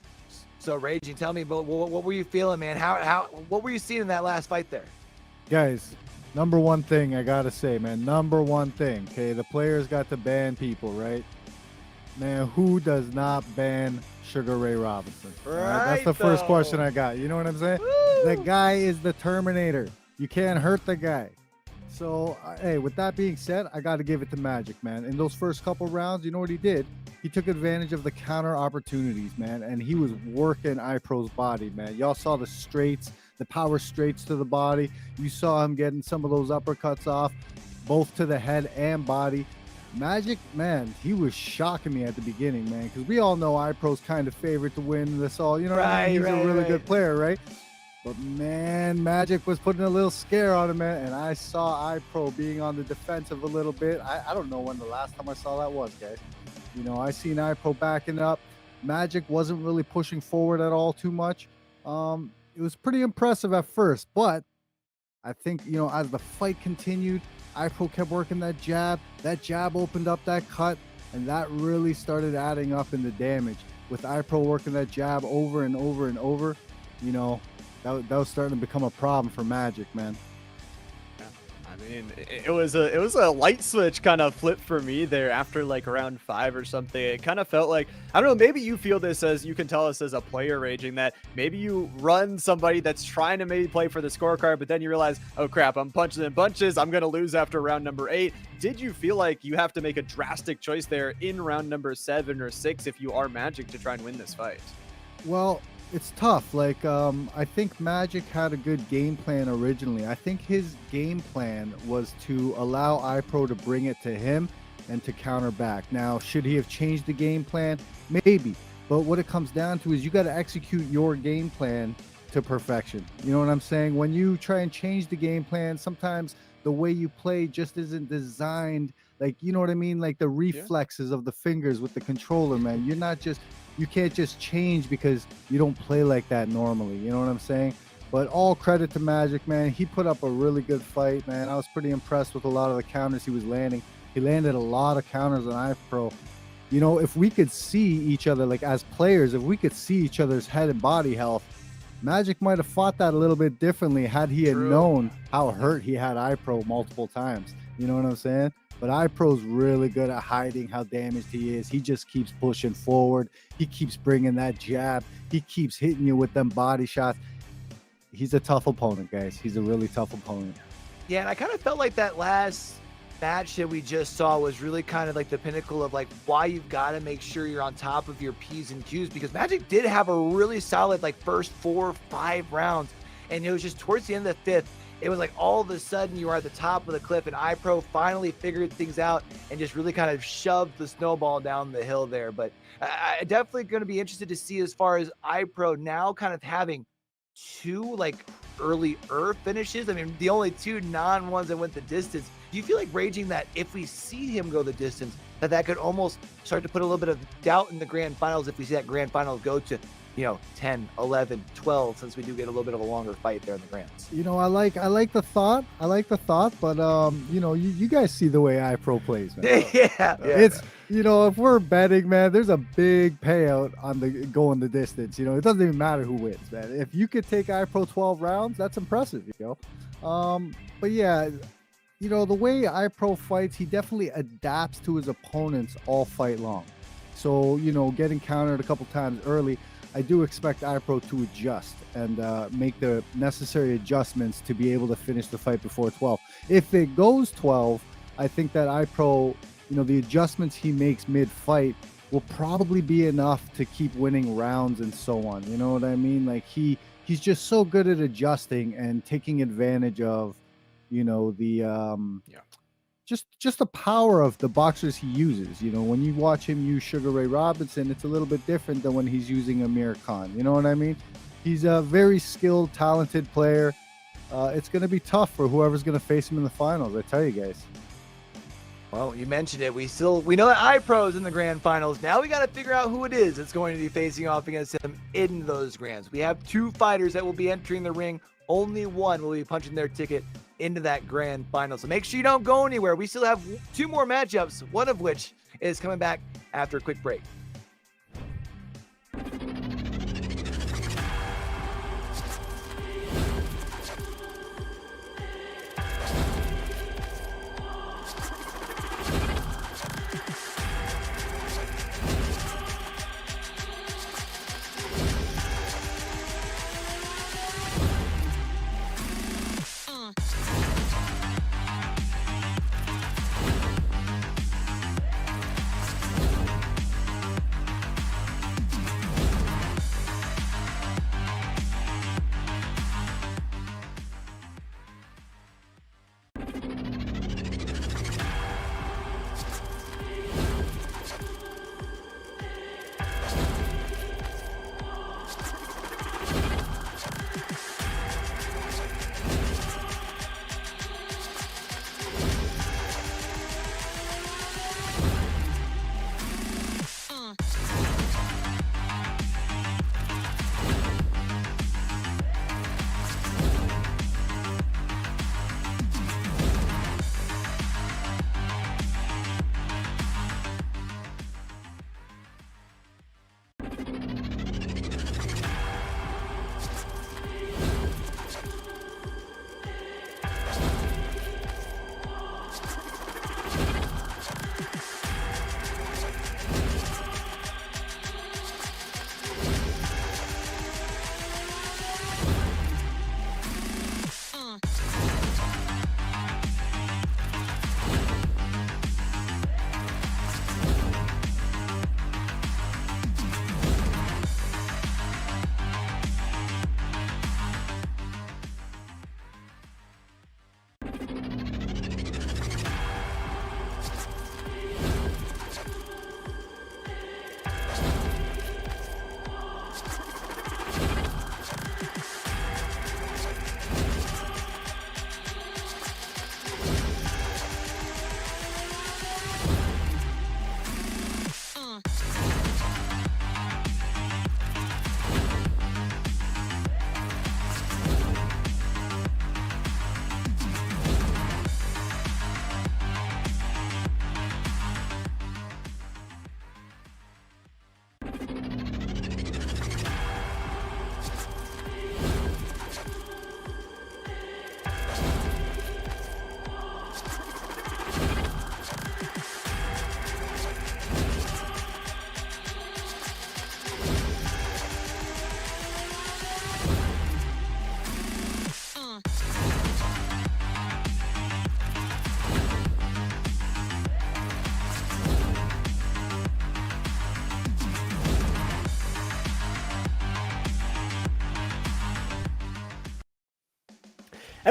So Raging, tell me, what were you feeling, man? What were you seeing in that last fight there? Guys, #1 thing I gotta say, man. #1 thing. Okay, the players got to ban people, right? Man, who does not ban Sugar Ray Robinson? Right, that's the first though. question I got. You know what I'm saying? Woo! The guy is the Terminator. You can't hurt the guy. So, hey, with that being said, I got to give it to Magic, man. In those first couple rounds, you know what he did? He took advantage of the counter opportunities, man, and he was working iPro's body, man. Y'all saw the straights, the power straights to the body. You saw him getting some of those uppercuts off, both to the head and body. Magic, man, he was shocking me at the beginning, man, because we all know iPro's kind of favorite to win this all. You know what I mean? He's a really good player, right? But, man, Magic was putting a little scare on him, man, and I saw iPro being on the defensive a little bit. I don't know when the last time I saw that was, guys. You know, I seen iPro backing up. Magic wasn't really pushing forward at all too much. It was pretty impressive at first, but I think, you know, as the fight continued, iPro kept working that jab. That jab opened up that cut. and that really started adding up in the damage. With iPro working that jab over and over and over, you know, that was starting to become a problem for Magic, man. I mean, it was a light switch kind of flip for me there after like round 5 or something. It kind of felt like, I don't know, maybe you feel this as you can tell us as a player raging, that maybe you run somebody that's trying to maybe play for the scorecard, but then you realize, oh crap, I'm punching in bunches, I'm going to lose after round number 8. Did you feel like you have to make a drastic choice there in round number 7 or 6 if you are Magic to try and win this fight? Well, it's tough. Like, I think Magic had a good game plan originally. I think his game plan was to allow iPro to bring it to him and to counter back. Now, should he have changed the game plan? Maybe. But what it comes down to is you got to execute your game plan to perfection. You know what I'm saying? When you try and change the game plan, sometimes the way you play just isn't designed. Like, you know what I mean? Like the reflexes of the fingers with the controller, man. You can't just change because you don't play like that normally. You know what I'm saying? But all credit to Magic, man. He put up a really good fight, man. I was pretty impressed with a lot of the counters he was landing. He landed a lot of counters on iPro. You know, if we could see each other, like as players, if we could see each other's head and body health, Magic might have fought that a little bit differently had he had known how hurt he had iPro multiple times. You know what I'm saying? But iPro's really good at hiding how damaged he is. He just keeps pushing forward. He keeps bringing that jab. He keeps hitting you with them body shots. He's a tough opponent, guys. He's a really tough opponent. Yeah, and I kind of felt like that last match that we just saw was really kind of like the pinnacle of like why you've got to make sure you're on top of your P's and Q's, because Magic did have a really solid like first 4 or 5 rounds, and it was just towards the end of the 5th, it was like all of a sudden you were at the top of the cliff, and iPro finally figured things out and just really kind of shoved the snowball down the hill there. But I definitely going to be interested to see as far as iPro now kind of having 2 like early finishes. I mean, the only 2 non-ones that went the distance. Do you feel like raging that if we see him go the distance, that could almost start to put a little bit of doubt in the grand finals if we see that grand final go to, you know, 10, 11, 12, since we do get a little bit of a longer fight there in the grands? You know, I like the thought. But you know, you guys see the way iPro plays, man. Yeah. It's, you know, if we're betting, man, there's a big payout on the going the distance. You know, it doesn't even matter who wins, man. If you could take iPro 12 rounds, that's impressive, you know. But yeah, you know, the way iPro fights, he definitely adapts to his opponents all fight long. So, you know, getting countered a couple times early, I do expect iPro to adjust and make the necessary adjustments to be able to finish the fight before 12. If it goes 12, I think that iPro, you know, the adjustments he makes mid-fight will probably be enough to keep winning rounds and so on. You know what I mean? Like he's just so good at adjusting and taking advantage of, you know, the just the power of the boxers he uses. You know, when you watch him use Sugar Ray Robinson, it's a little bit different than when he's using Amir Khan. You know what I mean? He's a very skilled, talented player. It's going to be tough for whoever's going to face him in the finals, I tell you guys. Well, you mentioned it. We know that iPro's in the grand finals. Now we got to figure out who it is that's going to be facing off against him in those grands. We have 2 fighters that will be entering the ring. Only one will be punching their ticket into that grand final. So make sure you don't go anywhere. We still have 2 more matchups, one of which is coming back after a quick break.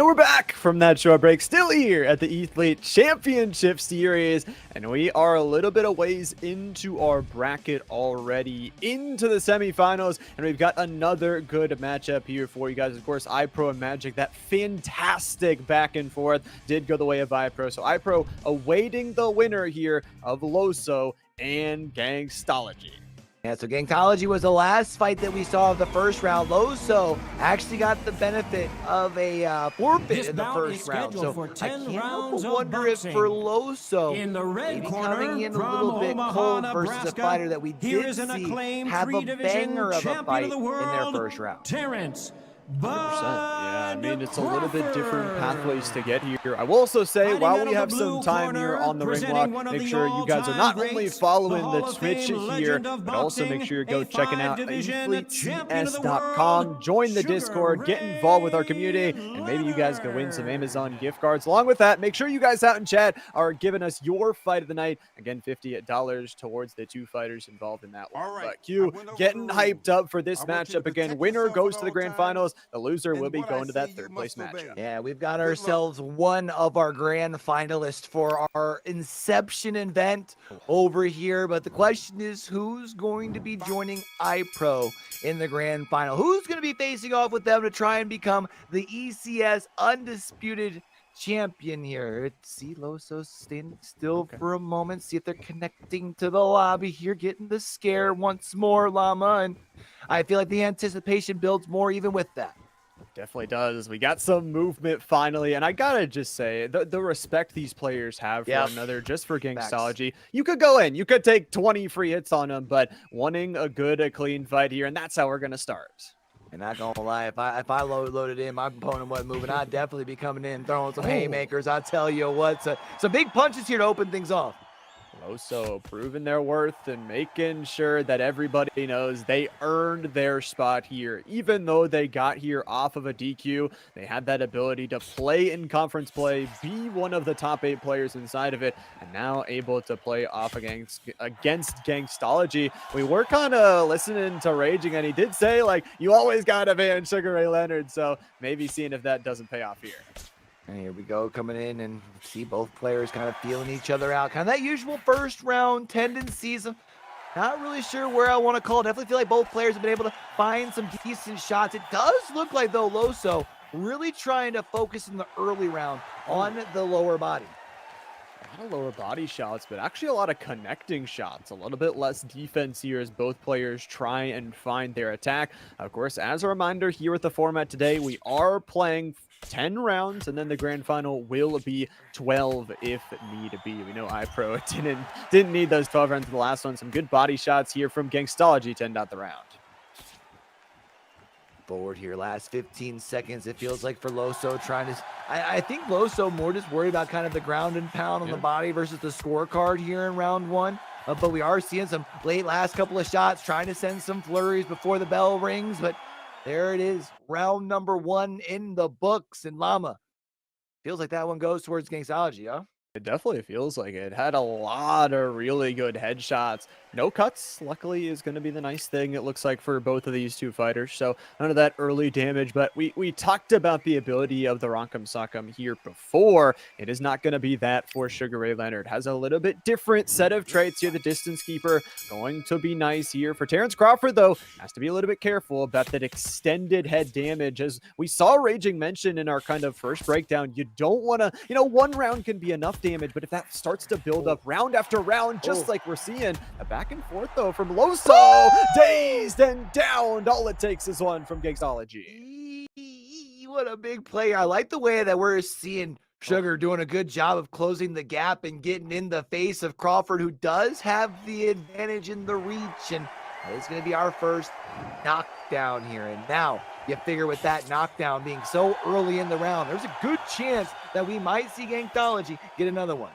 And we're back from that short break, still here at the Ethlete Championship Series, and we are a little bit of ways into our bracket already, into the semifinals, and we've got another good matchup here for you guys. Of course, iPro and Magic, that fantastic back and forth did go the way of iPro, so iPro awaiting the winner here of Loso and Gangstology. Yeah, so Gangstology was the last fight that we saw of the first round. Loso actually got the benefit of a forfeit in the first round. So I can't help but wonder if for Loso, in the red corner, coming in a little bit cold versus a fighter that we did see have a banger of a fight in their first round. Terrence 100%. Yeah, I mean, it's a little bit different pathways to get here. I will also say, while we have some time here on the ring walk, make sure you guys are not only following the Twitch here, but also make sure you go checking out EthleteCS.com, join the Discord, get involved with our community, and maybe you guys can win some Amazon gift cards. Along with that, make sure you guys out in chat are giving us your fight of the night. Again, $50 towards the two fighters involved in that one. But Q, getting hyped up for this matchup again. Winner goes to the grand finals. The loser will be going to that third place matchup. Yeah, we've got ourselves one of our grand finalists for our Inception event over here. But the question is, who's going to be joining iPro in the grand final? Who's going to be facing off with them to try and become the ECS Undisputed champion here? Let's see Loso standing still for a moment. See if they're connecting to the lobby here, getting the scare once more, Llama. And I feel like the anticipation builds more even with that. Definitely does. We got some movement finally, and I gotta just say, the respect these players have for one another, just for Gangstology. You could go in, you could take 20 free hits on them, but wanting a clean fight here, and that's how we're gonna start. And not gonna lie, if I loaded in, my opponent wasn't moving, I'd definitely be coming in, throwing some haymakers. I tell you what, some big punches here to open things off. Loso proving their worth and making sure that everybody knows they earned their spot here. Even though they got here off of a DQ, they had that ability to play in conference play, be one of the top 8 players inside of it, and now able to play off against Gangstology. We were kind of listening to Raging, and he did say, like, you always got to ban Sugar Ray Leonard, so maybe seeing if that doesn't pay off here. And here we go, coming in and see both players kind of feeling each other out. Kind of that usual first round tendencies. Not really sure where I want to call it. Definitely feel like both players have been able to find some decent shots. It does look like, though, Loso really trying to focus in the early round on the lower body. A lot of lower body shots, but actually a lot of connecting shots. A little bit less defense here as both players try and find their attack. Of course, as a reminder, here with the format today, we are playing 10 rounds, and then the grand final will be 12 if need be. We know iPro didn't need those 12 rounds in the last one. Some good body shots here from Gangstology to end out the round. Forward here, last 15 seconds, it feels like for Loso trying to... I think Loso more just worried about kind of the ground and pound on the body versus the scorecard here in round one. But we are seeing some last couple of shots, trying to send some flurries before the bell rings, but there it is, round number 1 in the books. And Llama, feels like that one goes towards Gangstology, huh? It definitely feels like it. Had a lot of really good headshots. No cuts, luckily, is going to be the nice thing, it looks like, for both of these two fighters. So none of that early damage, but we talked about the ability of the Rock'em Sock'em here before. It is not going to be that for Sugar Ray Leonard. Has a little bit different set of traits here. The Distance Keeper going to be nice here. For Terrence Crawford, though, has to be a little bit careful about that extended head damage. As we saw Raging mention in our kind of first breakdown, you don't want to, one round can be enough damage, but if that starts to build up round after round, just like we're seeing, a back and forth though from Loso, dazed and downed. All it takes is one from Gangstology. What a big player. I like the way that we're seeing Sugar doing a good job of closing the gap and getting in the face of Crawford, who does have the advantage in the reach, and that is going to be our first knockdown here. And now you figure with that knockdown being so early in the round, there's a good chance that we might see Gangstology get another one.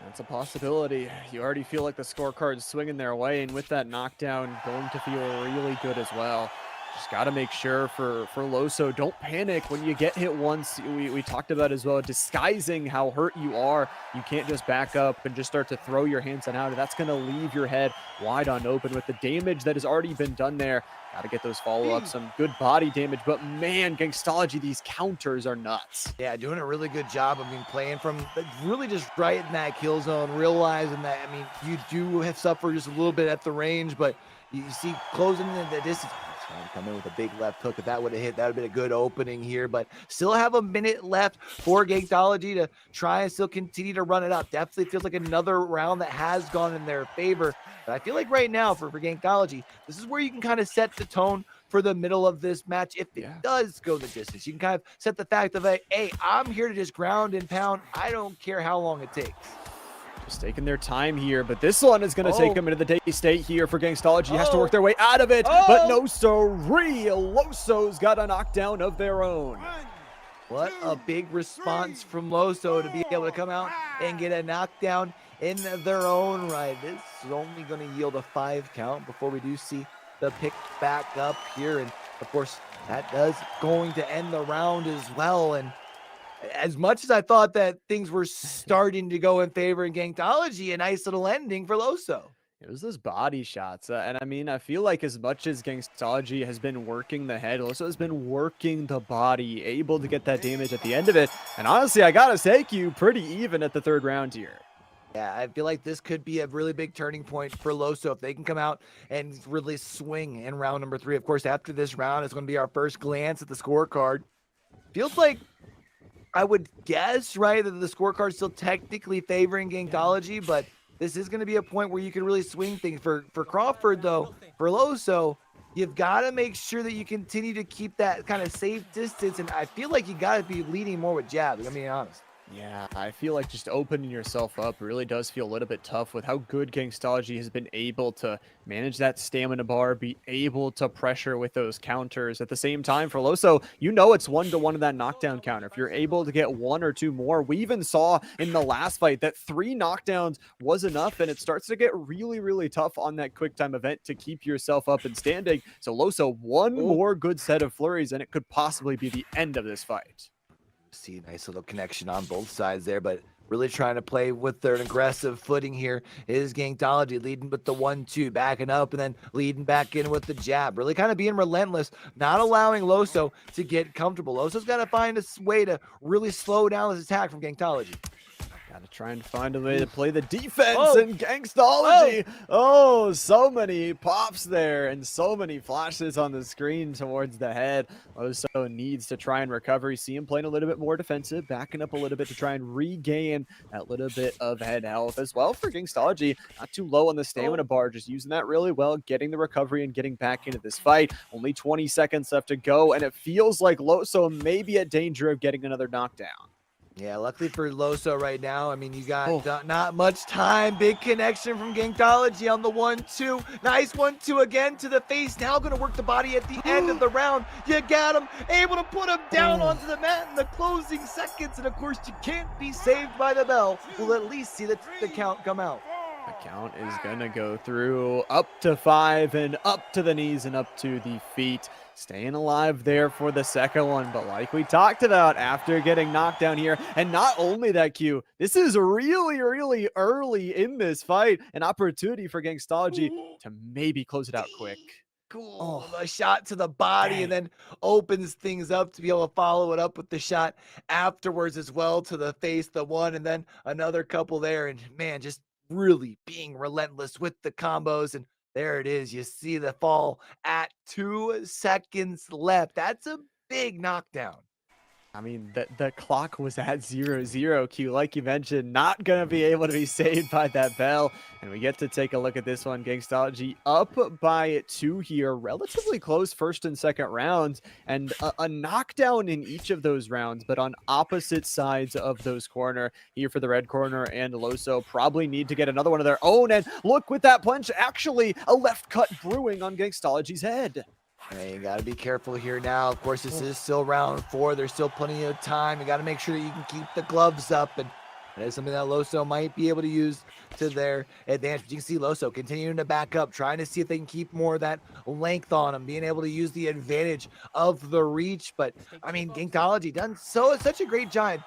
That's a possibility. You already feel like the scorecard's swinging their way, and with that knockdown, going to feel really good as well. Just got to make sure for Loso, don't panic when you get hit once. We talked about as well, disguising how hurt you are. You can't just back up and just start to throw your hands on out. That's going to leave your head wide on open with the damage that has already been done there. Got to get those follow-ups, some good body damage. But man, Gangstology, these counters are nuts. Yeah, doing a really good job. I mean, playing from really just right in that kill zone, realizing that, I mean, you do have suffered just a little bit at the range, but you see closing in the distance. Trying to come in with a big left hook. If that would have hit, that would have been a good opening here, but still have a minute left for Gangstology to try and still continue to run it up. Definitely feels like another round that has gone in their favor. But I feel like right now for Gangstology, this is where you can kind of set the tone for the middle of this match. If it does go the distance, you can kind of set the fact of, hey, I'm here to just ground and pound. I don't care how long it takes. Just taking their time here, but this one is going to take them into the day state here for Gangstology. Has to work their way out of it, but no sorry. Loso's got a knockdown of their own. What a big response from Loso to be able to come out and get a knockdown in their own right. This is only going to yield a 5 count before we do see the pick back up here. And of course, that does going to end the round as well. And as much as I thought that things were starting to go in favor in Gangstology, a nice little ending for Loso. It was those body shots. And I mean, I feel like as much as Gangstology has been working the head, Loso has been working the body, able to get that damage at the end of it. And honestly, I got to say, Q, pretty even at the 3rd round here. Yeah, I feel like this could be a really big turning point for Loso if they can come out and really swing in round number 3. Of course, after this round, it's going to be our first glance at the scorecard. Feels like I would guess, right, that the scorecard is still technically favoring Gangstology, but this is going to be a point where you can really swing things. For Crawford, though, for Loso, you've got to make sure that you continue to keep that kind of safe distance, and I feel like you got to be leading more with jabs, I'm being honest. Yeah, I feel like just opening yourself up really does feel a little bit tough with how good Gangstology has been able to manage that stamina bar, be able to pressure with those counters. At the same time, for Loso, you know it's 1-to-1 in that knockdown counter. If you're able to get 1 or 2 more, we even saw in the last fight that 3 knockdowns was enough, and it starts to get really, really tough on that quick time event to keep yourself up and standing. So Loso, one more good set of flurries, and it could possibly be the end of this fight. See a nice little connection on both sides there, but really trying to play with their aggressive footing here is Gangstology, leading with the 1-2, backing up and then leading back in with the jab, really kind of being relentless, not allowing Loso to get comfortable. Loso's got to find a way to really slow down this attack from Gangstology. Gotta try and find a way to play the defense and Gangstology. Oh, so many pops there and so many flashes on the screen towards the head. Loso needs to try and recover. You see him playing a little bit more defensive, backing up a little bit to try and regain that little bit of head health as well for Gangstology. Not too low on the stamina bar, just using that really well, getting the recovery and getting back into this fight. Only 20 seconds left to go, and it feels like Loso may be at danger of getting another knockdown. Yeah, luckily for Loso right now, I mean, you got not much time. Big connection from Gangstology on the 1-2. Nice 1-2 again to the face. Now going to work the body at the end of the round. You got him, able to put him down onto the mat in the closing seconds. And of course, you can't be saved by the bell. We'll at least see the count come out. The count is going to go through up to 5 and up to the knees and up to the feet. Staying alive there for the second one, but like we talked about after getting knocked down here, and not only that, Q, this is really, really early in this fight, an opportunity for Gangstology to maybe close it out quick. Cool. A shot to the body and then opens things up to be able to follow it up with the shot afterwards as well to the face, the one, and then another couple there. And man, just really being relentless with the combos. And there it is. You see the fall at 2 seconds left. That's a big knockdown. I mean, the clock was at 0-0, Q. Like you mentioned, not going to be able to be saved by that bell. And we get to take a look at this one. Gangstology up by 2 here. Relatively close first and second rounds. And a knockdown in each of those rounds, but on opposite sides of those corner. Here for the red corner, and Loso probably need to get another one of their own. And look, with that punch, actually a left cut brewing on Gangstology's head. Hey, you got to be careful here now. Of course, this is still round 4. There's still plenty of time. You got to make sure that you can keep the gloves up. And That is something that Loso might be able to use to their advantage. But you can see Loso continuing to back up, trying to see if they can keep more of that length on him, being able to use the advantage of the reach. But I mean, Gankology done such a great job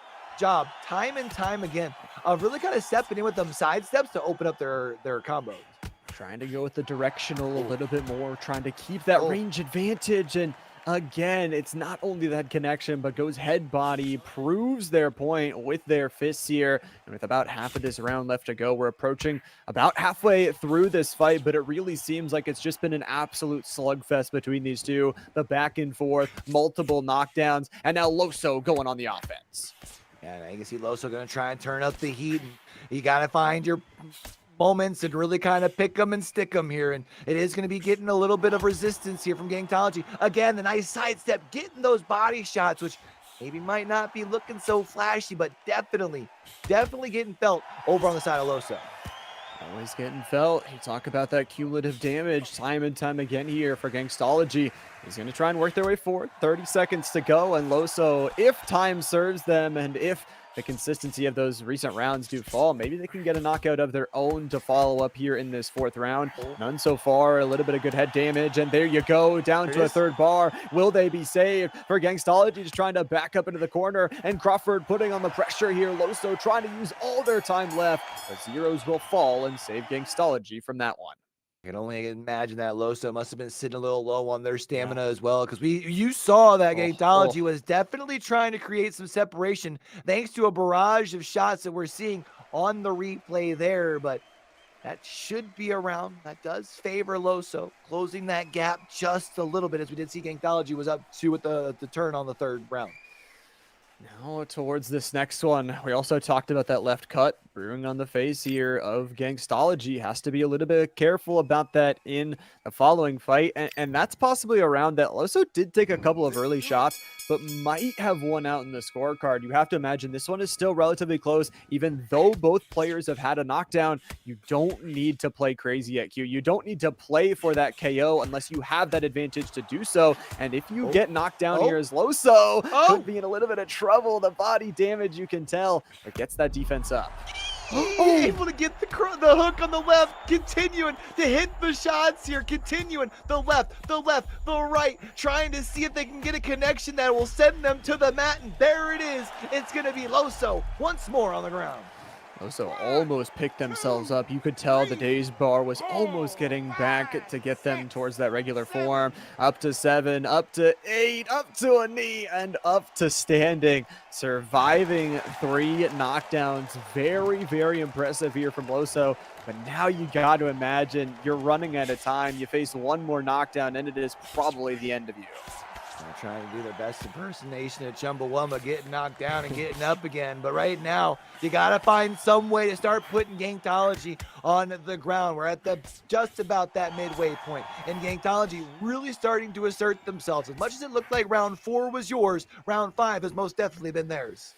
time and time again of really kind of stepping in with them side steps to open up their combos. Trying to go with the directional a little bit more, trying to keep that range advantage. And again, it's not only that connection, but goes head body, proves their point with their fists here. And with about half of this round left to go, we're approaching about halfway through this fight, but it really seems like it's just been an absolute slugfest between these two. The back and forth, multiple knockdowns, and now Loso going on the offense. Yeah, you can see Loso going to try and turn up the heat. And you got to find your moments and really kind of pick them and stick them here. And it is going to be getting a little bit of resistance here from Gankology. Again, the nice sidestep, getting those body shots, which maybe might not be looking so flashy, but definitely getting felt over on the side of Loso. Always getting felt. You talk about that cumulative damage time and time again here for Gankology. He's going to try and work their way forward. 30 seconds to go, and Loso, if time serves them and if the consistency of those recent rounds do fall, maybe they can get a knockout of their own to follow up here in this fourth round. None so far. A little bit of good head damage, and there you go, down to a third bar. Will they be saved? For Gankology, just trying to back up into the corner, and Crawford putting on the pressure here. Loso trying to use all their time left, but zeros will fall and save Gankology from that one. I can only imagine that Loso must have been sitting a little low on their stamina as well, because you saw that Gankology was definitely trying to create some separation thanks to a barrage of shots that we're seeing on the replay there. But that should be around. That does favor Loso, closing that gap just a little bit, as we did see Gankology was up 2 with the turn on the third round. Now towards this next one, we also talked about that left cut brewing on the face here of Gankology. Has to be a little bit careful about that in the following fight, and that's possibly a round that Loso did take a couple of early shots, but might have won out in the scorecard. You have to imagine this one is still relatively close, even though both players have had a knockdown. You don't need to play crazy at Q. You don't need to play for that KO unless you have that advantage to do so. And if you get knocked down here as Loso, could be in a little bit of trouble. The body damage, you can tell, but gets that defense up. Able to get the hook on the left, continuing to hit the shots here, continuing the left, the right, trying to see if they can get a connection that will send them to the mat, and there it is. It's going to be Loso once more on the ground. Loso almost picked themselves up. You could tell the dazed bar was almost getting back to get them towards that regular form. Up to 7, up to 8, up to a knee, and up to standing. Surviving 3 knockdowns. Very, very impressive here from Loso. But now you got to imagine you're running out of time. You face one more knockdown, and it is probably the end of you. They're trying to do their best impersonation of Chumbawamba, getting knocked down and getting up again. But right now, you got to find some way to start putting Gankology on the ground. We're at just about that midway point, and Gankology really starting to assert themselves. As much as it looked like round 4 was yours, round 5 has most definitely been theirs.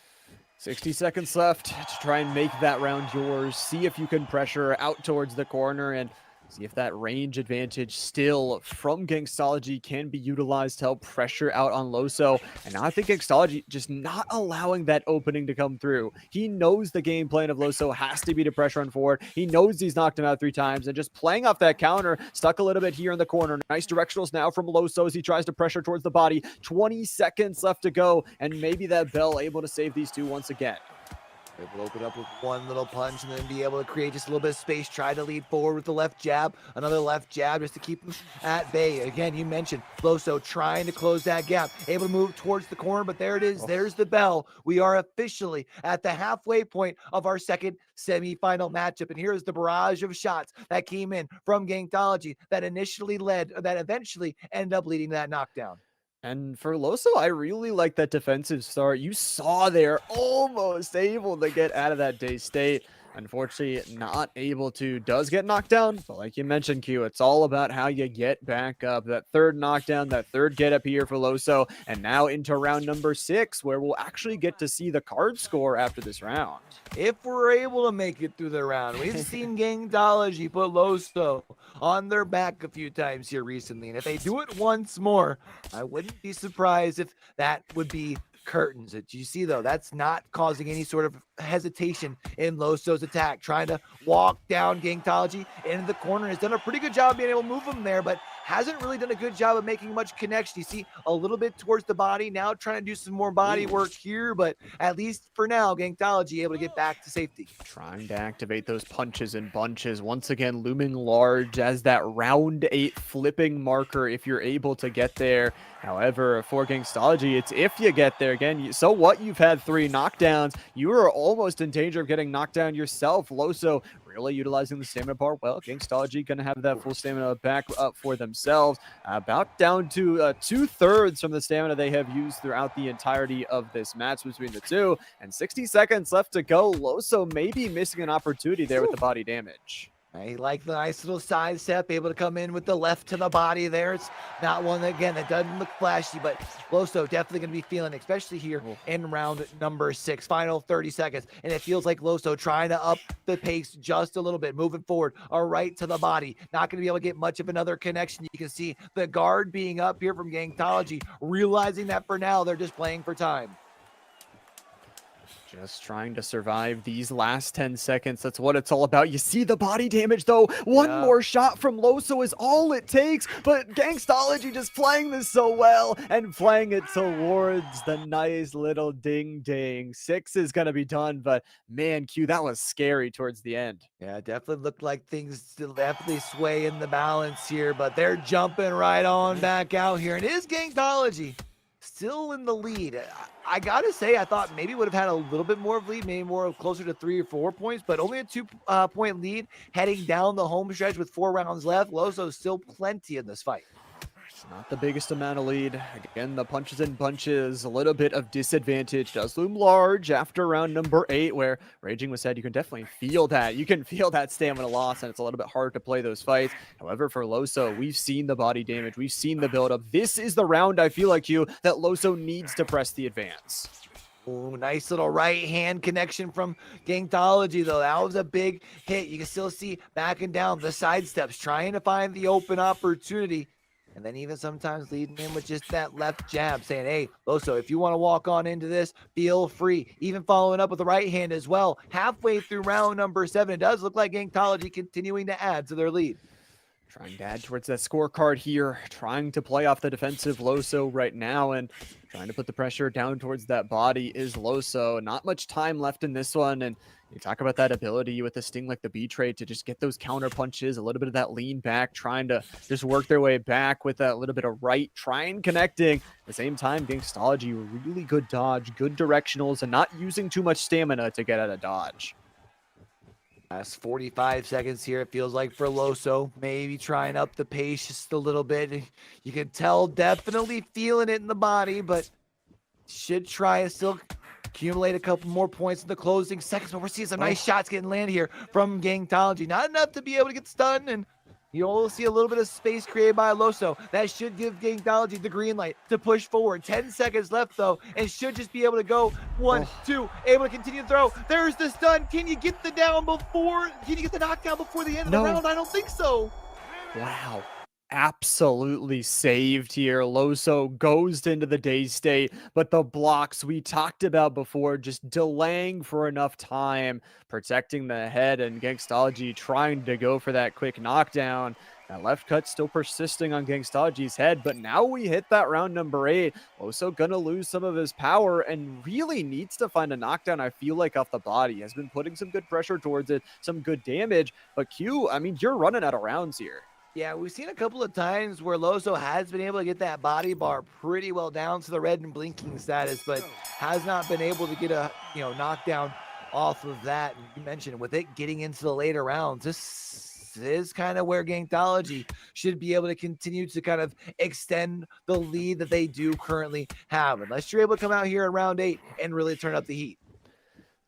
60 seconds left to try and make that round yours. See if you can pressure out towards the corner and see if that range advantage still from Gankology can be utilized to help pressure out on Loso. And now I think Gankology just not allowing that opening to come through. He knows the game plan of Loso has to be to pressure on forward. He knows he's knocked him out 3 times, and just playing off that counter, stuck a little bit here in the corner. Nice directionals now from Loso as he tries to pressure towards the body. 20 seconds left to go, and maybe that bell able to save these two once again. Able to open up with one little punch and then be able to create just a little bit of space, try to lead forward with the left jab, another left jab just to keep him at bay. Again, you mentioned Loso trying to close that gap, able to move towards the corner, but there it is. There's the bell. We are officially at the halfway point of our second semifinal matchup, and here's the barrage of shots that came in from Gankology that eventually ended up leading to that knockdown. And for Loso, I really like that defensive start. You saw they're almost able to get out of that dazed state. Unfortunately, not able to. Does get knocked down, but like you mentioned, Q, it's all about how you get back up. That third knockdown, that third get up here for Loso, and now into round number 6, where we'll actually get to see the card score after this round. If we're able to make it through the round, we've seen Gankology put Loso on their back a few times here recently, and if they do it once more, I wouldn't be surprised if that would be curtains. That you see though, that's not causing any sort of hesitation in Loso's attack, trying to walk down Gangtology into the corner. Has done a pretty good job being able to move him there, but hasn't really done a good job of making much connection. You see a little bit towards the body, now trying to do some more body work here, but at least for now, Gangtology able to get back to safety. Trying to activate those punches and bunches. Once again, looming large as that round 8 flipping marker if you're able to get there. However, for Gangstology, it's if you get there. Again, so what? You've had 3 knockdowns. You are almost in danger of getting knocked down yourself. Loso really utilizing the stamina bar. Well, Gangstology going to have that full stamina back up for themselves. About down to 2/3 from the stamina they have used throughout the entirety of this match between the two. And 60 seconds left to go. Loso may be missing an opportunity there with the body damage. I like the nice little side step, able to come in with the left to the body there. It's not one, again, that doesn't look flashy, but Loso definitely going to be feeling it, especially here in round number 6, final 30 seconds. And it feels like Loso trying to up the pace just a little bit, moving forward, a right to the body. Not going to be able to get much of another connection. You can see the guard being up here from Gangtology, realizing that for now, they're just playing for time. Just trying to survive these last 10 seconds. That's what it's all about. You see the body damage, though. One more shot from Loso is all it takes. But Gangstology just playing this so well and playing it towards the nice little ding-ding. 6 is going to be done, but man, Q, that was scary towards the end. Yeah, definitely looked like things still definitely sway in the balance here, but they're jumping right on back out here. And it is Gangtology still in the lead. I gotta say, I thought maybe would have had a little bit more of lead, maybe more closer to 3 or 4 points, but only a 2-point lead heading down the home stretch with 4 rounds left. Loso's still plenty in this fight. It's not the biggest amount of lead. Again, the punches and bunches, a little bit of disadvantage does loom large after round number 8, where Raging was said you can definitely feel that. You can feel that stamina loss, and it's a little bit hard to play those fights. However, for Loso, we've seen the body damage. We've seen the buildup. This is the round, I feel like, you, that Loso needs to press the advance. Ooh, nice little right hand connection from Gangtology, though. That was a big hit. You can still see backing down the side steps, trying to find the open opportunity. And then even sometimes leading in with just that left jab, saying, hey, Loso, if you want to walk on into this, feel free. Even following up with the right hand as well. Halfway through round number 7, it does look like Gangtology continuing to add to their lead. Trying to add towards that scorecard here, trying to play off the defensive Loso right now, and trying to put the pressure down towards that body is Loso. Not much time left in this one, and you talk about that ability with a Sting like the B trade to just get those counter punches, a little bit of that lean back, trying to just work their way back with that little bit of right, trying connecting. At the same time, Gangstology, really good dodge, good directionals, and not using too much stamina to get out of dodge. Last 45 seconds here, it feels like for Loso, maybe trying up the pace just a little bit. You can tell, definitely feeling it in the body, but should try and still accumulate a couple more points in the closing seconds. But we're seeing some nice shots getting landed here from Gangtology. Not enough to be able to get stunned, and you'll see a little bit of space created by Loso. That should give Gangtology the green light to push forward. 10 seconds left, though, and should just be able to go 1, 2, able to continue to throw. There's the stun. Can you get the down before? Can you get the knockdown before the end of the round? I don't think so. Wow. Absolutely saved here. Loso goes into the daze state, but the blocks we talked about before just delaying for enough time, protecting the head, and Gangstology trying to go for that quick knockdown. That left cut still persisting on Gangstology's head, but now we hit that round number 8. Loso gonna lose some of his power and really needs to find a knockdown, I feel like, off the body. Has been putting some good pressure towards it, some good damage, but Q, I mean, you're running out of rounds here. Yeah, we've seen a couple of times where Loso has been able to get that body bar pretty well down to the red and blinking status, but has not been able to get a knockdown off of that. And you mentioned with it getting into the later rounds, this is kind of where Gangtology should be able to continue to kind of extend the lead that they do currently have, unless you're able to come out here in round 8 and really turn up the heat.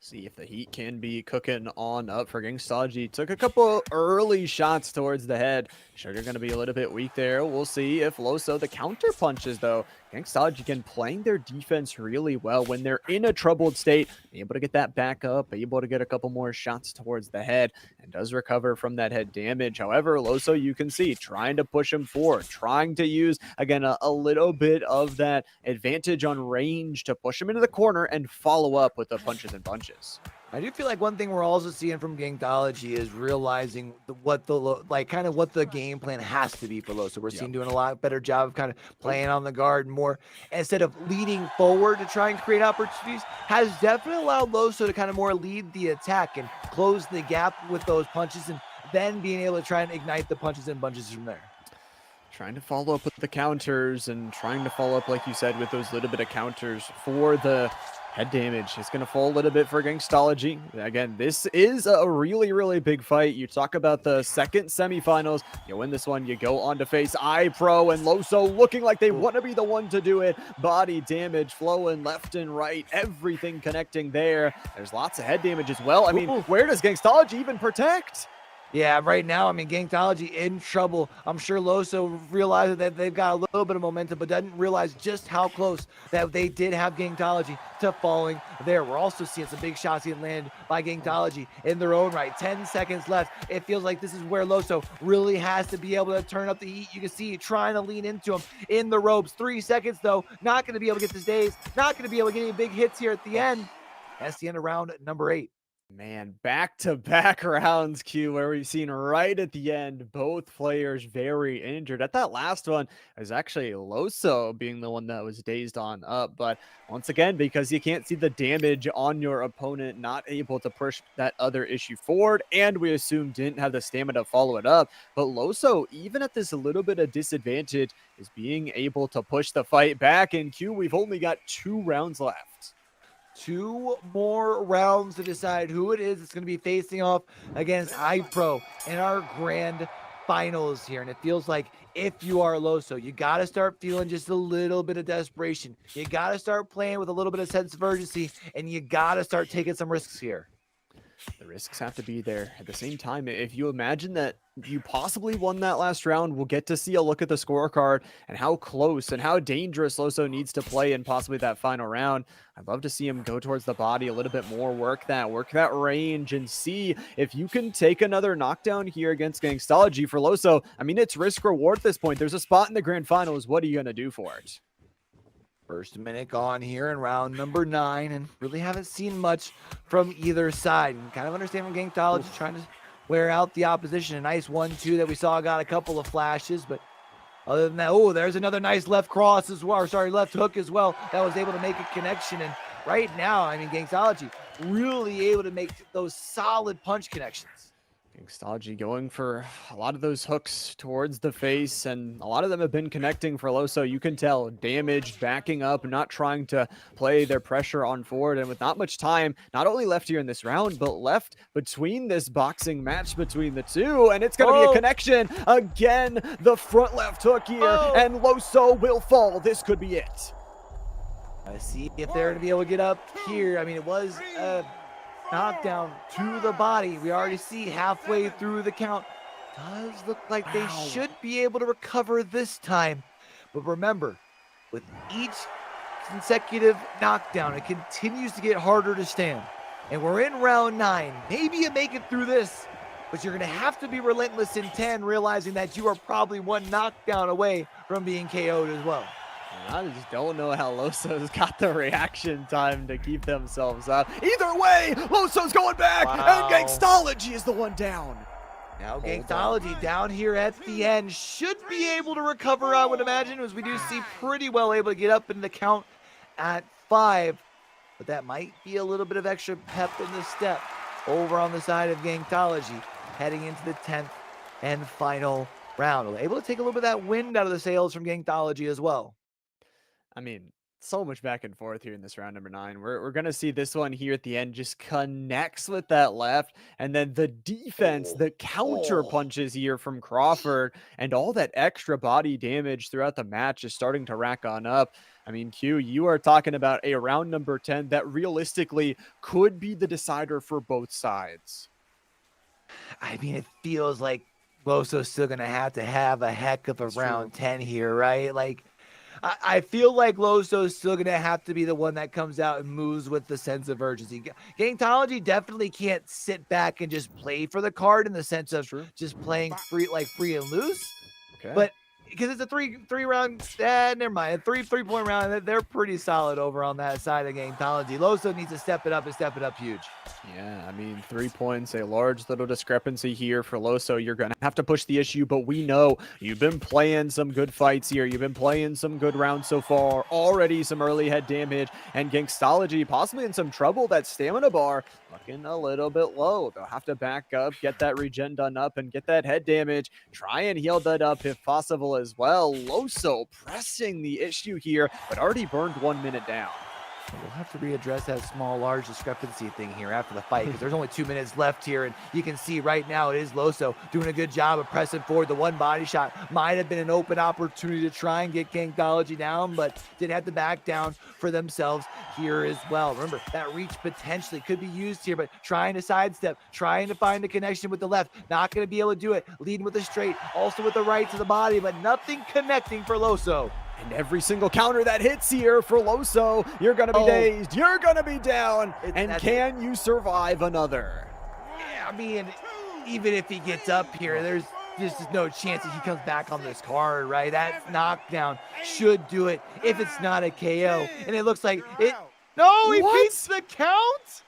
See if the heat can be cooking on up for Gangstaji. Took a couple early shots towards the head. Sugar going to be a little bit weak there. We'll see if Loso, the counter punches though. Gangstaji again playing their defense really well when they're in a troubled state. Able to get that back up, able to get a couple more shots towards the head, and does recover from that head damage. However, Loso, you can see, trying to push him forward, trying to use, again, a little bit of that advantage on range to push him into the corner and follow up with the punches and bunches. I do feel like one thing we're also seeing from Gangtology is realizing what the game plan has to be for Loso. We're seeing doing a lot better job of kind of playing on the guard more instead of leading forward to try and create opportunities. Has definitely allowed Loso to kind of more lead the attack and close the gap with those punches, and then being able to try and ignite the punches and bunches from there. Trying to follow up with the counters and trying to follow up, like you said, with those little bit of counters for the head damage. It's going to fall a little bit for Gangstology. Again, this is a really, really big fight. You talk about the second semifinals. You win this one, you go on to face iPro and Loso looking like they want to be the one to do it. Body damage flowing left and right. Everything connecting there. There's lots of head damage as well. I mean, where does Gangstology even protect? Yeah, right now, I mean, Gangtology in trouble. I'm sure Loso realizes that they've got a little bit of momentum, but doesn't realize just how close that they did have Gangtology to falling there. We're also seeing some big shots getting landed by Gangtology in their own right. 10 seconds left. It feels like this is where Loso really has to be able to turn up the heat. You can see trying to lean into him in the ropes. 3 seconds, though. Not going to be able to get this days. Not going to be able to get any big hits here at the end. That's the end of round number 8. Man, back-to-back rounds, Q, where we've seen right at the end, both players very injured. At that last one, it was actually Loso being the one that was dazed on up. But once again, because you can't see the damage on your opponent, not able to push that other issue forward, and we assume didn't have the stamina to follow it up. But Loso, even at this little bit of disadvantage, is being able to push the fight back. And Q, we've only got 2 rounds left. 2 more rounds to decide who it is that's going to be facing off against iPro in our grand finals here. And it feels like if you are Loso, you got to start feeling just a little bit of desperation. You got to start playing with a little bit of sense of urgency, and you got to start taking some risks here. The risks have to be there. At the same time, if you imagine that you possibly won that last round, we'll get to see a look at the scorecard and how close and how dangerous Loso needs to play in possibly that final round. I'd love to see him go towards the body a little bit more, work that range, and see if you can take another knockdown here against Gangstology for Loso. I mean, it's risk reward at this point. There's a spot in the grand finals. What are you going to do for it? First minute gone here in round number 9, and really haven't seen much from either side. And kind of understand from Gangtology trying to wear out the opposition. A nice 1-2 that we saw, got a couple of flashes, but other than that, oh, there's another nice left cross as well, or sorry, left hook as well, that was able to make a connection. And right now, I mean, Gangtology really able to make those solid punch connections. Gangstology going for a lot of those hooks towards the face, and a lot of them have been connecting for Loso. You can tell damage, backing up, not trying to play their pressure on forward, and with not much time, not only left here in this round, but left between this boxing match between the two, and it's going to be a connection. Again, the front left hook here, and Loso will fall. This could be it. Let's see if they're going to be able to get up here. I mean, it was knockdown to the body. We already see halfway through the count. Does look like they should be able to recover this time. But remember, with each consecutive knockdown, it continues to get harder to stand. And we're in round 9. Maybe you make it through this, but you're going to have to be relentless in 10, realizing that you are probably 1 knockdown away from being KO'd as well. I just don't know how Loso's got the reaction time to keep themselves up. Either way, Loso's going back, and Gangstology is the one down. Now Gangtology down here at the end should be able to recover, I would imagine, as we do see pretty well able to get up in the count at 5. But that might be a little bit of extra pep in the step over on the side of Gangtology heading into the 10th and final round. Able to take a little bit of that wind out of the sails from Gangtology as well. I mean, So much back and forth here in this round number 9. We're gonna see this one here at the end just connects with that left, and then the defense, the counter punches here from Crawford, and all that extra body damage throughout the match is starting to rack on up. I mean, Q, you are talking about a round number 10 that realistically could be the decider for both sides. I mean, it feels like Loso's still going to have a heck of a round 10 here, right? Like, I feel like Loso's still going to have to be the one that comes out and moves with the sense of urgency. Gangtology definitely can't sit back and just play for the card in the sense of just playing free and loose. Okay. But because it's a three round, never mind. A three-point round, they're pretty solid over on that side of Gangtology. Loso needs to step it up and step it up huge. Yeah, I mean, 3 points, a large little discrepancy here for Loso. You're going to have to push the issue, but we know you've been playing some good fights here. You've been playing some good rounds so far. Already some early head damage, and Gangstology possibly in some trouble. That stamina bar looking a little bit low. They'll have to back up, get that regen done up, and get that head damage. Try and heal that up if possible as well. Loso pressing the issue here, but already burned 1 minute down. We'll have to readdress that large discrepancy thing here after the fight because there's only 2 minutes left here, and you can see right now it is Loso doing a good job of pressing forward. The one body shot might have been an open opportunity to try and get Gangtology down, but did have to back down for themselves here as well. Remember, that reach potentially could be used here, but trying to sidestep, trying to find the connection with the left, not going to be able to do it. Leading with the straight, also with the right to the body, but nothing connecting for Loso. And every single counter that hits here for Loso, you're going to be dazed, you're going to be down, and can you survive another? Yeah, I mean, even if he gets up here, there's just no chance that he comes back on this card, right? That knockdown should do it if it's not a KO. And it looks like it. No, he beats the count?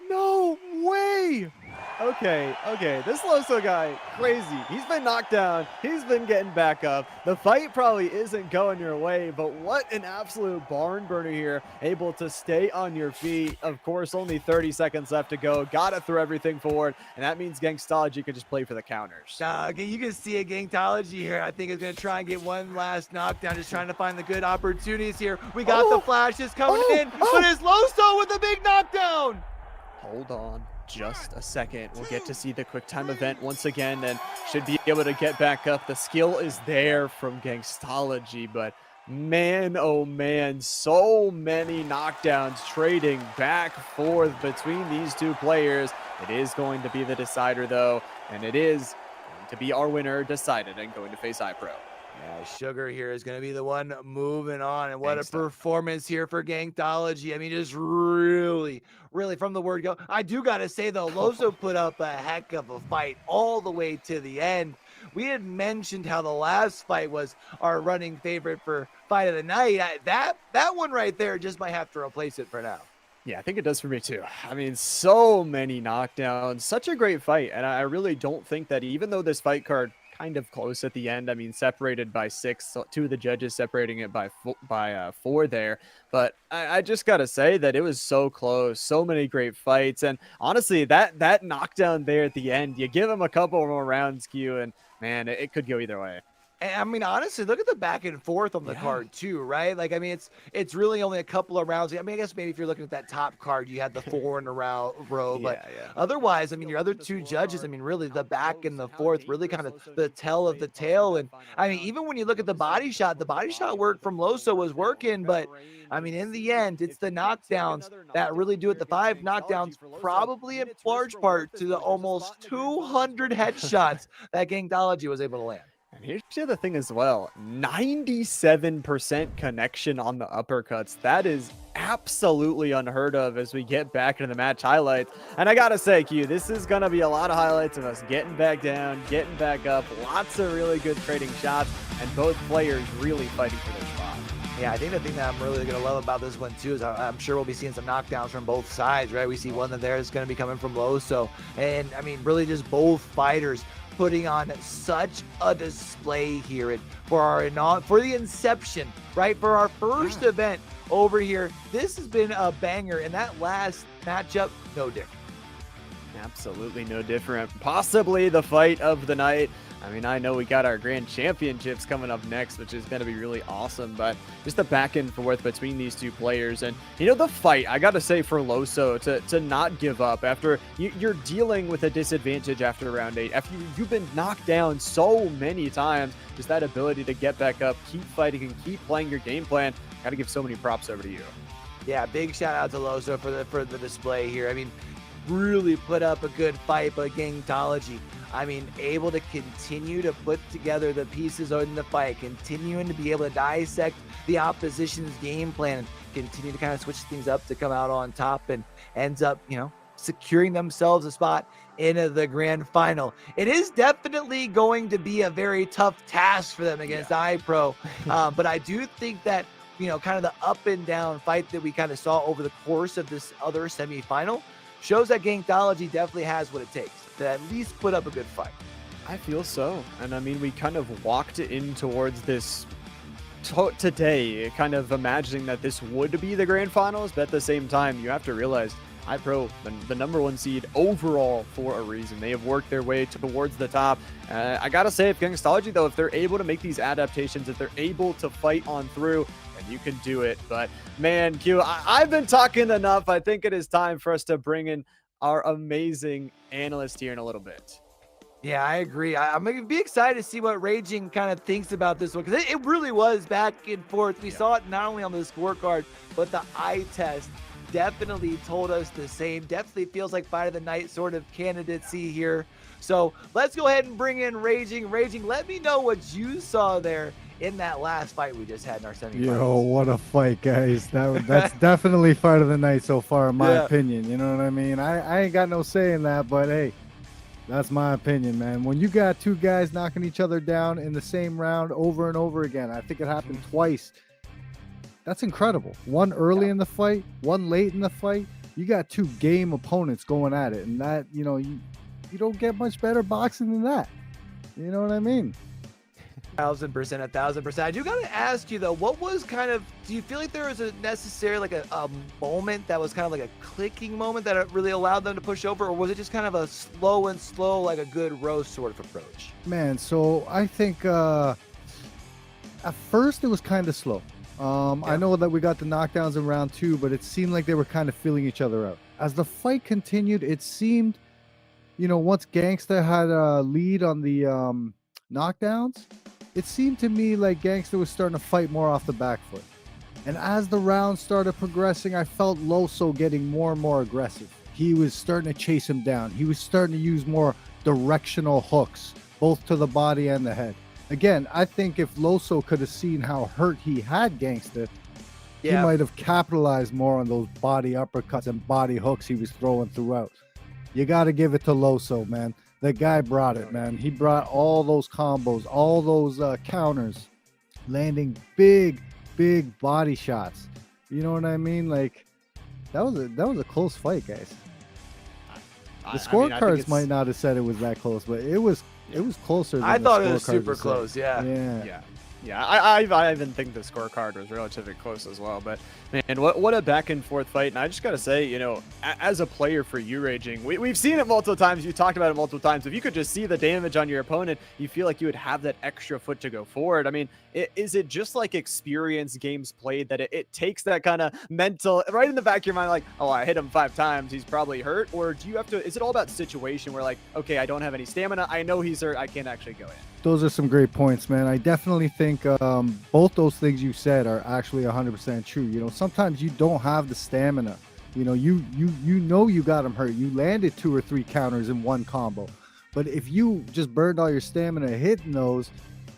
No way. Okay. This Loso guy, crazy. He's been knocked down. He's been getting back up. The fight probably isn't going your way, but what an absolute barn burner here. Able to stay on your feet. Of course, only 30 seconds left to go. Got to throw everything forward, and that means Gangstology can just play for the counters. You can see a Gangtology here. I think is going to try and get one last knockdown, just trying to find the good opportunities here. We got the flashes coming in, but it's Loso with a big knockdown. Hold on just a second. We'll get to see the quick time event once again and should be able to get back up. The skill is there from Gangstology, but man, oh man, so many knockdowns trading back and forth between these two players. It is going to be the decider though, and it is going to be our winner decided and going to face iPro. Yeah, Sugar here is going to be the one moving on, and what a performance here for Gangtology. I mean, just really from the word go. I do got to say, though, Loso put up a heck of a fight all the way to the end. We had mentioned how the last fight was our running favorite for fight of the night. That one right there just might have to replace it for now. Yeah, I think it does for me too. I mean, so many knockdowns, such a great fight, and I really don't think that even though this fight card kind of close at the end. I mean, separated by 6, so 2 of the judges separating it by 4 there. But I just got to say that it was so close, so many great fights. And honestly, that knockdown there at the end, you give him a couple more rounds, Q, and man, it could go either way. And I mean, honestly, look at the back and forth on the card too, right? Like, I mean, it's really only a couple of rounds. I mean, I guess maybe if you're looking at that top card, you had the 4 in a row, but otherwise, I mean, your other 2 judges, I mean, really the back and the forth, really kind of the tell of the tale. And I mean, even when you look at the body shot work from Loso was working, but I mean, in the end, it's the knockdowns that really do it. The 5 knockdowns, probably in large part to the almost 200 headshots that Gangtology was able to land. And here's the other thing as well, 97% connection on the uppercuts. That is absolutely unheard of as we get back into the match highlights. And I gotta say, Q, this is gonna be a lot of highlights of us getting back down, getting back up, lots of really good trading shots, and both players really fighting for their spot. Yeah, I think the thing that I'm really going to love about this one, too, is I'm sure we'll be seeing some knockdowns from both sides, right? We see one that there is going to be coming from Loso. And, I mean, really just both fighters putting on such a display here for the Inception, right? For our first event over here. This has been a banger, and that last matchup, no different. Absolutely no different. Possibly the fight of the night. I mean, I know we got our grand championships coming up next, which is going to be really awesome, but just the back and forth between these two players. And, you know, the fight, I got to say for Loso to not give up after you're dealing with a disadvantage after round 8, after you've been knocked down so many times, just that ability to get back up, keep fighting, and keep playing your game plan. Got to give so many props over to you. Yeah, big shout out to Loso for the display here. I mean, really put up a good fight, but Gangtology, I mean, able to continue to put together the pieces in the fight, continuing to be able to dissect the opposition's game plan, continue to kind of switch things up to come out on top, and ends up, you know, securing themselves a spot in the grand final. It is definitely going to be a very tough task for them against iPro, but I do think that, you know, kind of the up and down fight that we kind of saw over the course of this other semifinal shows that Gangtology definitely has what it takes to at least put up a good fight. I feel so. And I mean, we kind of walked in towards this today, kind of imagining that this would be the grand finals, but at the same time, you have to realize iPro, the #1 seed overall for a reason. They have worked their way towards the top. I gotta say, if Gangstology, though, if they're able to make these adaptations, if they're able to fight on through, then you can do it. But man, Q, I've been talking enough. I think it is time for us to bring in our amazing analyst here in a little bit. Yeah, I agree. I'm going to be excited to see what Raging kind of thinks about this one, because it really was back and forth. We saw it not only on the scorecard, but the eye test definitely told us the same. Definitely feels like fight of the night sort of candidacy here. So let's go ahead and bring in Raging. Raging, let me know what you saw there in that last fight we just had in our semifinals. Yo, what a fight, guys. That's definitely fight of the night so far, in my opinion. You know what I mean? I ain't got no say in that, but hey, that's my opinion, man. When you got two guys knocking each other down in the same round over and over again, I think it happened twice. That's incredible. One early in the fight, one late in the fight. You got two game opponents going at it, and that, you know, you don't get much better boxing than that. You know what I mean? 1,000%. I do gotta ask you though, what was kind of, do you feel like there was a necessary, like a moment that was kind of like a clicking moment that really allowed them to push over, or was it just kind of a slow, like a good roast sort of approach? Man, so I think at first it was kind of slow. I know that we got the knockdowns in round 2, but it seemed like they were kind of feeling each other out. As the fight continued, it seemed, you know, once Gangsta had a lead on the knockdowns, it seemed to me like Gangsta was starting to fight more off the back foot. And as the rounds started progressing, I felt Loso getting more and more aggressive. He was starting to chase him down. He was starting to use more directional hooks, both to the body and the head. Again, I think if Loso could have seen how hurt he had Gangsta, he might have capitalized more on those body uppercuts and body hooks he was throwing throughout. You got to give it to Loso, man. The guy brought it, man. He brought all those combos, all those counters, landing big body shots. You know what I mean? Like, that was a close fight, guys. The scorecards might not have said it was that close, but it was closer than I the thought it was scorecards super would say. close. Yeah, I even think the scorecard was relatively close as well. But man, what a back and forth fight. And I just gotta say, you know, as a player for you, Raging, we've seen it multiple times. You talked about it multiple times. If you could just see the damage on your opponent, you feel like you would have that extra foot to go forward. I mean, is it just like experience games played that it takes that kind of mental right in the back of your mind, like, oh, I hit him 5 times, he's probably hurt? Or do you have to, is it all about situation where like, okay, I don't have any stamina, I know he's hurt, I can't actually go in? Those are some great points, man. I definitely think both those things you said are actually 100% true. You know, sometimes you don't have the stamina. You know, you know you got him hurt. You landed 2 or 3 counters in one combo. But if you just burned all your stamina hitting those,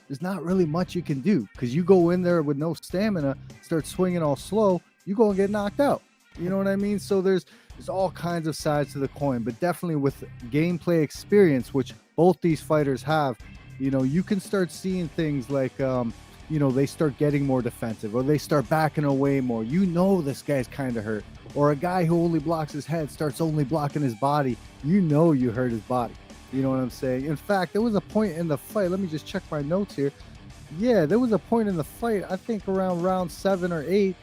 there's not really much you can do, because you go in there with no stamina, start swinging all slow, you go and get knocked out. You know what I mean? So there's all kinds of sides to the coin, but definitely with gameplay experience, which both these fighters have, you know, you can start seeing things like, you know, they start getting more defensive, or they start backing away more. You know, this guy's kind of hurt. Or a guy who only blocks his head starts only blocking his body. You know you hurt his body. You know what I'm saying? In fact, there was a point in the fight. Let me just check my notes here. Yeah, there was a point in the fight, I think around round 7 or 8,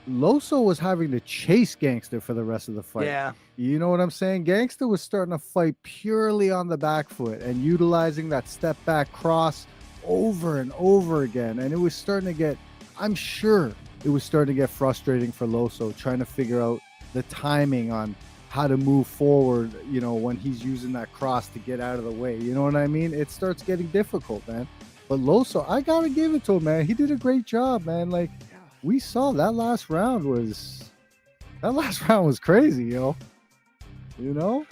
Loso was having to chase Gangster for the rest of the fight. Yeah. You know what I'm saying? Gangster was starting to fight purely on the back foot and utilizing that step back cross over and over again. And it was starting to get, I'm sure it was starting to get frustrating for Loso, trying to figure out the timing on how to move forward, you know, when he's using that cross to get out of the way. You know what I mean? It starts getting difficult, man. But Loso, I got to give it to him, man. He did a great job, man. Like, we saw that last round was crazy, yo. You know?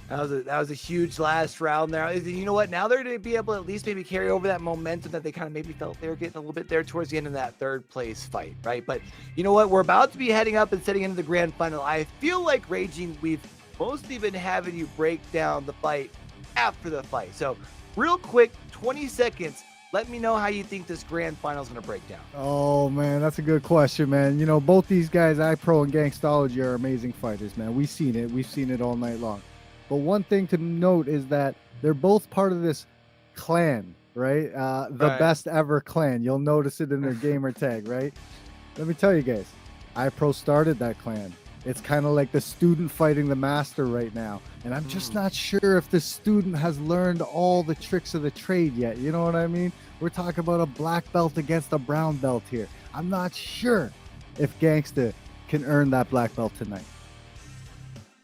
That was a huge last round there. You know what? Now they're going to be able to at least maybe carry over that momentum that they kind of maybe felt they were getting a little bit there towards the end of that third place fight, right? But you know what? We're about to be heading up and setting into the grand final. I feel like, Raging, we've mostly been having you break down the fight after the fight. So real quick, 20 seconds. Let me know how you think this grand final is going to break down. Oh, man, that's a good question, man. You know, both these guys, iPro and Gangstology, are amazing fighters, man. We've seen it. We've seen it all night long. But one thing to note is that they're both part of this clan, right? The best ever clan. You'll notice it in their gamer tag, right? Let me tell you guys, iPro started that clan. It's kind of like the student fighting the master right now. And I'm just not sure if the student has learned all the tricks of the trade yet. You know what I mean? We're talking about a black belt against a brown belt here. I'm not sure if Gangsta can earn that black belt tonight.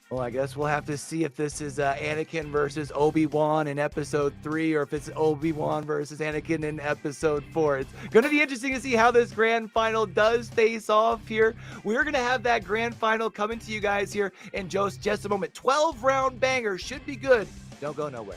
Well, I guess we'll have to see if this is Anakin versus Obi-Wan in episode 3, or if it's Obi-Wan versus Anakin in episode 4. It's going to be interesting to see how this grand final does face off here. We're going to have that grand final coming to you guys here in just a moment. 12-round banger should be good. Don't go nowhere.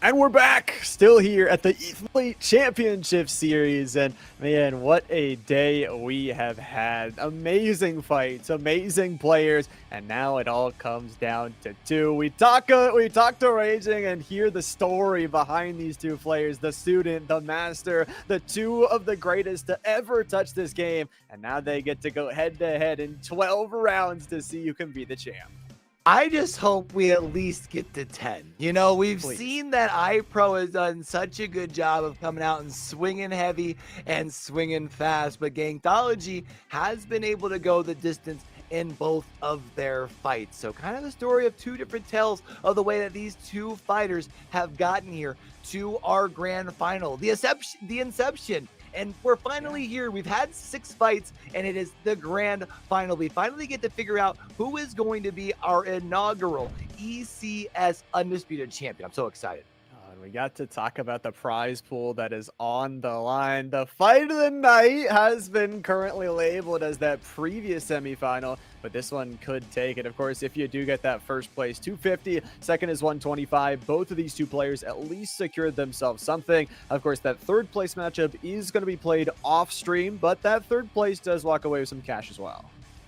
And we're back, still here at the Ethlete Championship Series, and man, what a day we have had. Amazing fights, amazing players, and now it all comes down to two. We talk to Raging and hear the story behind these two players, the student, the master, the two of the greatest to ever touch this game, and now they get to go head-to-head in 12 rounds to see who can be the champ. I just hope we at least get to 10. You know, we've Please. seen that iPro has done such a good job of coming out and swinging heavy and swinging fast, but Gangthology has been able to go the distance in both of their fights. So kind of a story of two different tales of the way that these two fighters have gotten here to our grand final, the Inception. And we're finally here. We've had 6 fights, and it is the grand final. We finally get to figure out who is going to be our inaugural ECS Undisputed Champion. I'm so excited. We got to talk about the prize pool that is on the line. The fight of the night has been currently labeled as that previous semifinal, but this one could take it. Of course, if you do get that first place, 250, second is 125. Both of these two players at least secured themselves something. Of course, that third place matchup is going to be played off stream, but that third place does walk away with some cash as well.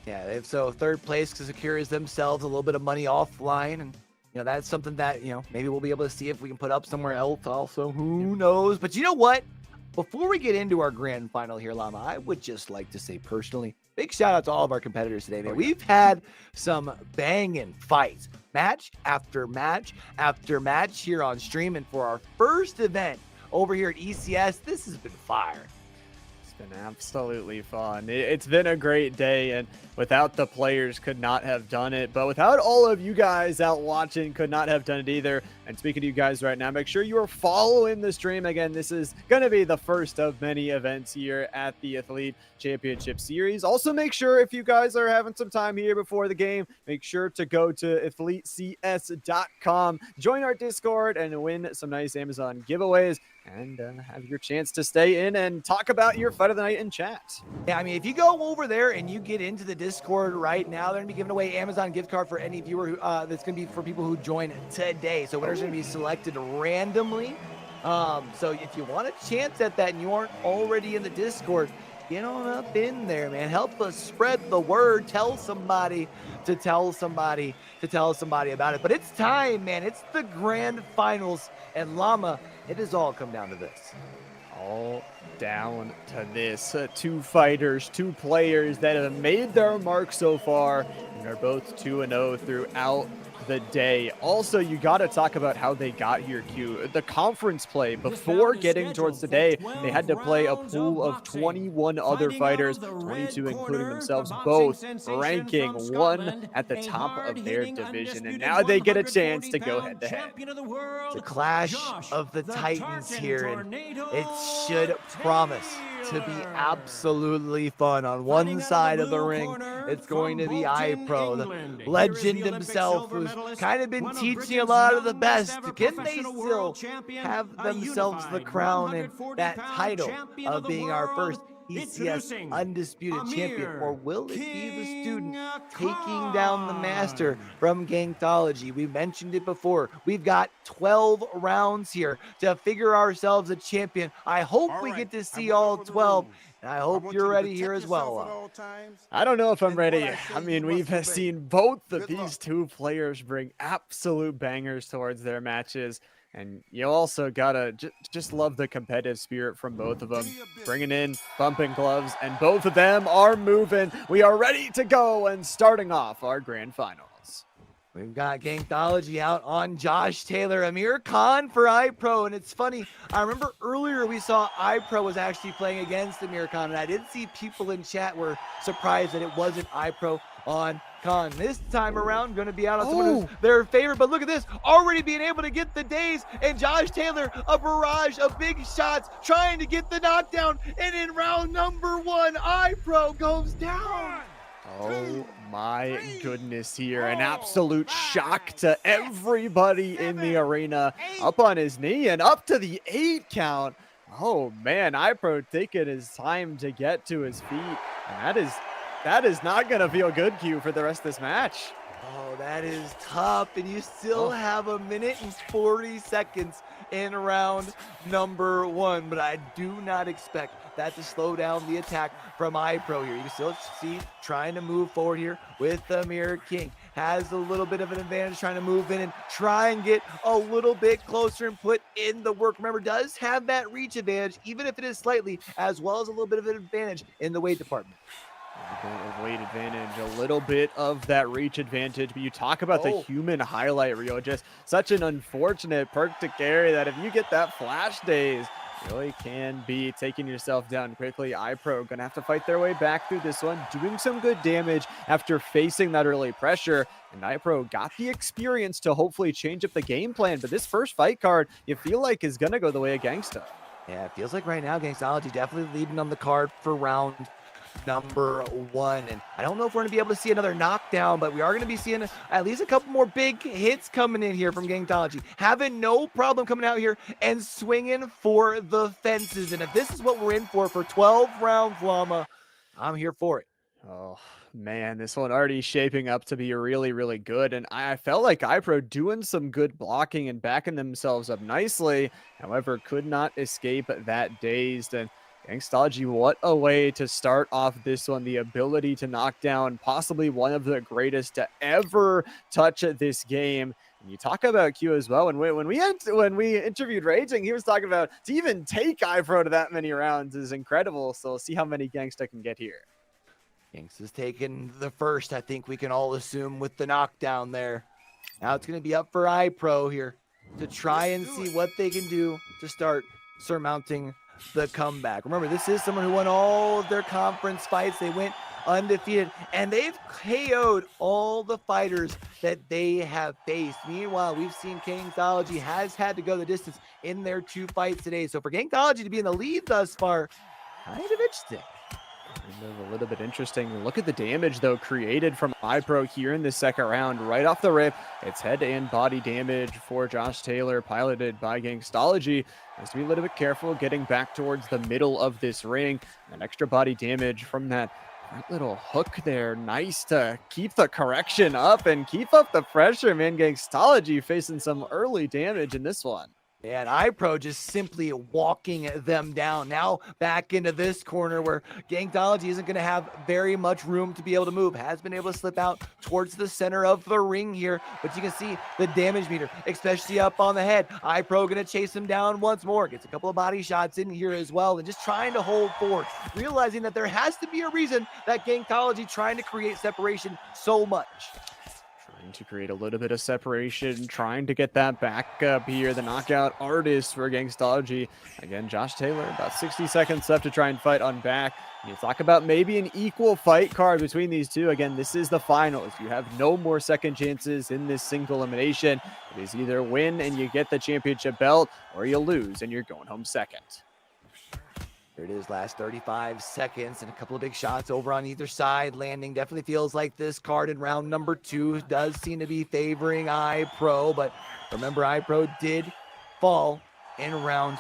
Yeah, so third place secures themselves a little bit of money offline, and you know, that's something that, you know, maybe we'll be able to see if we can put up somewhere else also. Who knows? But you know what? Before we get into our grand final here, Llama, I would just like to say personally, big shout out to all of our competitors today, man. We've had some banging fights, match after match after match here on stream. And for our first event over here at ECS, this has been fire. Been absolutely fun. It's been a great day, and without the players could not have done it, but without all of you guys out watching could not have done it either. And speaking to you guys right now, make sure you are following the stream. Again, this is going to be the first of many events here at the Ethlete Championship Series. Also, make sure if you guys are having some time here before the game, make sure to go to athletecs.com, join our Discord, and win some nice Amazon giveaways, and have your chance to stay in and talk about your fight of the night in chat. Yeah, I mean, if you go over there and you get into the Discord right now, they're going to be giving away Amazon gift card for any viewer who, that's going to be for people who join today. So winners are going to be selected randomly. So if you want a chance at that and you aren't already in the Discord, get on up in there, man. Help us spread the word. Tell somebody to tell somebody to tell somebody about it. But it's time, man. It's the grand finals. And Llama, it has all come down to this. All down to this. Two fighters, two players that have made their mark so far, and are both 2-0 throughout the day. Also, you got to talk about how they got here, Q. The conference play before getting towards today, they had to play a pool of 21 other fighters, 22 including themselves, both ranking 1 at the top of their division, and now they get a chance to go head to head. The clash of the Titans here, and it should promise to be absolutely fun. On one side of the ring, it's going to be iPro, the legend himself, who's kind of been teaching a lot of the best. Can they still have themselves the crown and that title of being our first ECS Undisputed Champion, or will it be the student taking down the master from Gangthology? We mentioned it before. We've got 12 rounds here to figure ourselves a champion. I hope we get to see all 12. And I hope you're ready here as well. I don't know if I'm ready. I mean, we've seen both of these two players bring absolute bangers towards their matches. And you also gotta just love the competitive spirit from both of them. Bringing in, bumping gloves, and both of them are moving. We are ready to go and starting off our grand finals. We've got Gangthology out on Josh Taylor, Amir Khan for iPro. And it's funny, I remember earlier we saw iPro was actually playing against Amir Khan, and I did see people in chat were surprised that it wasn't iPro on Khan. This time around, going to be out on someone who's their favorite. But look at this, already being able to get the days, and Josh Taylor, a barrage of big shots, trying to get the knockdown. And in round number 1, iPro goes down. Oh my goodness here. An absolute shock to everybody in the arena. Up on his knee and up to the 8 count. Oh man, iPro taking his time to get to his feet. And that is not going to feel good, Q, for the rest of this match. Oh, that is tough, and you still have a minute and 40 seconds in round number 1, but I do not expect that to slow down the attack from iPro here. You can still see trying to move forward here with the Mirror King. Has a little bit of an advantage trying to move in and try and get a little bit closer and put in the work. Remember, does have that reach advantage, even if it is slightly, as well as a little bit of an advantage in the weight department. A bit of weight advantage, a little bit of that reach advantage, but you talk about the human highlight reel, just such an unfortunate perk to carry that if you get that flash daze, really can be taking yourself down quickly. iPro gonna have to fight their way back through this one, doing some good damage after facing that early pressure, and iPro got the experience to hopefully change up the game plan, but this first fight card, you feel like is gonna go the way of Gangsta. Yeah, it feels like right now Gangstology definitely leading on the card for round number 1, and I don't know if we're going to be able to see another knockdown, but we are going to be seeing at least a couple more big hits coming in here from Gangstology, having no problem coming out here and swinging for the fences. And if this is what we're in for 12 rounds, Llama, I'm here for it. Oh man, this one already shaping up to be really, really good. And I felt like iPro doing some good blocking and backing themselves up nicely. However, could not escape that dazed. And Gangstology, what a way to start off this one. The ability to knock down possibly one of the greatest to ever touch this game. And you talk about Q as well. And when we interviewed Raging, he was talking about to even take iPro to that many rounds is incredible. So we'll see how many Gangsta can get here. Gangsta's taking the first, I think we can all assume, with the knockdown there. Now it's going to be up for iPro here to try and see what they can do to start surmounting the comeback. Remember, this is someone who won all of their conference fights. They went undefeated, and they've KO'd all the fighters that they have faced. Meanwhile, we've seen Gangstology has had to go the distance in their 2 fights today. So for Gangstology to be in the lead thus far, kind of interesting. A little bit interesting. Look at the damage, though, created from iPro here in the second round. Right off the rip, it's head and body damage for Josh Taylor, piloted by Gangstology. Has to be a little bit careful getting back towards the middle of this ring. And extra body damage from that little hook there. Nice to keep the correction up and keep up the pressure, man. Gangstology facing some early damage in this one. And iPro just simply walking them down. Now back into this corner where Gangstology isn't going to have very much room to be able to move. Has been able to slip out towards the center of the ring here. But you can see the damage meter, especially up on the head. iPro going to chase him down once more. Gets a couple of body shots in here as well. And just trying to hold forward. Realizing that there has to be a reason that Gangstology trying to create separation so much. To create a little bit of separation, trying to get that back up here. The knockout artist for Gangstology. Again, Josh Taylor, about 60 seconds left to try and fight on back. And you talk about maybe an equal fight card between these two. Again, this is the finals. You have no more second chances in this single elimination. It is either win and you get the championship belt, or you lose and you're going home second. There it is, last 35 seconds, and a couple of big shots over on either side. Landing definitely feels like this card in round number 2 does seem to be favoring iPro, but remember, iPro did fall in round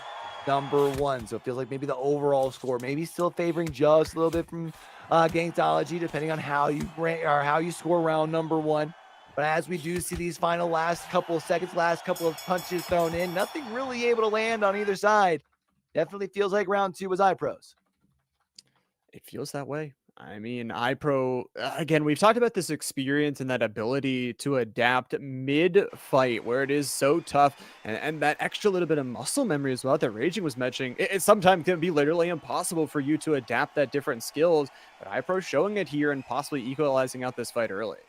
number 1, so it feels like maybe the overall score maybe still favoring just a little bit from Gangstology, depending on how you rank or how you score round number 1. But as we do see these final last couple of seconds, last couple of punches thrown in, nothing really able to land on either side. Definitely feels like round 2 was iPro's. It feels that way. I mean, iPro, again, we've talked about this experience and that ability to adapt mid-fight where it is so tough, and that extra little bit of muscle memory as well that Raging was mentioning. It sometimes can be literally impossible for you to adapt that different skills, but iPro showing it here and possibly equalizing out this fight early.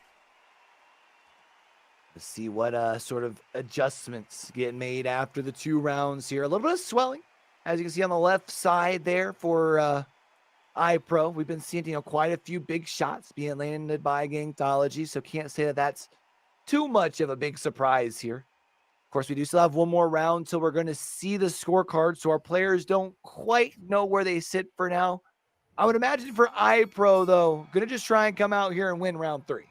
Let's see what sort of adjustments get made after the 2 rounds here. A little bit of swelling, as you can see on the left side there for iPro. We've been seeing, quite a few big shots being landed by Gangstology, so can't say that that's too much of a big surprise here. Of course, we do still have one more round till we're going to see the scorecard, so our players don't quite know where they sit for now. I would imagine for iPro, though, going to just try and come out here and win round 3.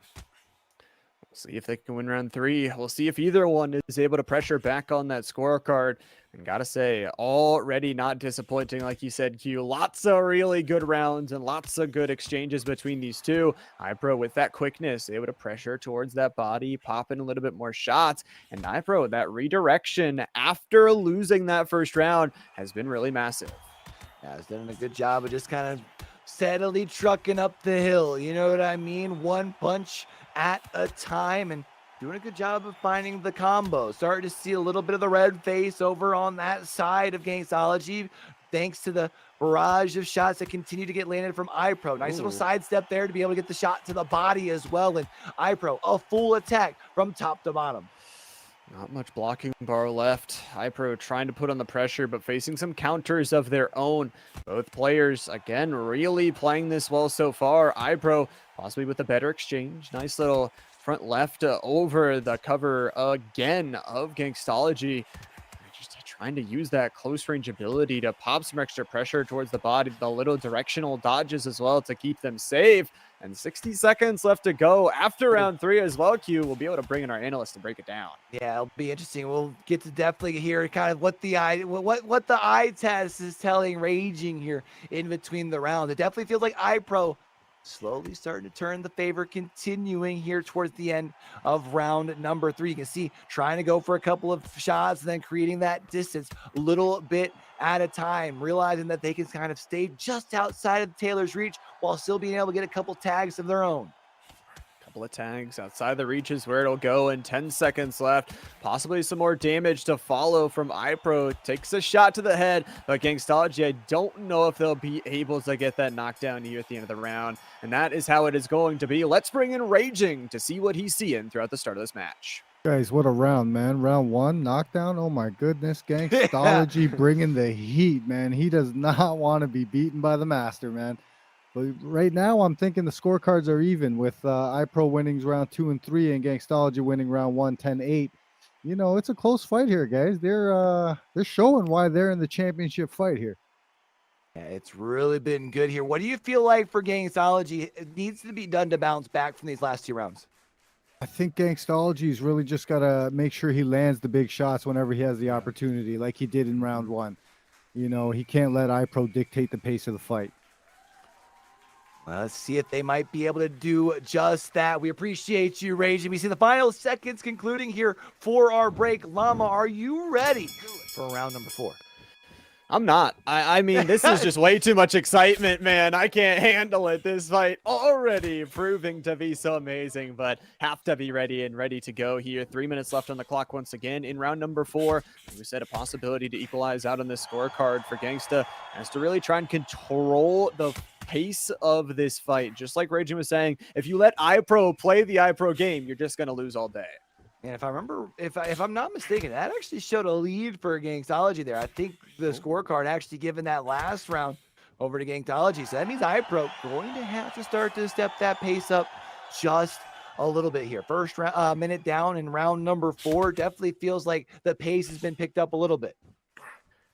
See if they can win round 3. We'll see if either one is able to pressure back on that scorecard. And gotta say, already not disappointing, like you said, Q. Lots of really good rounds and lots of good exchanges between these two. iPro with that quickness, able to pressure towards that body, popping a little bit more shots. And iPro, that redirection after losing that first round has been really massive. Yeah, he's done a good job of just kind of steadily trucking up the hill. You know what I mean? One punch at a time, and doing a good job of finding the combo. Starting to see a little bit of the red face over on that side of Gangstology, thanks to the barrage of shots that continue to get landed from iPro. Nice little sidestep there to be able to get the shot to the body as well. And iPro, a full attack from top to bottom. Not much blocking bar left. iPro trying to put on the pressure, but facing some counters of their own. Both players, again, really playing this well so far. iPro possibly with a better exchange. Nice little front left over the cover again of Gangstology. Just trying to use that close range ability to pop some extra pressure towards the body. The little directional dodges as well to keep them safe. And 60 seconds left to go after round 3 as well, Q. We'll be able to bring in our analyst to break it down. Yeah, it'll be interesting. We'll get to definitely hear kind of what the eye test is telling Raging here in between the rounds. It definitely feels like iPro slowly starting to turn the favor, continuing here towards the end of round number 3. You can see trying to go for a couple of shots and then creating that distance a little bit at a time, realizing that they can kind of stay just outside of Taylor's reach while still being able to get a couple tags of their own. Couple of tags outside the reach is where it'll go, and 10 seconds left. Possibly some more damage to follow from iPro. Takes a shot to the head, but Gangstology, I don't know if they'll be able to get that knockdown here at the end of the round, and that is how it is going to be. Let's bring in Raging to see what he's seeing throughout the start of this match. Guys, what a round, man. Round 1, knockdown. Oh my goodness. Gangstology bringing the heat, man. He does not want to be beaten by the master, man. But right now, I'm thinking the scorecards are even with iPro winning round 2 and 3 and Gangstology winning round 1, 10-8. You know, it's a close fight here, guys. They're showing why they're in the championship fight here. Yeah, it's really been good here. What do you feel like for Gangstology? It needs to be done to bounce back from these last 2 rounds. I think Gangstology's really just got to make sure he lands the big shots whenever he has the opportunity, like he did in round 1. You know, he can't let iPro dictate the pace of the fight. Well, let's see if they might be able to do just that. We appreciate you, Raging. We see the final seconds concluding here for our break. Llama, are you ready for round number 4? I'm not. I mean, this is just way too much excitement, man. I can't handle it. This fight already proving to be so amazing, but have to be ready and ready to go here. 3 minutes left on the clock once again in round number 4. We said a possibility to equalize out on this scorecard for Gangsta has to really try and control the pace of this fight. Just like Raging was saying, if you let iPro play the iPro game, you're just going to lose all day. And if I remember, if I'm not mistaken, that actually showed a lead for Gangstology there. I think the scorecard actually given that last round over to Gangstology. So that means iPro going to have to start to step that pace up just a little bit here. First round, minute down in round number 4. Definitely feels like the pace has been picked up a little bit.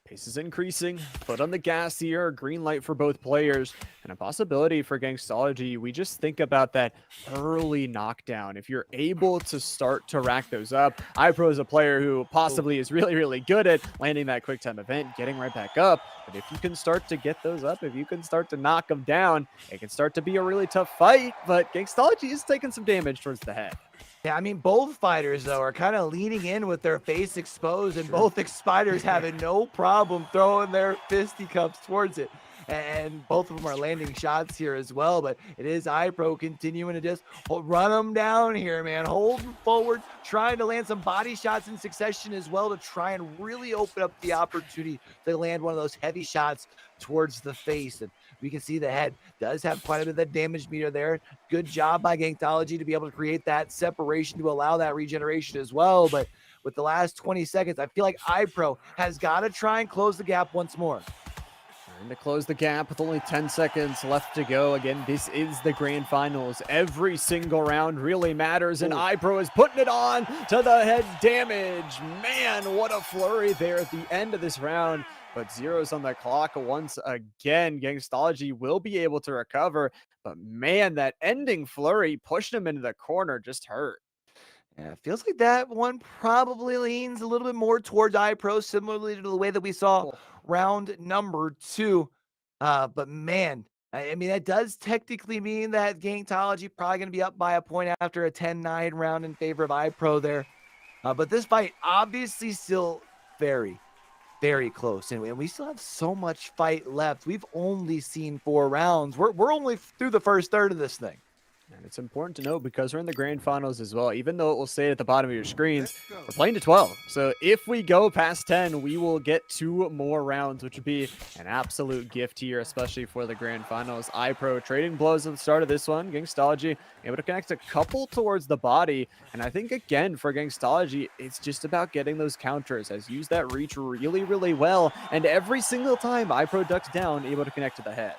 Pace is increasing. Foot on the gas here. Green light for both players. And a possibility for Gangstology. We just think about that early knockdown. If you're able to start to rack those up. iPro is a player who possibly is really, really good at landing that quick time event, getting right back up. But if you can start to get those up, if you can start to knock them down, it can start to be a really tough fight. But Gangstology is taking some damage towards the head. Yeah, I mean, both fighters, though, are kind of leaning in with their face exposed, and both fighters having no problem throwing their fisticuffs towards it. And both of them are landing shots here as well, but it is iPro continuing to just run them down here, man. Holding forward, trying to land some body shots in succession as well to try and really open up the opportunity to land one of those heavy shots towards the face. And we can see the head does have quite a bit of that damage meter there. Good job by Gangstology to be able to create that separation to allow that regeneration as well. But with the last 20 seconds, I feel like iPro has got to try and close the gap once more. Trying to close the gap with only 10 seconds left to go. Again, this is the grand finals. Every single round really matters, and iPro is putting it on to the head damage. Man, what a flurry there at the end of this round. But zeros on the clock once again. Gangstology will be able to recover. But man, that ending flurry pushed him into the corner just hurt. Yeah, it feels like that one probably leans a little bit more towards iPro, similarly to the way that we saw Cool. round number 2. But man, I mean, that does technically mean that Gangtology probably going to be up by a point after a 10-9 round in favor of iPro there. But this fight obviously still very, very close, and we still have so much fight left. We've only seen 4 rounds. We're only through the first third of this thing. And it's important to note because we're in the grand finals as well, even though it will say at the bottom of your screens, we're playing to 12. So if we go past 10, we will get 2 more rounds, which would be an absolute gift here, especially for the grand finals. iPro trading blows at the start of this one. Gangstology able to connect a couple towards the body. And I think, again, for Gangstology, it's just about getting those counters. Has used that reach really, really well. And every single time iPro ducks down, able to connect to the head.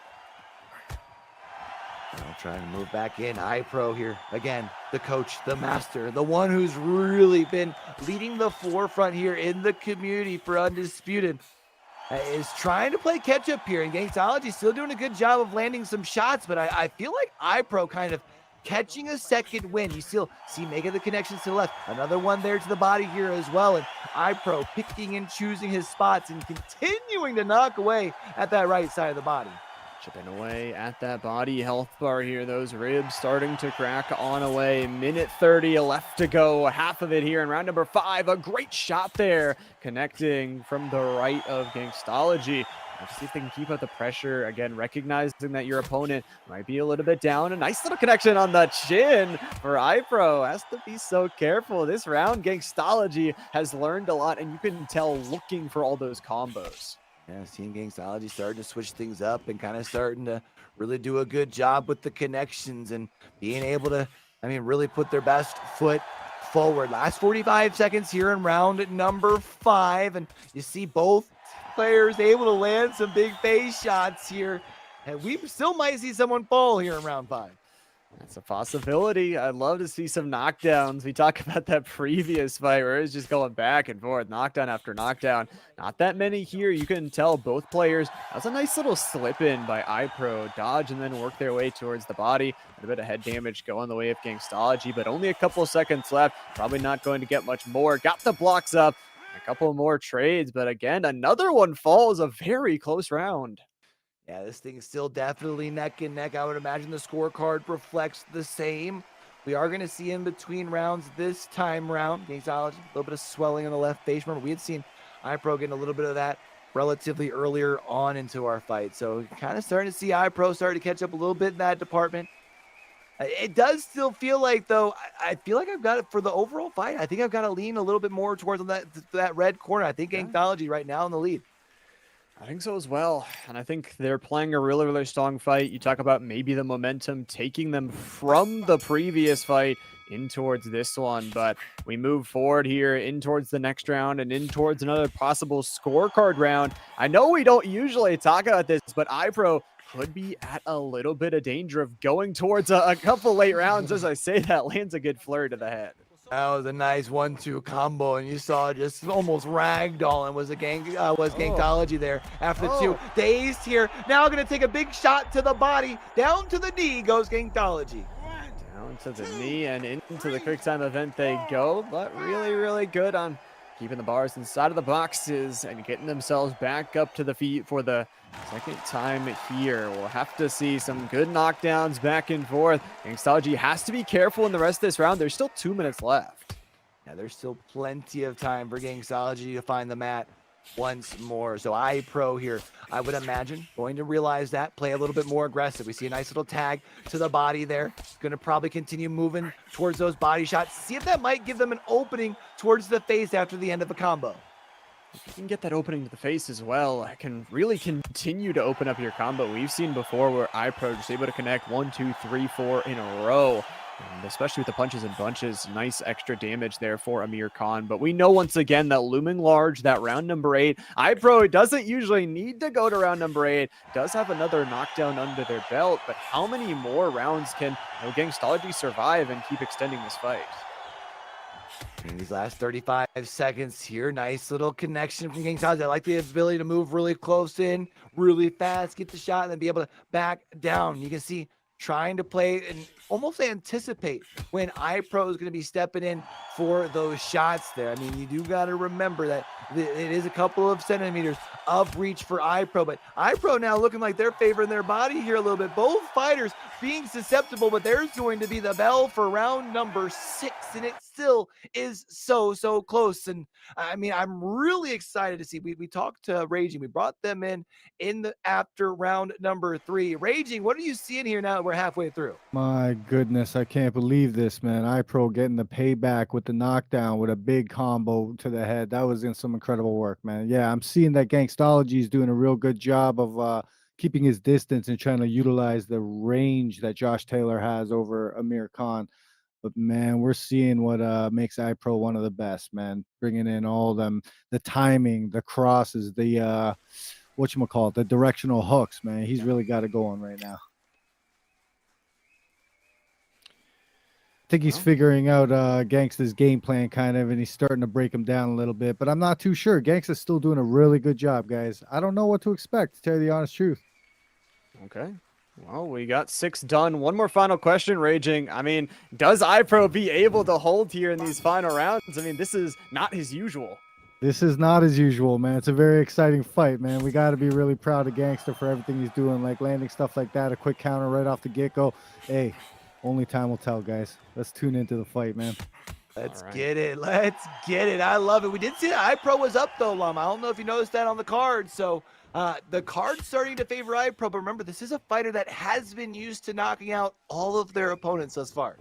I'll try to move back in. iPro here. Again, the coach, the master, the one who's really been leading the forefront here in the community for Undisputed, is trying to play catch up here. And Gangstology still doing a good job of landing some shots, but I feel like iPro kind of catching a second win. You still see making the connections to the left. Another one there to the body here as well. And iPro picking and choosing his spots and continuing to knock away at that right side of the body. Chipping away at that body health bar here. Those ribs starting to crack on away. Minute 30 left to go. Half of it here in round number 5. A great shot there. Connecting from the right of Gangstology. Let's see if they can keep up the pressure. Again, recognizing that your opponent might be a little bit down. A nice little connection on the chin for iPro. Has to be so careful. This round, Gangstology has learned a lot, and you can tell looking for all those combos. Yeah, seeing Gangstology starting to switch things up and kind of starting to really do a good job with the connections and being able to, I mean, really put their best foot forward. Last 45 seconds here in round number 5, and you see both players able to land some big face shots here, and we still might see someone fall here in round 5. That's a possibility. I'd love to see some knockdowns. We talked about that previous fight where it was just going back and forth, knockdown after knockdown. Not that many here. You can tell both players. That was a nice little slip in by iPro. Dodge and then work their way towards the body. A bit of head damage going the way of Gangstology, but only a couple seconds left. Probably not going to get much more. Got the blocks up. A couple more trades, but again, another one falls. A very close round. Yeah, this thing is still definitely neck and neck. I would imagine the scorecard reflects the same. We are going to see in between rounds this time round, Gangstology, a little bit of swelling on the left face. Remember, we had seen iPro getting a little bit of that relatively earlier on into our fight. So kind of starting to see iPro start to catch up a little bit in that department. It does still feel like, though, I feel like I've got it for the overall fight. I think I've got to lean a little bit more towards that red corner. I think Gangstology right now in the lead. I think so as well. And I think they're playing a really, really strong fight. You talk about maybe the momentum taking them from the previous fight in towards this one. But we move forward here in towards the next round and in towards another possible scorecard round. I know we don't usually talk about this, but iPro could be at a little bit of danger of going towards a couple late rounds. As I say that, lands a good flurry to the head. That was a nice 1-2 combo, and you saw just almost ragdolling was Gangtology there after the 2. Dazed here, now gonna take a big shot to the body, down to the knee goes Gangtology. Down to the knee and into the quick time event they go, but really, really good on keeping the bars inside of the boxes and getting themselves back up to the feet for the second time here. We'll have to see some good knockdowns back and forth. Gangstology has to be careful in the rest of this round. There's still 2 minutes left. Yeah, there's still plenty of time for Gangstology to find the mat once more. So iPro here, I would imagine, going to realize that, play a little bit more aggressive. We see a nice little tag to the body there. Going to probably continue moving towards those body shots. See if that might give them an opening towards the face after the end of the combo. If you can get that opening to the face as well, I can really continue to open up your combo. We've seen before where iPro just able to connect 1, 2, 3, 4 in a row. And especially with the punches and bunches, nice extra damage there for Amir Khan. But we know once again that looming large, that round number 8, iPro doesn't usually need to go to round number 8, does have another knockdown under their belt. But how many more rounds can Gangstology survive and keep extending this fight? In these last 35 seconds here, nice little connection from Gangstology. I like the ability to move really close in, really fast, get the shot, and then be able to back down. You can see trying to play and almost anticipate when iPro is going to be stepping in for those shots there. I mean, you do got to remember that it is a couple of centimeters of reach for iPro, but iPro now looking like they're favoring their body here a little bit. Both fighters being susceptible, but there's going to be the bell for round number 6, and it still is so close. And I mean, I'm really excited to see. We talked to Raging. We brought them in the after round number 3. Raging, what are you seeing here now that we're halfway through? My goodness, I can't believe this, man. iPro getting the payback with the knockdown with a big combo to the head. That was in some incredible work, man. Yeah, I'm seeing that Gangstology is doing a real good job of keeping his distance and trying to utilize the range that Josh Taylor has over Amir Khan. But man, we're seeing what makes iPro one of the best, man. Bringing in all them, the timing, the crosses, the whatchamacallit, the directional hooks, man. He's really got it going right now. I think he's figuring out Gangsta's game plan kind of, and he's starting to break him down a little bit, but I'm not too sure. Gangsta's still doing a really good job, guys. I don't know what to expect, to tell you the honest truth. Okay. Well, we got 6 done. One more final question, Raging. I mean, does iPro be able to hold here in these final rounds? I mean, this is not his usual. This is not as usual, man. It's a very exciting fight, man. We got to be really proud of Gangsta for everything he's doing, like landing stuff like that, a quick counter right off the get-go. Hey, only time will tell, guys. Let's tune into the fight, man. Let's get it. Let's get it. I love it. We did see that iPro was up, though, Lum. I don't know if you noticed that on the card. So the card's starting to favor iPro. But remember, this is a fighter that has been used to knocking out all of their opponents thus far.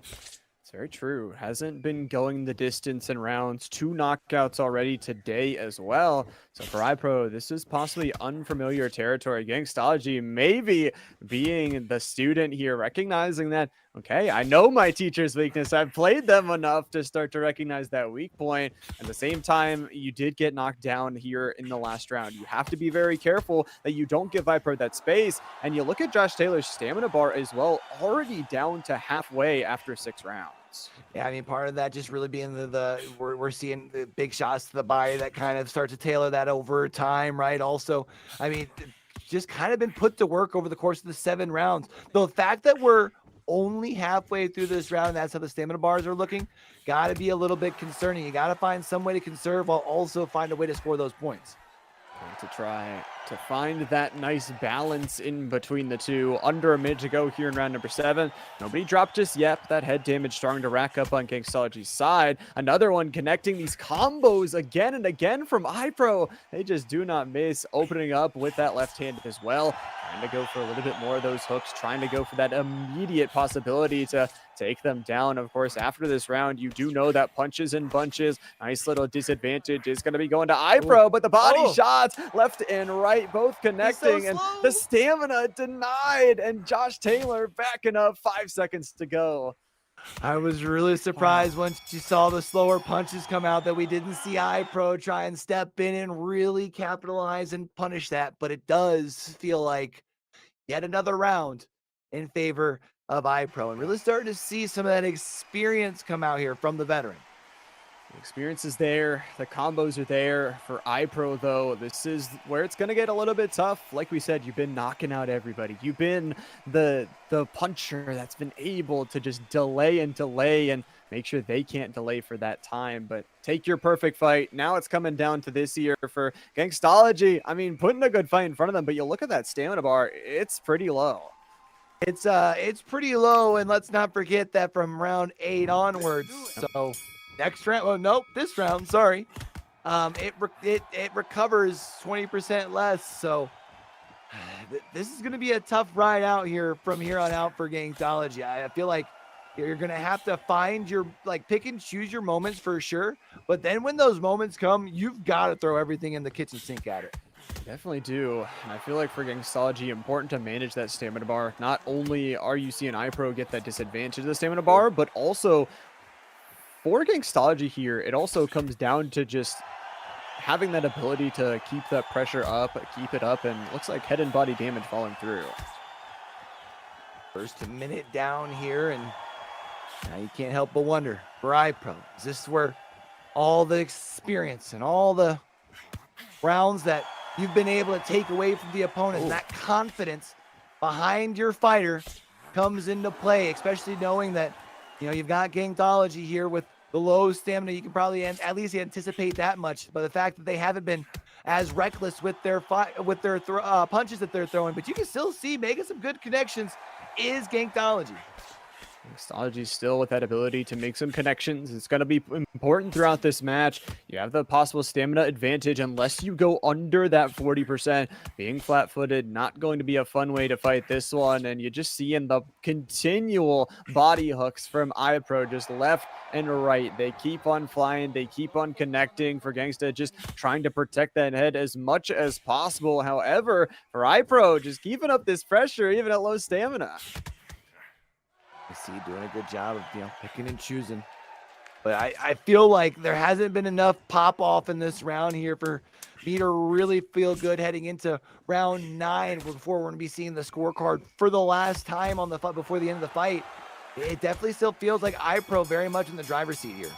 Very true. Hasn't been going the distance in rounds. 2 knockouts already today as well. So for iPro, this is possibly unfamiliar territory. Gangstology maybe being the student here, recognizing that, okay, I know my teacher's weakness. I've played them enough to start to recognize that weak point. At the same time, you did get knocked down here in the last round. You have to be very careful that you don't give iPro that space. And you look at Josh Taylor's stamina bar as well, already down to halfway after 6 rounds. Yeah, I mean, part of that just really being we're seeing the big shots to the body that kind of start to tailor that over time, right? Also, I mean, just kind of been put to work over the course of the 7 rounds. The fact that we're only halfway through this round, and that's how the stamina bars are looking, got to be a little bit concerning. You got to find some way to conserve while also find a way to score those points. To try to find that nice balance in between the two. Under a minute to go here in round number 7. Nobody dropped just yet. But that head damage starting to rack up on Gangstology's side. Another one connecting these combos again and again from iPro. They just do not miss, opening up with that left hand as well. Trying to go for a little bit more of those hooks. Trying to go for that immediate possibility to take them down. Of course, after this round, you do know that punches and bunches, nice little disadvantage is going to be going to iPro, but the body shots left and right, both connecting, and the stamina denied, and Josh Taylor backing up 5 seconds to go. I was really surprised once you saw the slower punches come out that we didn't see iPro try and step in and really capitalize and punish that, but it does feel like yet another round in favor of iPro, and really starting to see some of that experience come out here from the veteran. The experience is there. The combos are there. For iPro, though, this is where it's going to get a little bit tough. Like we said, you've been knocking out everybody. You've been the puncher that's been able to just delay and make sure they can't delay for that time. But take your perfect fight. Now it's coming down to this year for Gangstology. I mean, putting a good fight in front of them, but you look at that stamina bar, it's pretty low. It's pretty low, and let's not forget that from round 8 onwards. So next round, well, nope, this round, sorry. It recovers 20% less. So this is going to be a tough ride out here from here on out for Gangstology. I feel like you're going to have to find your, pick and choose your moments for sure. But then when those moments come, you've got to throw everything in the kitchen sink at it. Definitely do. And I feel like for Gangstology, important to manage that stamina bar. Not only are you seeing iPro get that disadvantage of the stamina bar, but also for Gangstology here, it also comes down to just having that ability to keep that pressure up, keep it up, and looks like head and body damage falling through. First minute down here, and now you can't help but wonder, for iPro, is this where all the experience and all the rounds that you've been able to take away from the opponent, and that confidence behind your fighter, comes into play, especially knowing that, you know, you've got Gangology here with the low stamina. You can probably at least anticipate that much. But the fact that they haven't been as reckless with their punches that they're throwing, but you can still see making some good connections is Gangology. Nostalgia still with that ability to make some connections. It's going to be important throughout this match. You have the possible stamina advantage unless you go under that 40%. Being flat-footed, not going to be a fun way to fight this one. And you just see in the continual body hooks from iPro, just left and right. They keep on flying. They keep on connecting for Gangsta, just trying to protect that head as much as possible. However, for iPro, just keeping up this pressure, even at low stamina. I see, doing a good job of, you know, picking and choosing. But I feel like there hasn't been enough pop off in this round here for me to really feel good heading into round 9 before we're going to be seeing the scorecard for the last time on the fight before the end of the fight. It definitely still feels like iPro very much in the driver's seat here.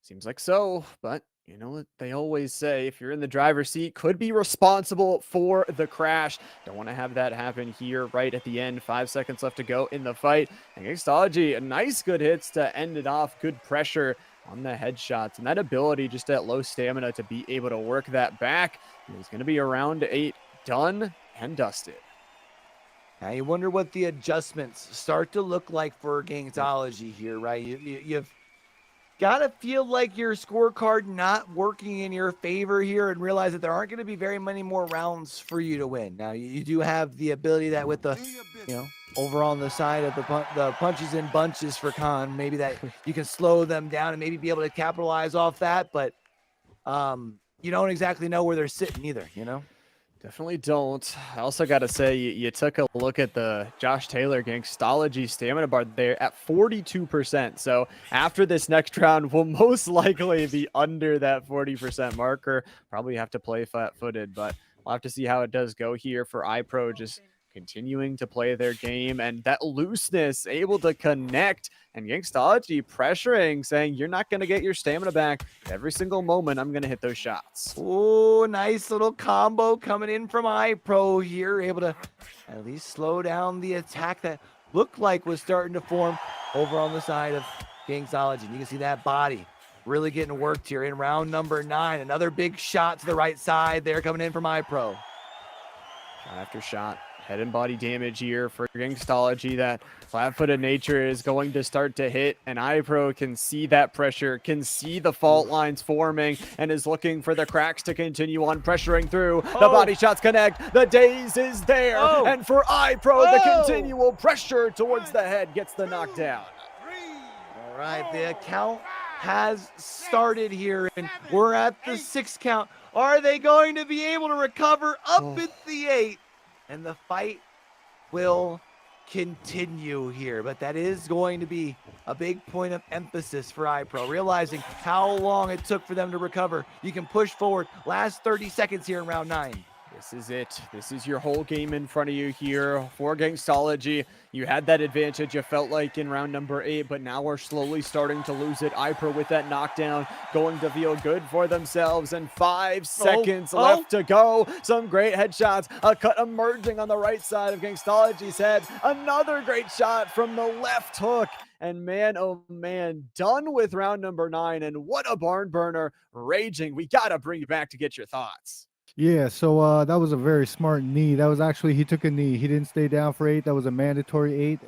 Seems like so, but you know what they always say, if you're in the driver's seat, could be responsible for the crash. Don't want to have that happen here right at the end. 5 seconds left to go in the fight. And Gangstology, a nice good hits to end it off. Good pressure on the headshots. And that ability just at low stamina to be able to work that back. It's going to be around 8 done and dusted. Now you wonder what the adjustments start to look like for Gangstology here, right? You've gotta feel like your scorecard not working in your favor here and realize that there aren't going to be very many more rounds for you to win. Now you do have the ability that with the, you know, over on the side of the punches and bunches for Khan, maybe that you can slow them down and maybe be able to capitalize off that. But you don't exactly know where they're sitting either, you know? Definitely don't. I also got to say, you took a look at the Josh Taylor Gangstology stamina bar there at 42%. So after this next round, we'll most likely be under that 40% marker. Probably have to play flat-footed, but we'll have to see how it does go here for iPro. Just continuing to play their game and that looseness, able to connect, and Gangstology pressuring, saying you're not going to get your stamina back every single moment. I'm going to hit those shots. Oh, nice little combo coming in from iPro here, able to at least slow down the attack that looked like was starting to form over on the side of Gangstology. And you can see that body really getting worked here in round number 9. Another big shot to the right side there coming in from iPro. Shot after shot. Head and body damage here for Gangstology. That flat-footed nature is going to start to hit, and iPro can see that pressure, can see the fault lines forming, and is looking for the cracks to continue on pressuring through. The body shots connect. The daze is there, and for iPro, the continual pressure towards the head gets the knockdown. All right, the count has started here, and we're at the 6 count. Are they going to be able to recover up at the 8? And the fight will continue here, but that is going to be a big point of emphasis for iPro, realizing how long it took for them to recover. You can push forward. Last 30 seconds here in round 9. This is it. This is your whole game in front of you here for Gangstology. You had that advantage, you felt like, in round number 8, but now we're slowly starting to lose it. iPro with that knockdown, going to feel good for themselves, and 5 seconds left to go. Some great headshots. A cut emerging on the right side of Gangstology's head. Another great shot from the left hook. And man, oh man, done with round number 9. And what a barn burner. Raging. We got to bring you back to get your thoughts. Yeah, so that was a very smart knee. That was actually, he took a knee. He didn't stay down for 8. That was a mandatory 8.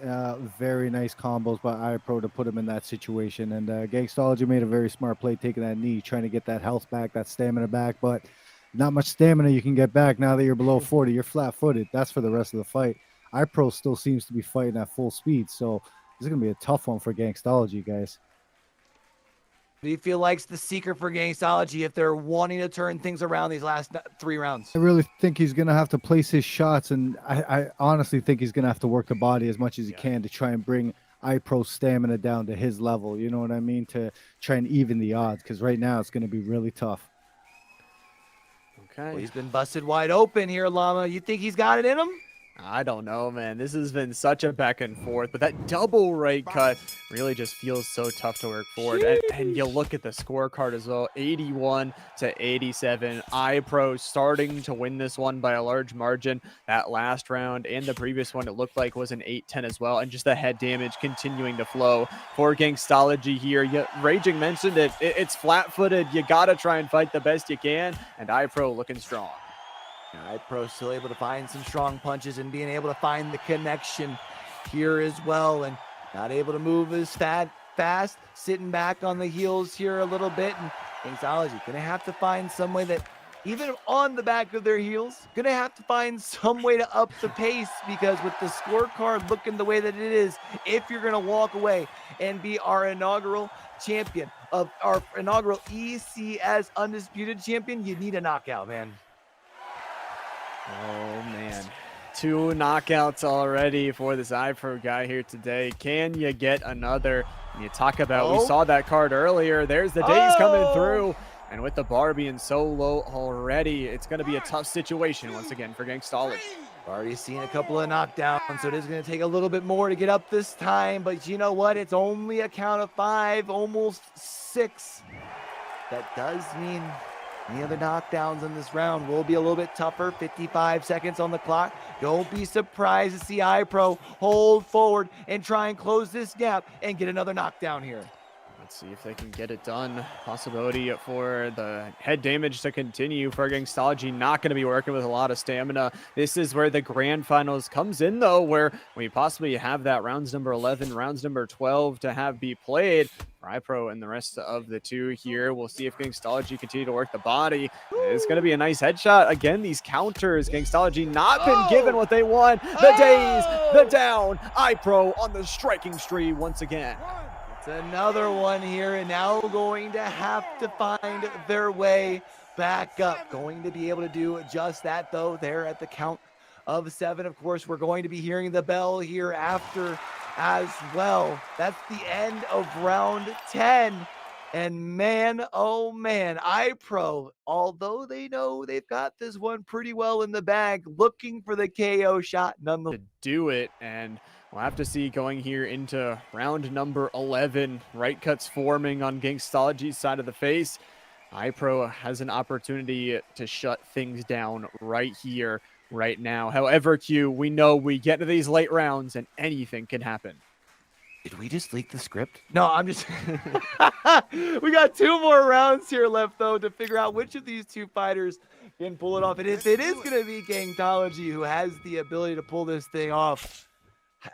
Very nice combos by iPro to put him in that situation. And Gangstology made a very smart play taking that knee, trying to get that health back, that stamina back. But not much stamina you can get back now that you're below 40. You're flat-footed. That's for the rest of the fight. iPro still seems to be fighting at full speed. So this is going to be a tough one for Gangstology, guys. Do you feel like's the secret for Gangstology if they're wanting to turn things around these last 3 rounds? I really think he's going to have to place his shots, and I honestly think he's going to have to work the body as much as he can to try and bring iPro's stamina down to his level, you know what I mean, to try and even the odds, because right now it's going to be really tough. Okay. Well, he's been busted wide open here, Llama. You think he's got it in him? I don't know, man. This has been such a back and forth, but that double right cut really just feels so tough to work forward. And you look at the scorecard as well, 81 to 87. iPro starting to win this one by a large margin. That last round and the previous one, it looked like was an 8-10 as well. And just the head damage continuing to flow for Gangstology here. Raging mentioned it. It's flat-footed. You got to try and fight the best you can. And iPro looking strong. iPro still able to find some strong punches and being able to find the connection here as well, and not able to move as fast, sitting back on the heels here a little bit. And Gangstology gonna have to find some way that, even on the back of their heels, gonna have to find some way to up the pace, because with the scorecard looking the way that it is, if you're gonna walk away and be our inaugural champion of our inaugural ECS Undisputed champion, you need a knockout, man. Oh, man. 2 knockouts already for this iPro guy here today. Can you get another? You talk about, we saw that card earlier. There's the days coming through. And with the bar being so low already, it's going to be a tough situation once again for Gangstology. Already seen a couple of knockdowns, so it is going to take a little bit more to get up this time. But you know what? It's only a count of 5, almost 6. That does mean any other knockdowns in this round will be a little bit tougher. 55 seconds on the clock. Don't be surprised to see iPro hold forward and try and close this gap and get another knockdown here. Let's see if they can get it done. Possibility for the head damage to continue for Gangstology. Not going to be working with a lot of stamina. This is where the grand finals comes in, though, where we possibly have that rounds number 11, rounds number 12 to have be played. For iPro and the rest of the 2 here. We'll see if Gangstology continue to work the body. It's going to be a nice headshot. Again, these counters, Gangstology not been given what they want. The days, the down. iPro on the striking spree once again. It's another one here, and now going to have to find their way back up. Going to be able to do just that, though, there at the count of 7. Of course, we're going to be hearing the bell here after as well. That's the end of round 10. And man, oh man, iPro, although they know they've got this one pretty well in the bag, looking for the KO shot nonetheless. To do it, and we'll have to see going here into round number 11. Right cuts forming on Gangstology's side of the face. iPro has an opportunity to shut things down right here, right now. However, Q, we know we get to these late rounds and anything can happen. Did we just leak the script? No, I'm just... We got 2 more rounds here left, though, to figure out which of these 2 fighters can pull it off. And if it is going to be Gangstology who has the ability to pull this thing off,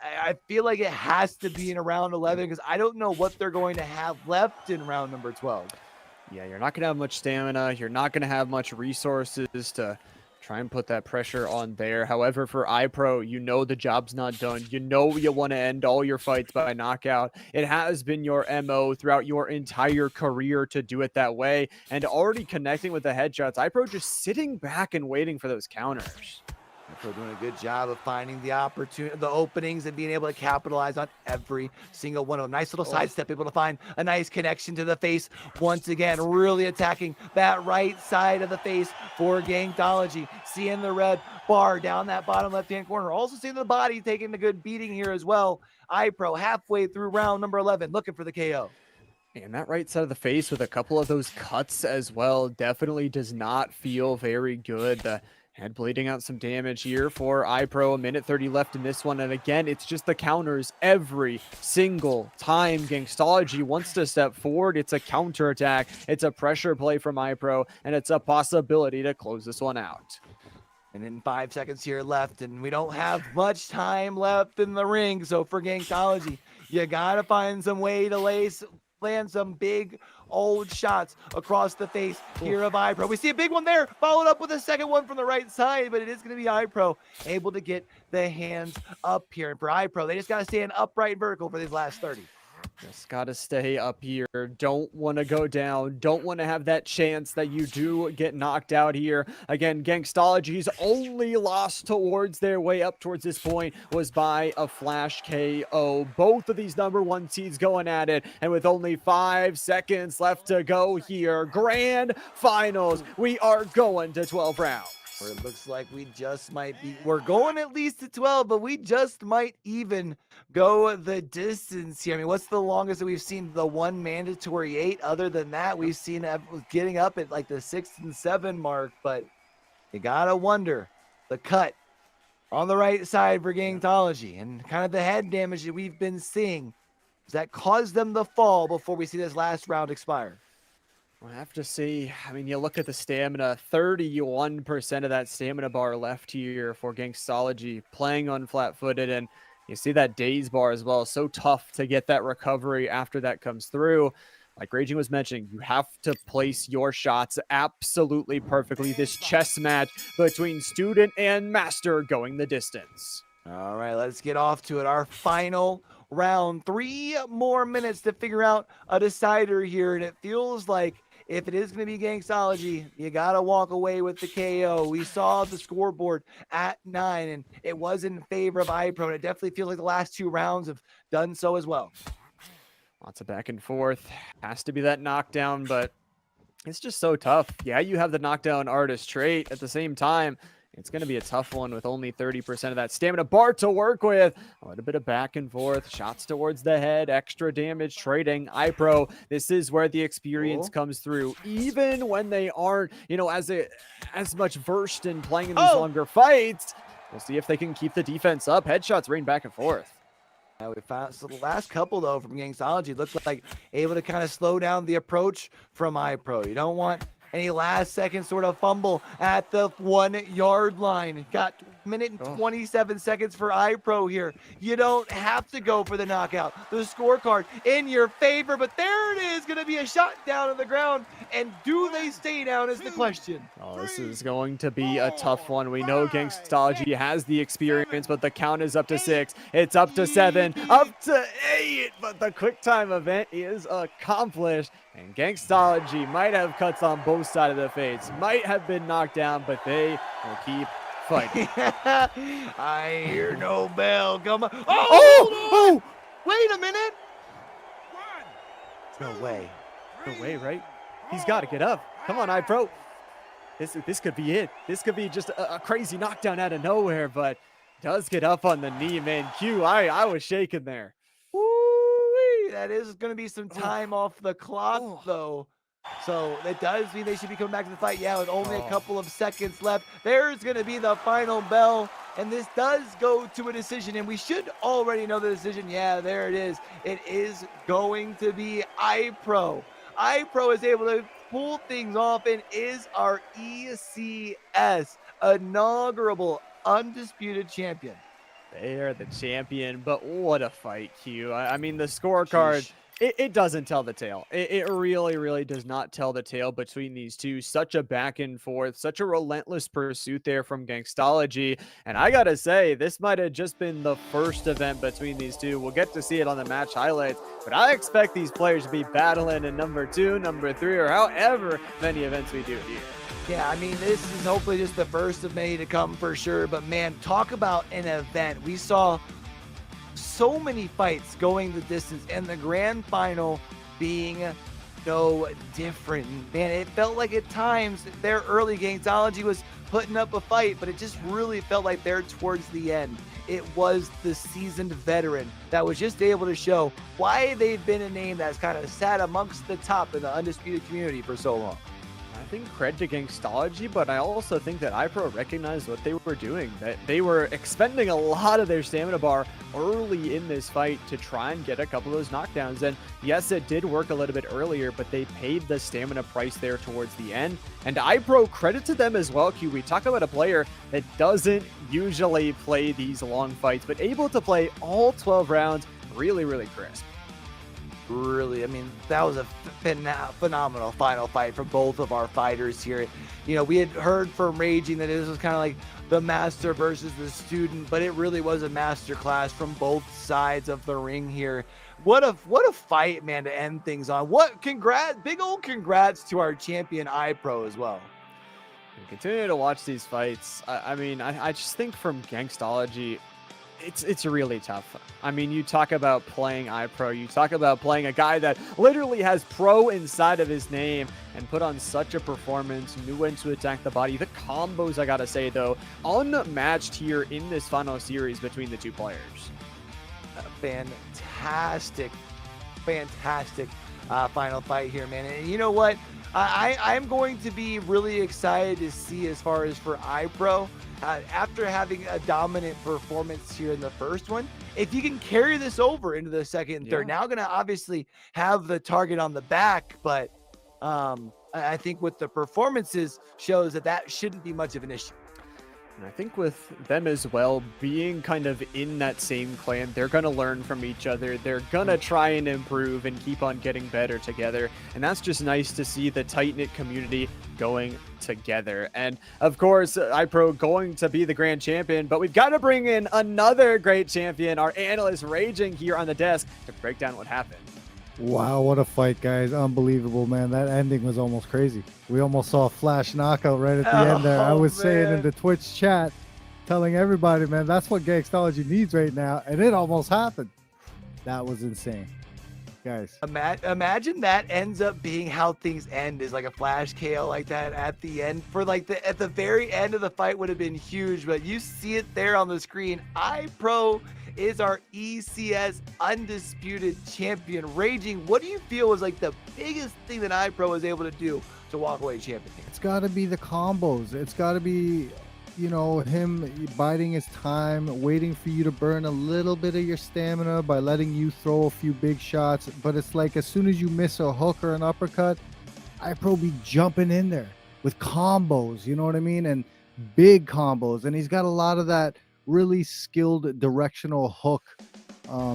I feel like it has to be in round 11, because I don't know what they're going to have left in round number 12. Yeah, you're not going to have much stamina. You're not going to have much resources to try and put that pressure on there. However, for iPro, you know the job's not done. You know you want to end all your fights by knockout. It has been your MO throughout your entire career to do it that way. And already connecting with the headshots, iPro just sitting back and waiting for those counters. iPro doing a good job of finding the opportunity, the openings, and being able to capitalize on every single one of them. Nice little sidestep, able to find a nice connection to the face. Once again, really attacking that right side of the face for Gangstology. Seeing the red bar down that bottom left-hand corner. Also seeing the body taking a good beating here as well. iPro halfway through round number 11, looking for the KO. And that right side of the face with a couple of those cuts as well definitely does not feel very good. The head bleeding out some damage here for iPro. A minute 30 left in this one. And again, it's just the counters every single time Gangstology wants to step forward. It's a counter attack. It's a pressure play from iPro, and it's a possibility to close this one out. And then 5 seconds here left, and we don't have much time left in the ring. So for Gangstology, you got to find some way to land some big old shots across the face here of iPro. We see a big one there, followed up with a second one from the right side, but it is going to be iPro able to get the hands up here. And for iPro, they just got to stand upright and vertical for these last 30. Just got to stay up here. Don't want to go down. Don't want to have that chance that you do get knocked out here. Again, Gangstology's only loss towards their way up towards this point was by a flash KO. Both of these number 1 seeds going at it. And with only 5 seconds left to go here, grand finals, we are going to 12 rounds. where it looks like we just might be, we're going at least to 12, but we just might even go the distance here. I mean, what's the longest that we've seen? The one mandatory 8. Other than that, we've seen getting up at like the 6 and 7 mark, but you gotta wonder the cut on the right side for Gangtology and kind of the head damage that we've been seeing. Does that cause them to fall before we see this last round expire? We'll have to see. I mean, you look at the stamina, 31% of that stamina bar left here for Gangstology playing on flat-footed, and you see that daze bar as well. So tough to get that recovery after that comes through. Like Raging was mentioning, you have to place your shots absolutely perfectly. This chess match between student and master going the distance. All right, let's get off to it. Our final round. 3 more minutes to figure out a decider here, and it feels like if it is going to be Gangstology, you got to walk away with the KO. We saw the scoreboard at 9, and it was in favor of iPro, and it definitely feels like the last 2 rounds have done so as well. Lots of back and forth. Has to be that knockdown, but it's just so tough. Yeah, you have the knockdown artist trait. At the same time, it's going to be a tough one with only 30% of that stamina bar to work with. A little bit of back and forth, shots towards the head, extra damage trading. iPro, this is where the experience comes through, even when they aren't, as much versed in playing in these longer fights. We'll see if they can keep the defense up. Headshots rain back and forth. We found so the last couple though from Gangstology looked like able to kind of slow down the approach from iPro. You don't want any last second sort of fumble at the 1 yard line. Got minute and 27 seconds for iPro here. You don't have to go for the knockout. The scorecard in your favor, but there it is, going to be a shot down on the ground. And do they stay down is the question. Oh, this is going to be a tough one. We know Gangstology has the experience, but the count is up to 6. It's up to 7, up to 8, but the quick time event is accomplished. And Gangstology might have cuts on both sides of the face, might have been knocked down, but they will keep fighting. I hear no bell. Come on. Oh! Wait a minute. No way. No way, right? He's got to get up. Come on, iPro. This could be it. This could be just a crazy knockdown out of nowhere, but does get up on the knee, man. Q, I was shaking there. Woo-wee. That is going to be some time off the clock, though. So it does mean they should be coming back to the fight. Yeah, with only a couple of seconds left. There's going to be the final bell. And this does go to a decision. And we should already know the decision. Yeah, there it is. It is going to be iPro. iPro is able to pull things off and is our ECS inaugural undisputed champion. They are the champion, but what a fight, Q. I mean, the scorecard, it doesn't tell the tale. It really, really does not tell the tale between these two. Such a back and forth, such a relentless pursuit there from Gangstology. And I got to say, this might have just been the first event between these two. We'll get to see it on the match highlights, but I expect these players to be battling in number 2, number 3, or however many events we do here. Yeah, I mean, this is hopefully just the first of many to come for sure. But man, talk about an event. We saw so many fights going the distance, and the grand final being no different. Man, it felt like at times their early Gangstology was putting up a fight, but it just really felt like there towards the end, it was the seasoned veteran that was just able to show why they've been a name that's kind of sat amongst the top in the undisputed community for so long. I think credit to Gangstology, but I also think that iPro recognized what they were doing, that they were expending a lot of their stamina bar early in this fight to try and get a couple of those knockdowns. And yes, it did work a little bit earlier, but they paid the stamina price there towards the end. And iPro, credit to them as well, Q. We talk about a player that doesn't usually play these long fights, but able to play all 12 rounds really, really crisp. Really, I mean, that was a phenomenal final fight from both of our fighters here. You know, we had heard from Raging that this was kind of like the master versus the student, but it really was a master class from both sides of the ring here. What a fight, man, to end things on. Big old congrats to our champion iPro as well. And continue to watch these fights. I mean, I just think from Gangstology, It's really tough. I mean, you talk about playing iPro, you talk about playing a guy that literally has pro inside of his name and put on such a performance, knew when to attack the body. The combos, I gotta say though, unmatched here in this final series between the two players. Fantastic final fight here, man. And you know what? I'm going to be really excited to see as far as for iPro, after having a dominant performance here in the first one, if you can carry this over into the second and third. Now going to obviously have the target on the back, but I think with the performances shows that shouldn't be much of an issue. And I think with them as well, being kind of in that same clan, they're going to learn from each other. They're going to try and improve and keep on getting better together. And that's just nice to see the tight-knit community going together. And of course, iPro going to be the grand champion, but we've got to bring in another great champion, our analyst Raging here on the desk to break down what happened. Wow, what a fight, guys. Unbelievable, man. That ending was almost crazy. We almost saw a flash knockout right at the end there. I was saying in the Twitch chat, telling everybody, man, that's what Gangstology needs right now, and it almost happened. That was insane. Guys. Imagine that ends up being how things end, is like a flash KO like that at the end. For like at the very end of the fight would have been huge, but you see it there on the screen. iPro is our ECS Undisputed champion. Raging, what do you feel was like the biggest thing that iPro was able to do to walk away champion here? It's got to be the combos. It's got to be, you know, him biding his time, waiting for you to burn a little bit of your stamina by letting you throw a few big shots. But it's like as soon as you miss a hook or an uppercut, iPro be jumping in there with combos, you know what I mean? And big combos. And he's got a lot of that really skilled directional hook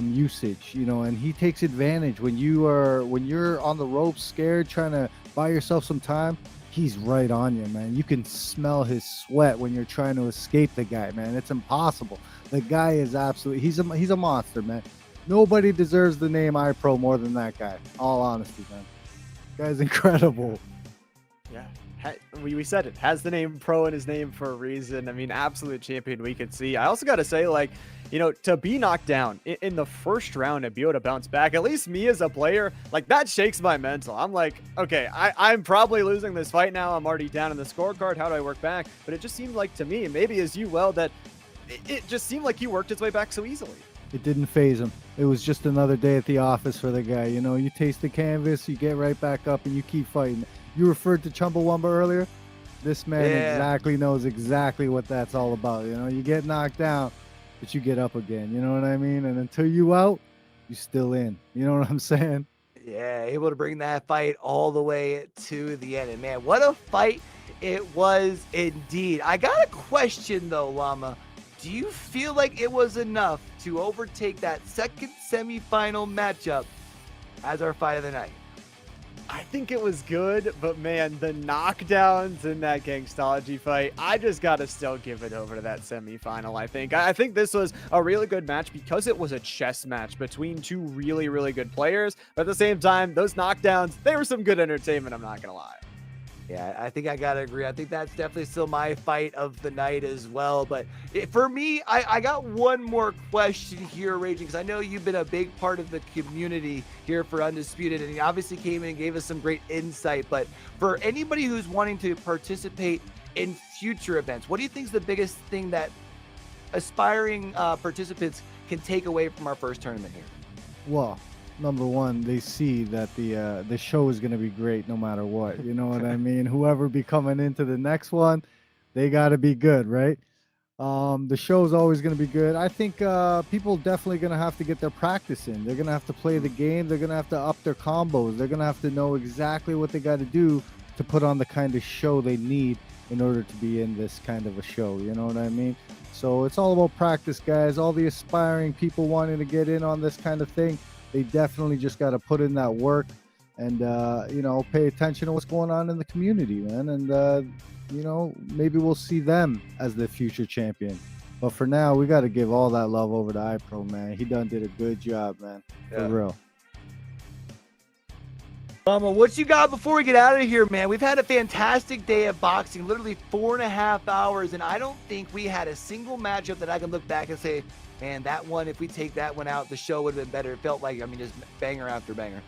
usage, you know, and he takes advantage when you're on the ropes scared, trying to buy yourself some time. He's right on you, man. You can smell his sweat when you're trying to escape the guy, man. It's impossible. The guy is absolutely, he's a monster, man. Nobody deserves the name iPro more than that guy. All honesty, man. Guy's incredible. Yeah. We said it, has the name pro in his name for a reason. I mean, absolute champion we could see. I also got to say, like, you know, to be knocked down in the first round and be able to bounce back, at least me as a player, like that shakes my mental. I'm like, okay, I'm probably losing this fight now. I'm already down in the scorecard. How do I work back? But it just seemed like to me, maybe as you well, that it just seemed like he worked his way back so easily. It didn't phase him. It was just another day at the office for the guy. You know, you taste the canvas, you get right back up, and you keep fighting. You referred to Chumbawamba earlier. This man exactly knows exactly what that's all about. You know, you get knocked down, but you get up again. You know what I mean? And until you out, you still in. You know what I'm saying? Yeah, able to bring that fight all the way to the end. And man, what a fight it was indeed. I got a question though, Llama. Do you feel like it was enough to overtake that second semifinal matchup as our fight of the night? I think it was good, but man, the knockdowns in that Gangstology fight, I just got to still give it over to that semifinal, I think. I think this was a really good match because it was a chess match between two really, really good players. But at the same time, those knockdowns, they were some good entertainment, I'm not going to lie. Yeah, I think I got to agree. I think that's definitely still my fight of the night as well. But for me, I got one more question here, Raging, because I know you've been a big part of the community here for Undisputed, and you obviously came in and gave us some great insight. But for anybody who's wanting to participate in future events, what do you think is the biggest thing that aspiring participants can take away from our first tournament here? Well, number one, they see that the show is going to be great no matter what. You know what I mean? Whoever be coming into the next one, they got to be good, right? The show is always going to be good. I think people definitely going to have to get their practice in. They're going to have to play the game. They're going to have to up their combos. They're going to have to know exactly what they got to do to put on the kind of show they need in order to be in this kind of a show. You know what I mean? So it's all about practice, guys. All the aspiring people wanting to get in on this kind of thing, they definitely just got to put in that work and, you know, pay attention to what's going on in the community, man. And, you know, maybe we'll see them as the future champion. But for now, we got to give all that love over to iPro, man. He done did a good job, man. For real. What you got before we get out of here, man? We've had a fantastic day of boxing, literally 4.5 hours, and I don't think we had a single matchup that I can look back and say, man, that one, if we take that one out, the show would have been better. It felt like, I mean, just banger after banger.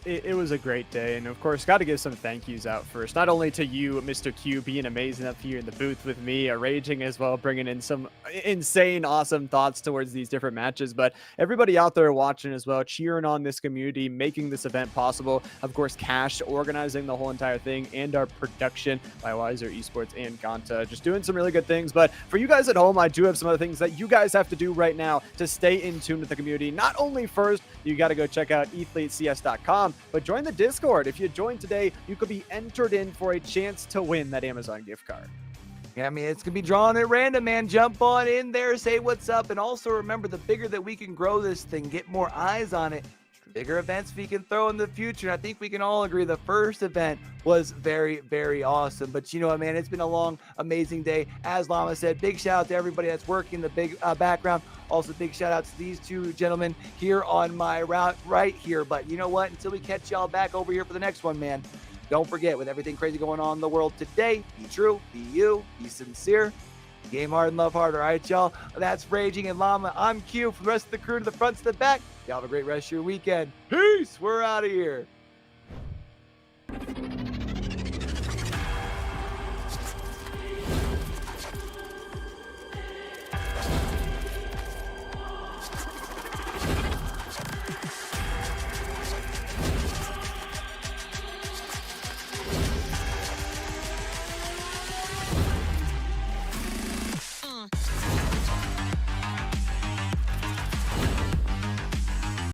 It was a great day, and of course, got to give some thank yous out first. Not only to you, Mr. Q, being amazing up here in the booth with me, raging as well, bringing in some insane, awesome thoughts towards these different matches, but everybody out there watching as well, cheering on this community, making this event possible. Of course, Cash organizing the whole entire thing, and our production by Wiser Esports and Ganta, just doing some really good things. But for you guys at home, I do have some other things that you guys have to do right now to stay in tune with the community. Not only first, you got to go check out EthleteCS.com, but join the Discord. If you join today, you could be entered in for a chance to win that Amazon gift card. Yeah, I mean, it's going to be drawn at random, man. Jump on in there, say what's up, and also remember, the bigger that we can grow this thing, get more eyes on it, bigger events we can throw in the future. I think we can all agree the first event was very, very awesome. But you know what, man, it's been a long, amazing day. As Llama said, big shout out to everybody that's working the big background. Also, big shout out to these two gentlemen here on my route right here. But you know what, until we catch y'all back over here for the next one, man, don't forget, with everything crazy going on in the world today, be true, be you, be sincere, game hard and love hard. All right, y'all, that's Raging and Llama. I'm Q. From the rest of the crew, to the front to the back, y'all have a great rest of your weekend. Peace. We're out of here.